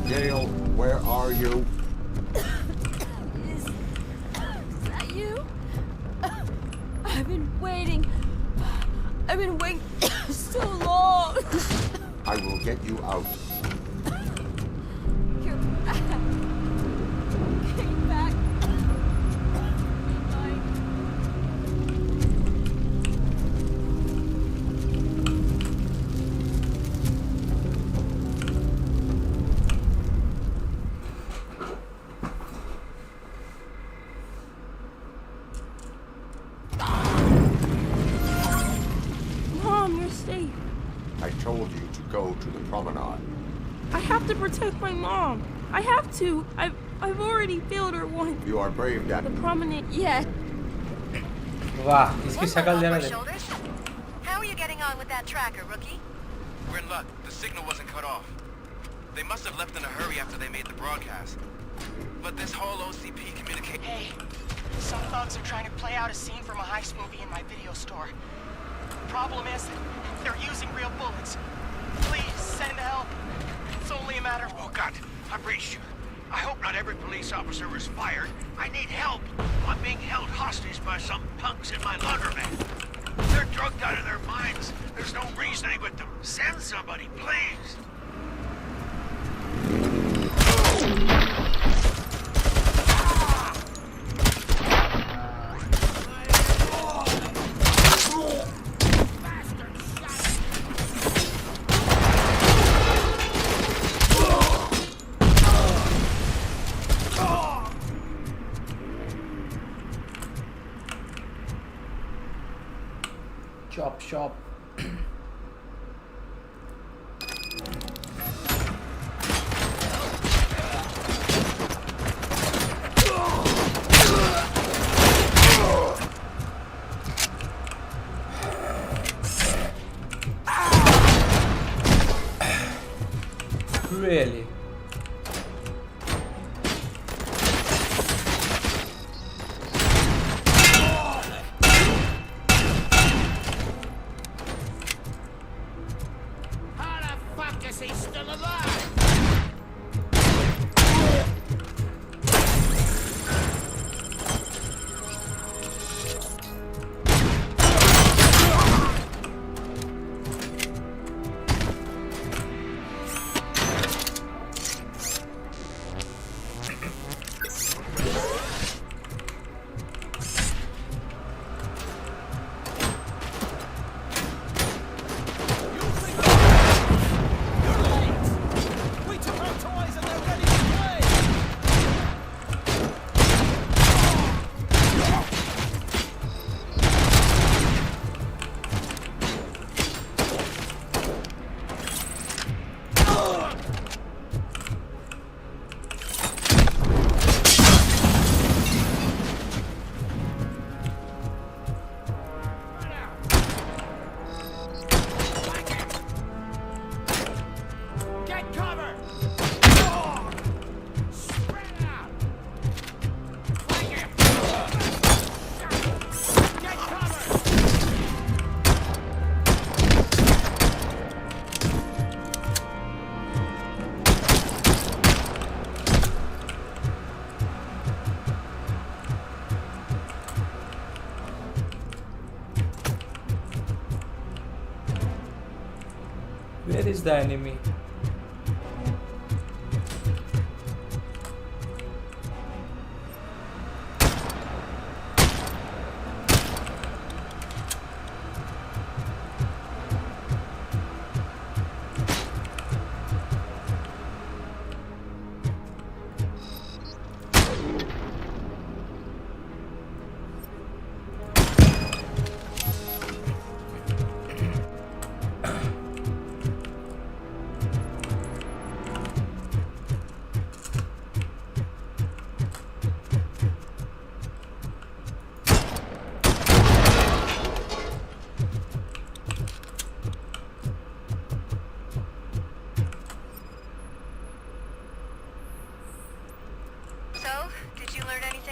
Gail, where are you? Is that you? I've been waiting. I've been waiting so long. I will get you out. phenomenon. I have to protect my mom. I have to. I've already failed her once. You are brave, Dad. The prominent. Yeah. वाह, इसकी शक्ल जरा दे. How are you getting on with that tracker, rookie? We're in luck. The signal wasn't cut off. They must have left in a hurry after they made the broadcast. But this whole OCP communication... Hey, some thugs are trying to play out a scene from a heist movie in my video store. The problem is, they're using real bullets. Please, send help. It's only a matter of... Oh, God, I've reached you. I hope not every police officer was fired. I need help. I'm being held hostage by some punks in my laundromat. They're drugged out of their minds. There's no reasoning with them. Send somebody, please. Chop shop. Really? Where is the enemy?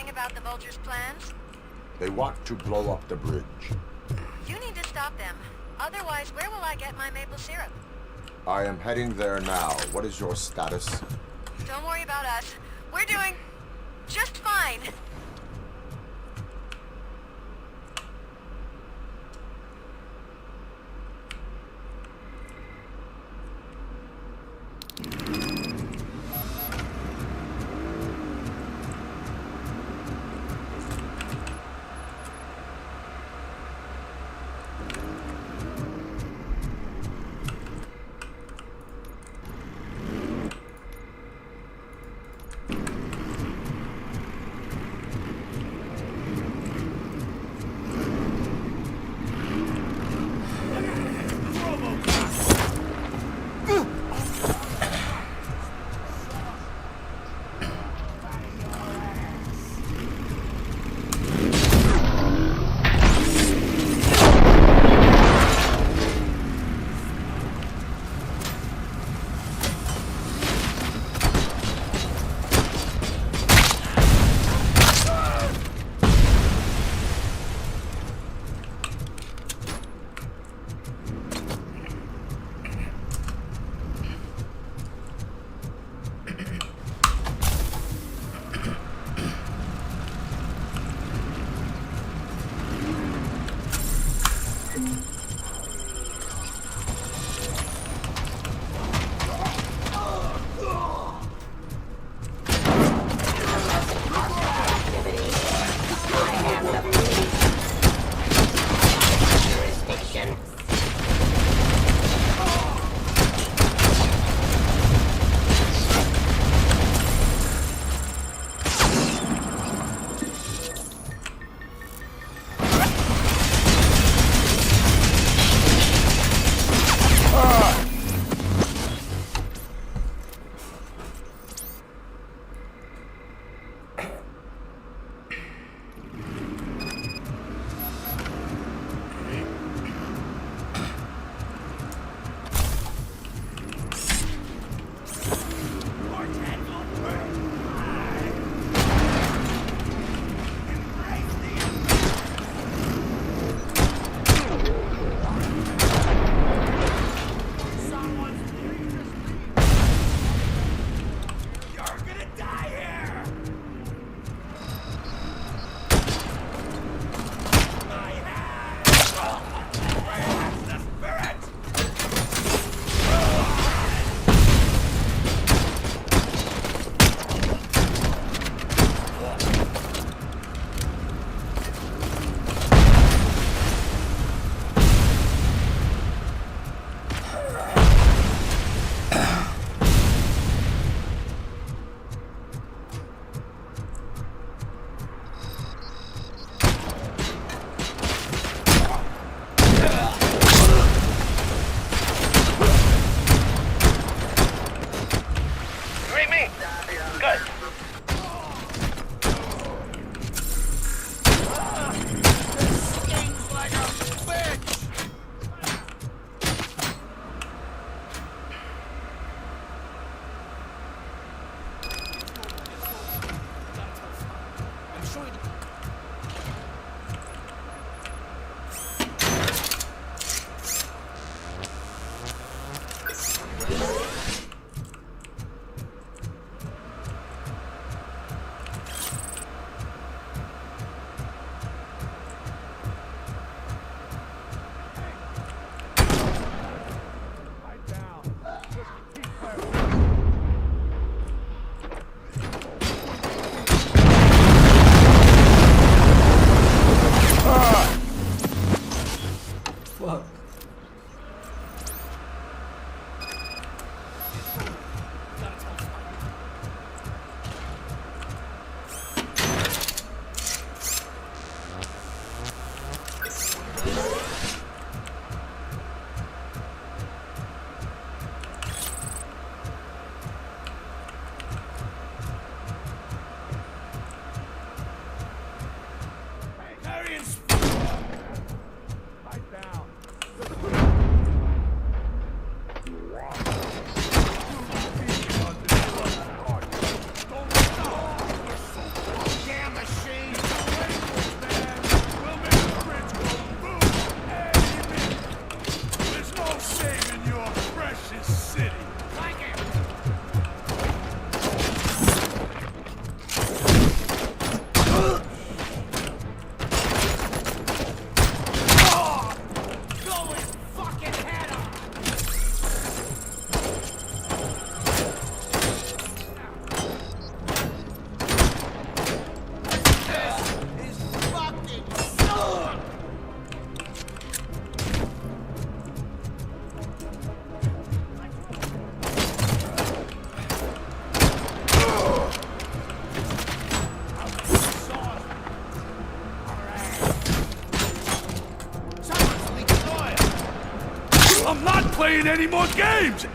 About the Vulture's plans? They want to blow up the bridge. You need to stop them. Otherwise, where will I get my maple syrup? I am heading there now. What is your status? Don't worry about us. We're doing just fine. playing any more games!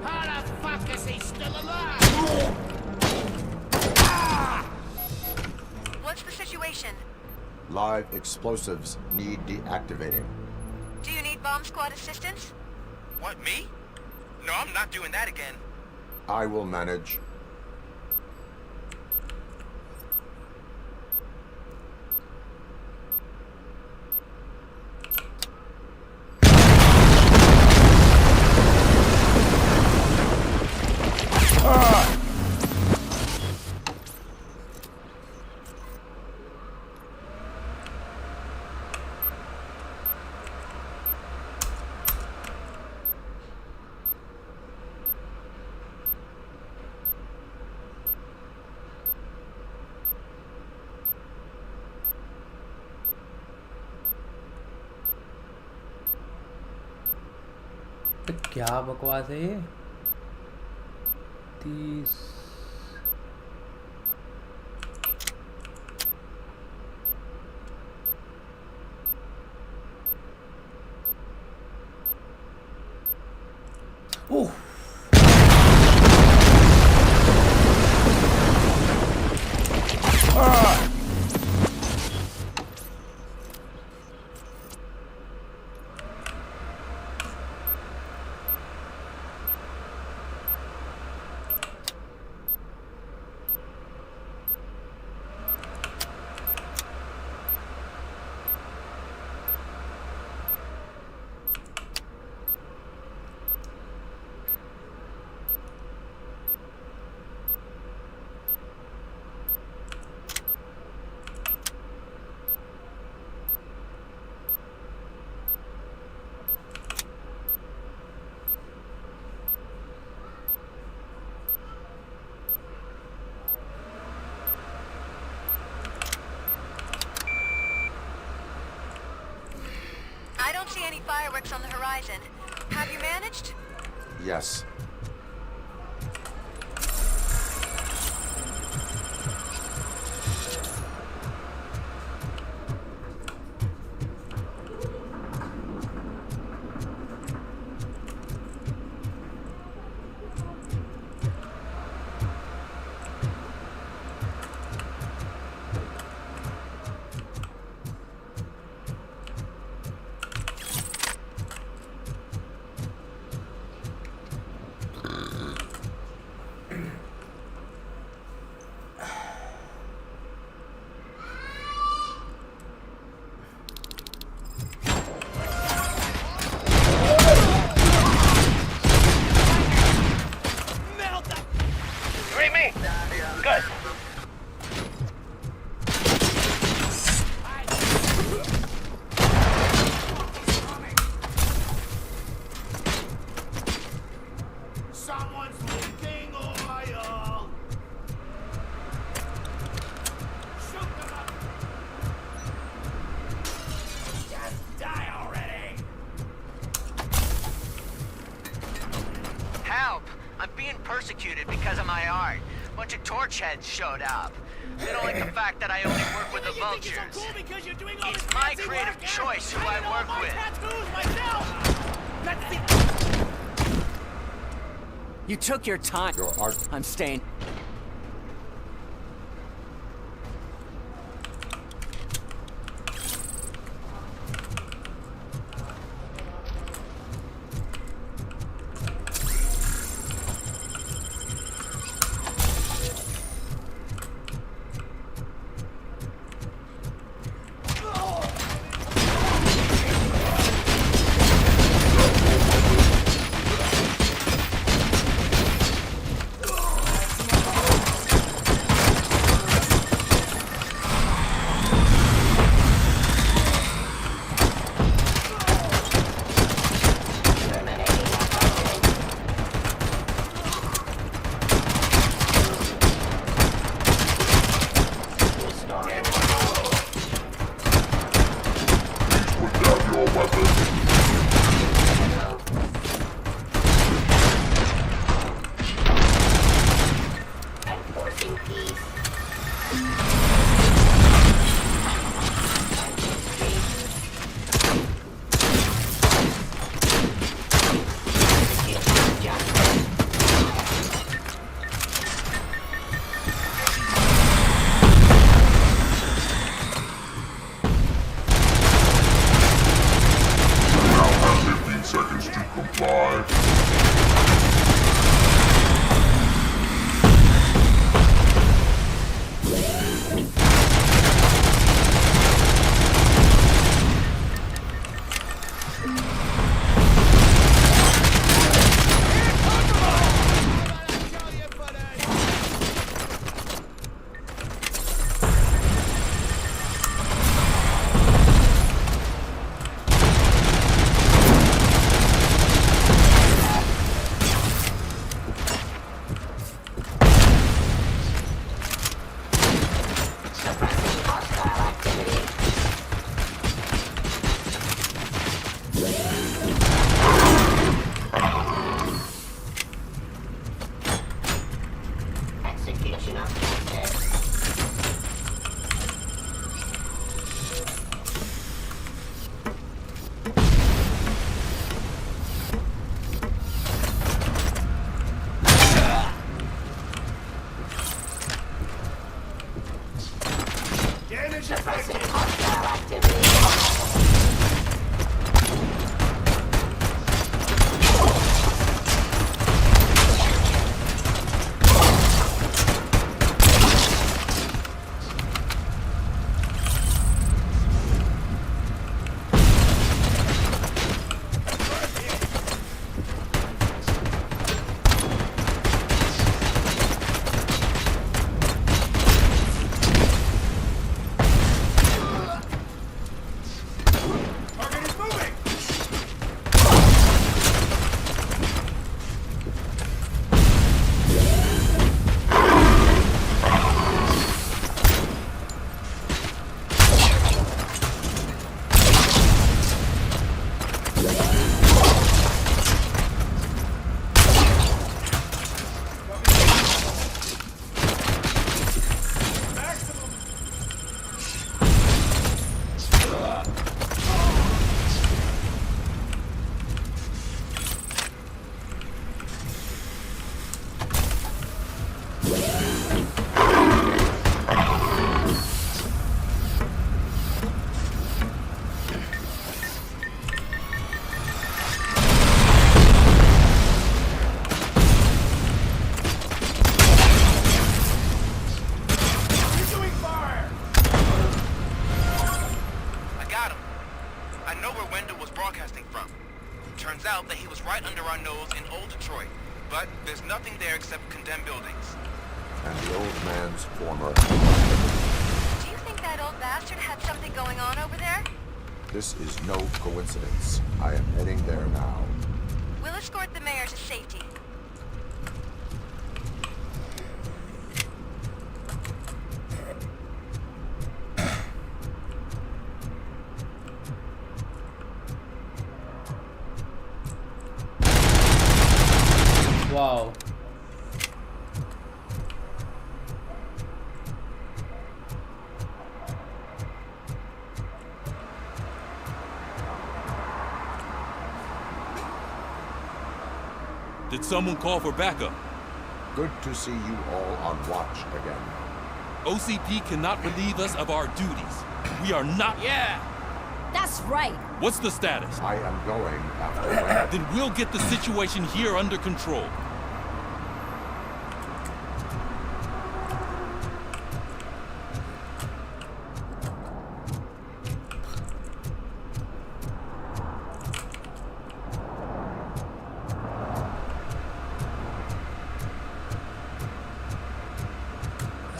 How the fuck is he still alive? What's the situation? Live explosives need deactivating. Do you need bomb squad assistance? What, me? No, I'm not doing that again. I will manage. क्या बकवास है ये 30 ओह I don't see any fireworks on the horizon. Have you managed? Yes. Persecuted because of my art. Bunch of torch heads showed up. They don't like the fact that I only work with the vultures. It's my creative choice who I work with. You took your time. Your art. I'm staying. Suppressing hostile activity! out that he was right under our nose in old Detroit, but there's nothing there except condemned buildings. And the old man's former... Do you think that old bastard had something going on over there? This is no coincidence. I am heading there now. We'll escort the mayor to safety. Wow. Did someone call for backup? Good to see you all on watch again. OCP cannot relieve us of our duties. We are not... Yeah! That's right! What's the status? I am going after... Then we'll get the situation here under control.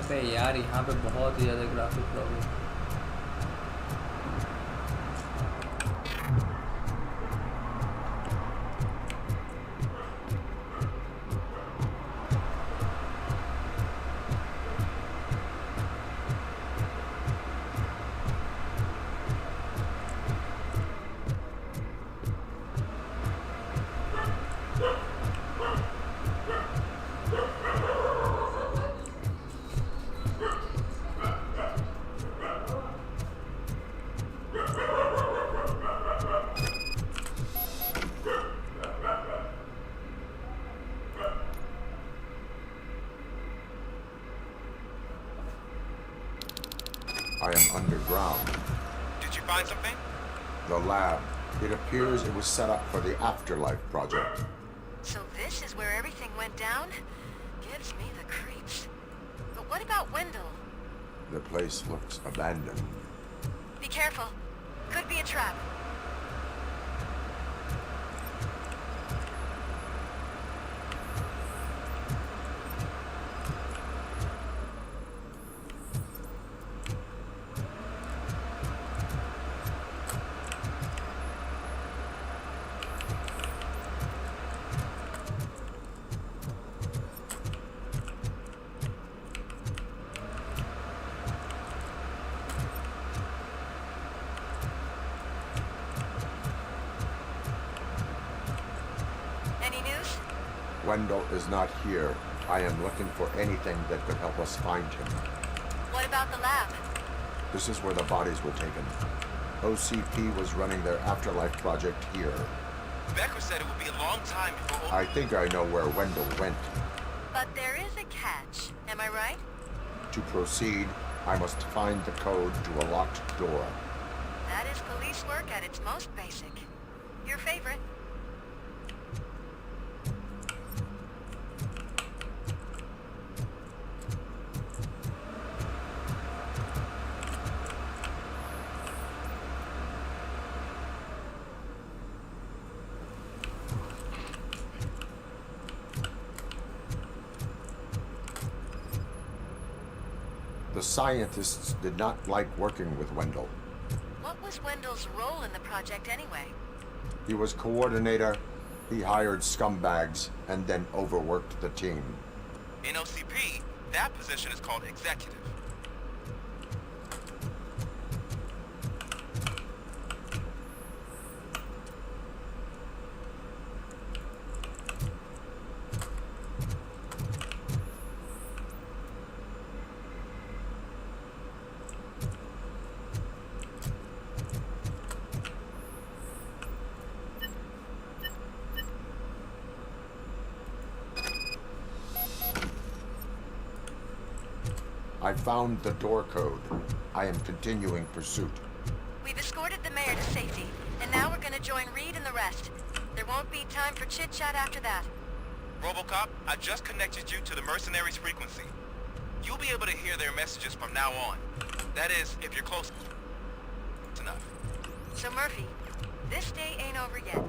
अबे यार यहाँ पे बहुत ही ज़्यादा graphic problem. I am underground. Did you find something? The lab. It appears it was set up for the Afterlife project. So this is where everything went down? Gives me the creeps. But what about Wendell? The place looks abandoned. Be careful. Could be a trap. Wendell is not here. I am looking for anything that could help us find him. What about the lab? This is where the bodies were taken. OCP was running their Afterlife project here. Becker said it would be a long time before... I think I know where Wendell went. But there is a catch. Am I right? To proceed, I must find the code to a locked door. That is police work at its most basic. Your favorite. The scientists did not like working with Wendell. What was Wendell's role in the project anyway? He was coordinator, he hired scumbags, and then overworked the team. In OCP, that position is called executive. I found the door code. I am continuing pursuit. We've escorted the mayor to safety, and now we're gonna join Reed and the rest. There won't be time for chit-chat after that. RoboCop, I just connected you to the mercenaries' frequency. You'll be able to hear their messages from now on. That is, if you're close enough. So Murphy, this day ain't over yet.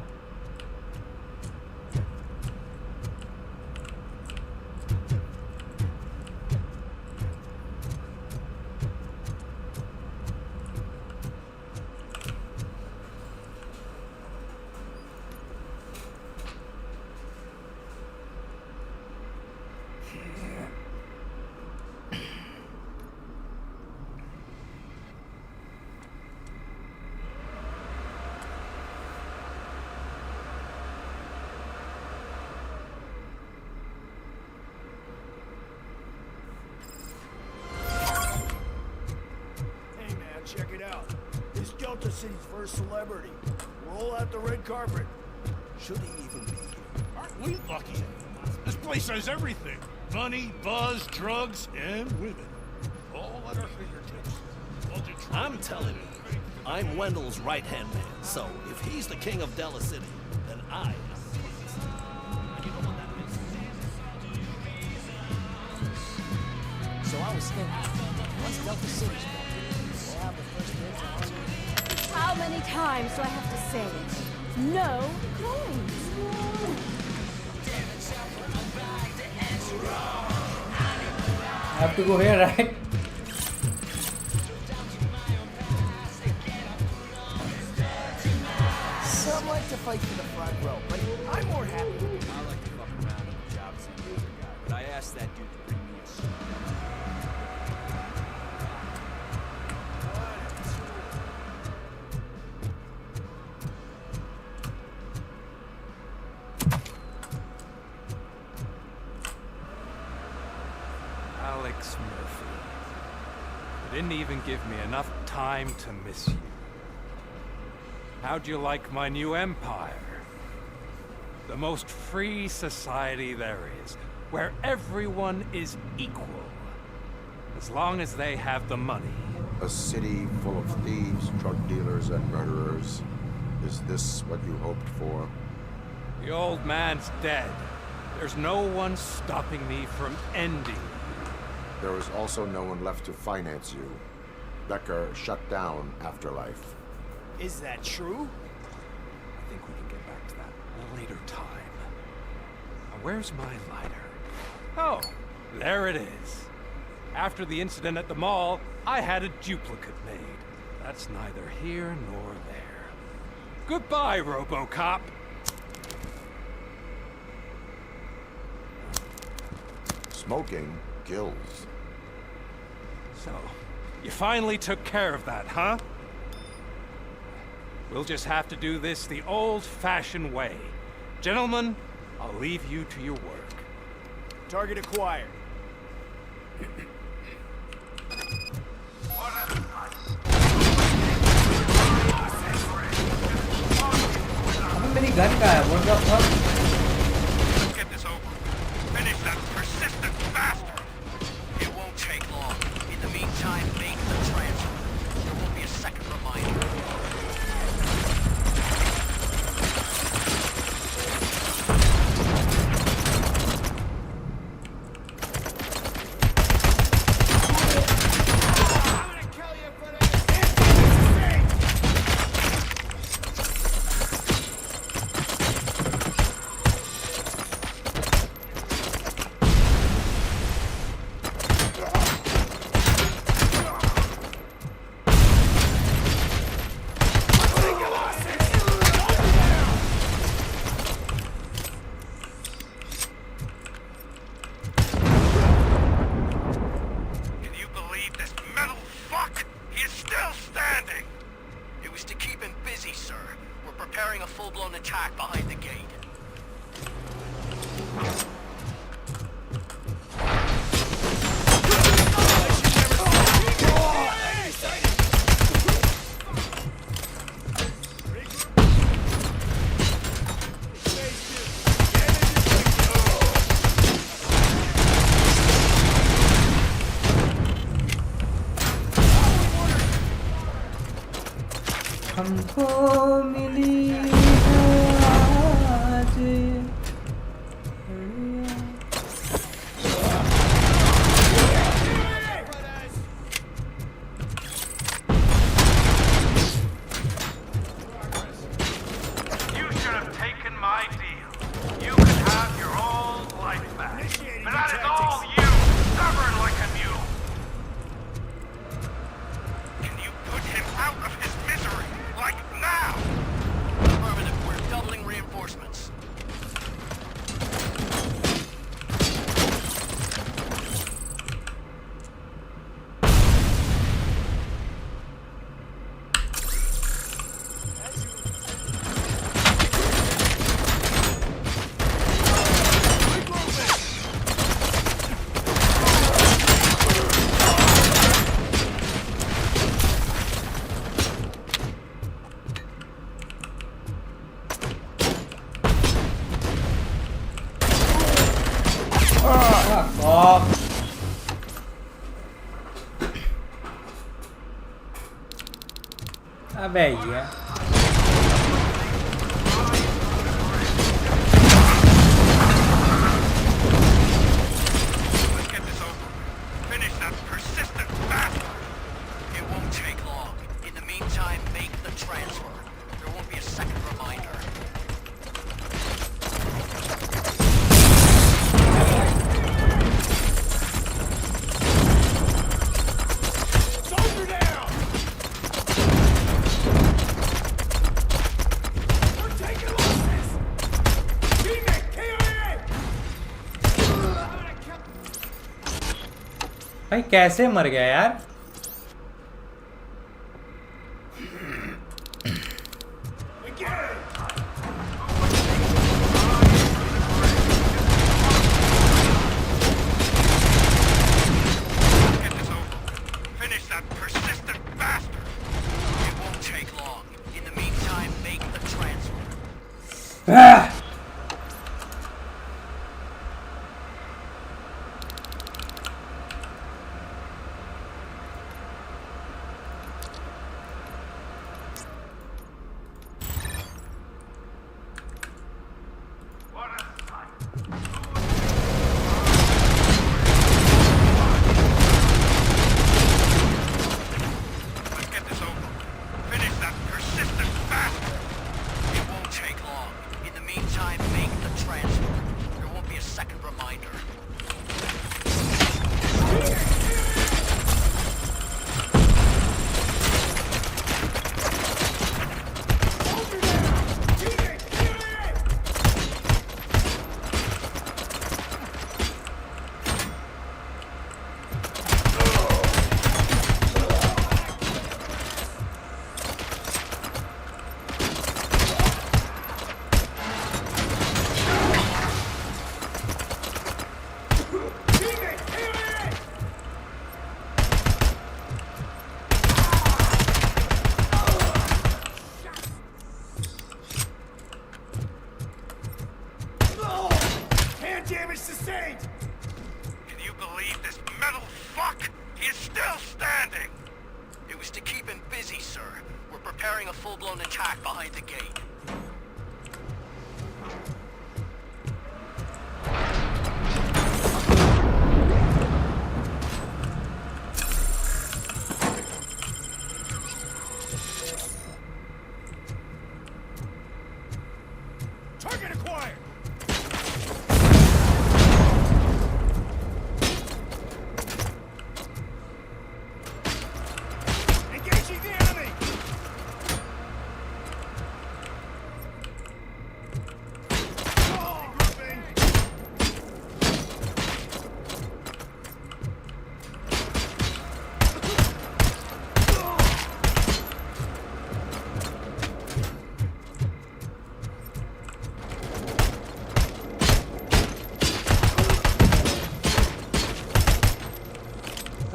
Check it out. He's Delta City's first celebrity. Roll out the red carpet. Should he even be here? Aren't we lucky? This place has everything. Money, buzz, drugs, and women. All at our fingertips. I'm telling you, I'm Wendell's right-hand man, so if he's the king of Delta City, then I am. You know what that means? So I was thinking, once Delta City's built, we'll have the first dibs on. How many times do I have to say it? No coins. I have to go here, right? Some like to fight for the front row, but I'm more happy with it. I like to fuck around on the job as a user guy, but I asked that dude to bring me a suit. Alex Murphy. You didn't even give me enough time to miss you. How'd you like my new empire? The most free society there is, where everyone is equal. As long as they have the money. A city full of thieves, drug dealers, and murderers. Is this what you hoped for? The old man's dead. There's no one stopping me from ending. There is also no one left to finance you. Becker shut down Afterlife. Is that true? I think we can get back to that a later time. Now, where's my lighter? Oh, there it is. After the incident at the mall, I had a duplicate made. That's neither here nor there. Goodbye, RoboCop. Smoking kills. So, you finally took care of that, huh? We'll just have to do this the old-fashioned way. Gentlemen, I'll leave you to your work. Target acquired. अबे मेरी gun कहाँ है? What the fuck? Let's get this over. Finish that persistent bastard. It won't take long. In the meantime, हमको मिली है आज अबे ये भाई कैसे मर गया यार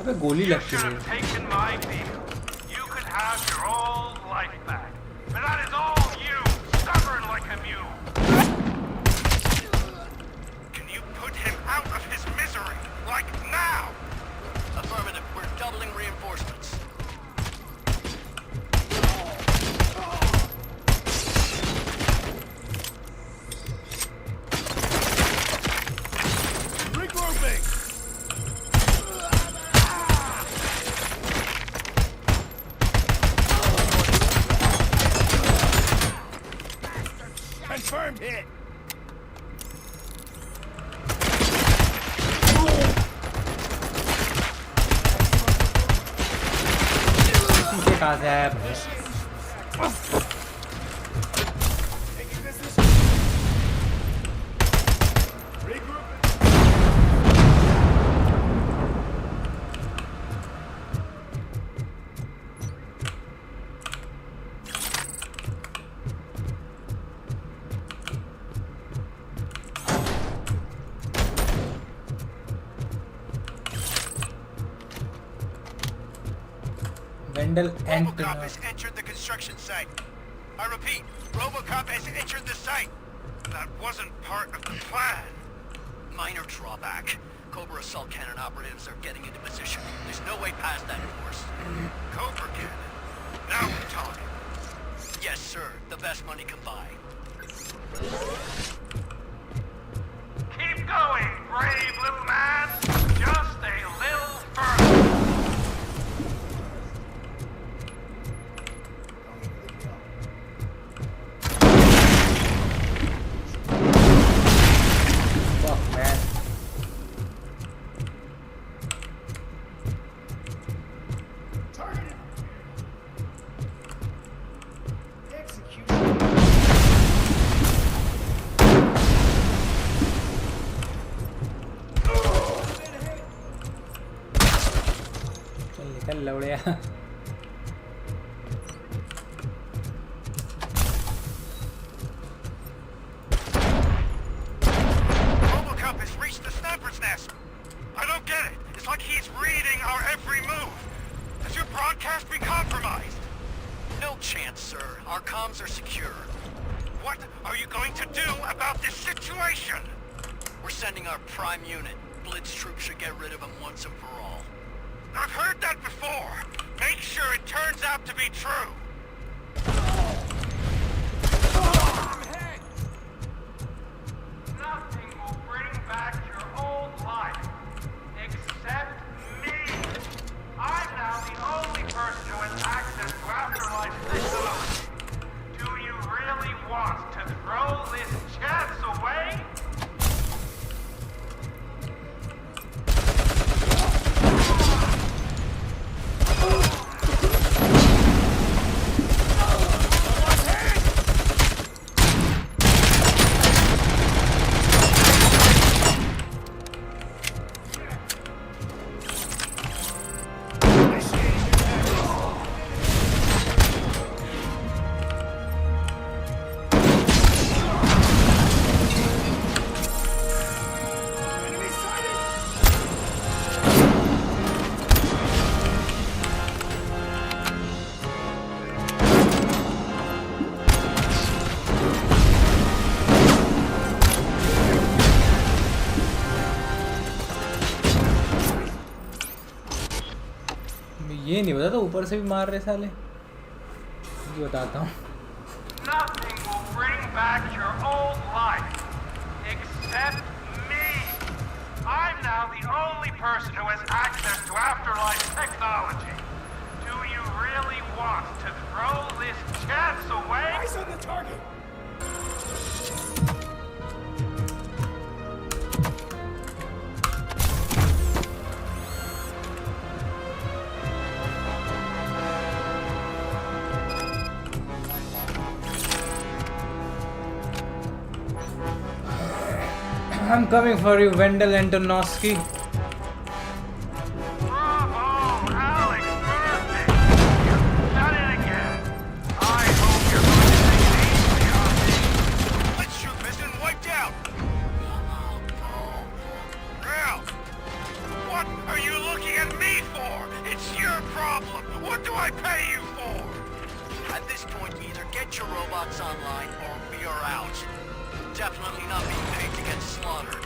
अबे गोली लगती है hit. पीछे कहाँ से आया भाई? RoboCop has entered the construction site. I repeat, RoboCop has entered the site. That wasn't part of the plan. Minor drawback. Cobra assault cannon operatives are getting into position. There's no way past that force. Cobra cannon? Now we're talking. Yes, sir. The best money can buy. Keep going, brave little man. Just a little further. लौड़िया RoboCop has reached the sniper's nest. I don't get it. It's like he's reading our every move. Has your broadcast been compromised? No chance, sir. Our comms are secure. What are you going to do about this situation? We're sending our prime unit. Blitz troops should get rid of him once and for all. I've heard that before. Make sure it turns out to be true. Nothing will bring back your old life, except me. I'm now the only person who has access to afterlife technology. Do you really want to throw this chance away? ये नहीं पता था ऊपर से भी मार रहे साले ये बताता हूँ Nothing will bring back your old life, except me. I'm now the only person who has access to afterlife technology. Do you really want to throw this chance away? Eyes on the target. I'm coming for you, Wendell Antonowski. Definitely not being paid to get slaughtered.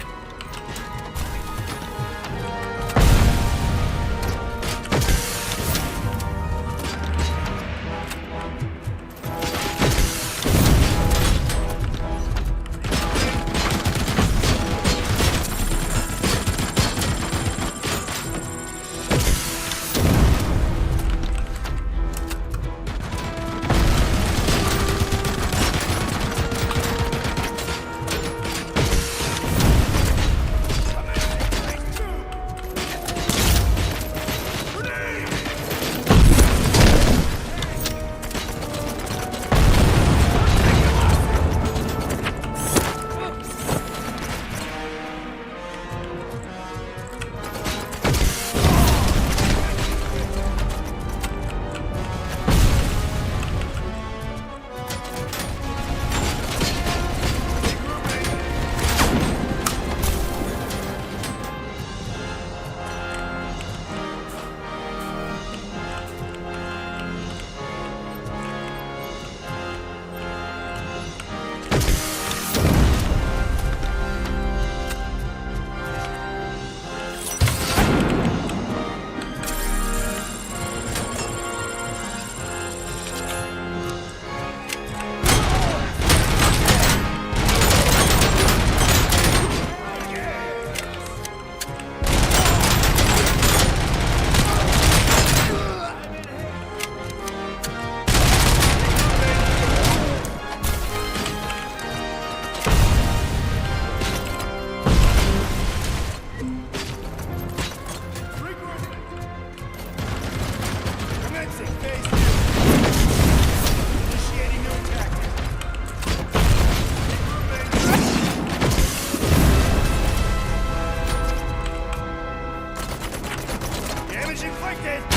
like this!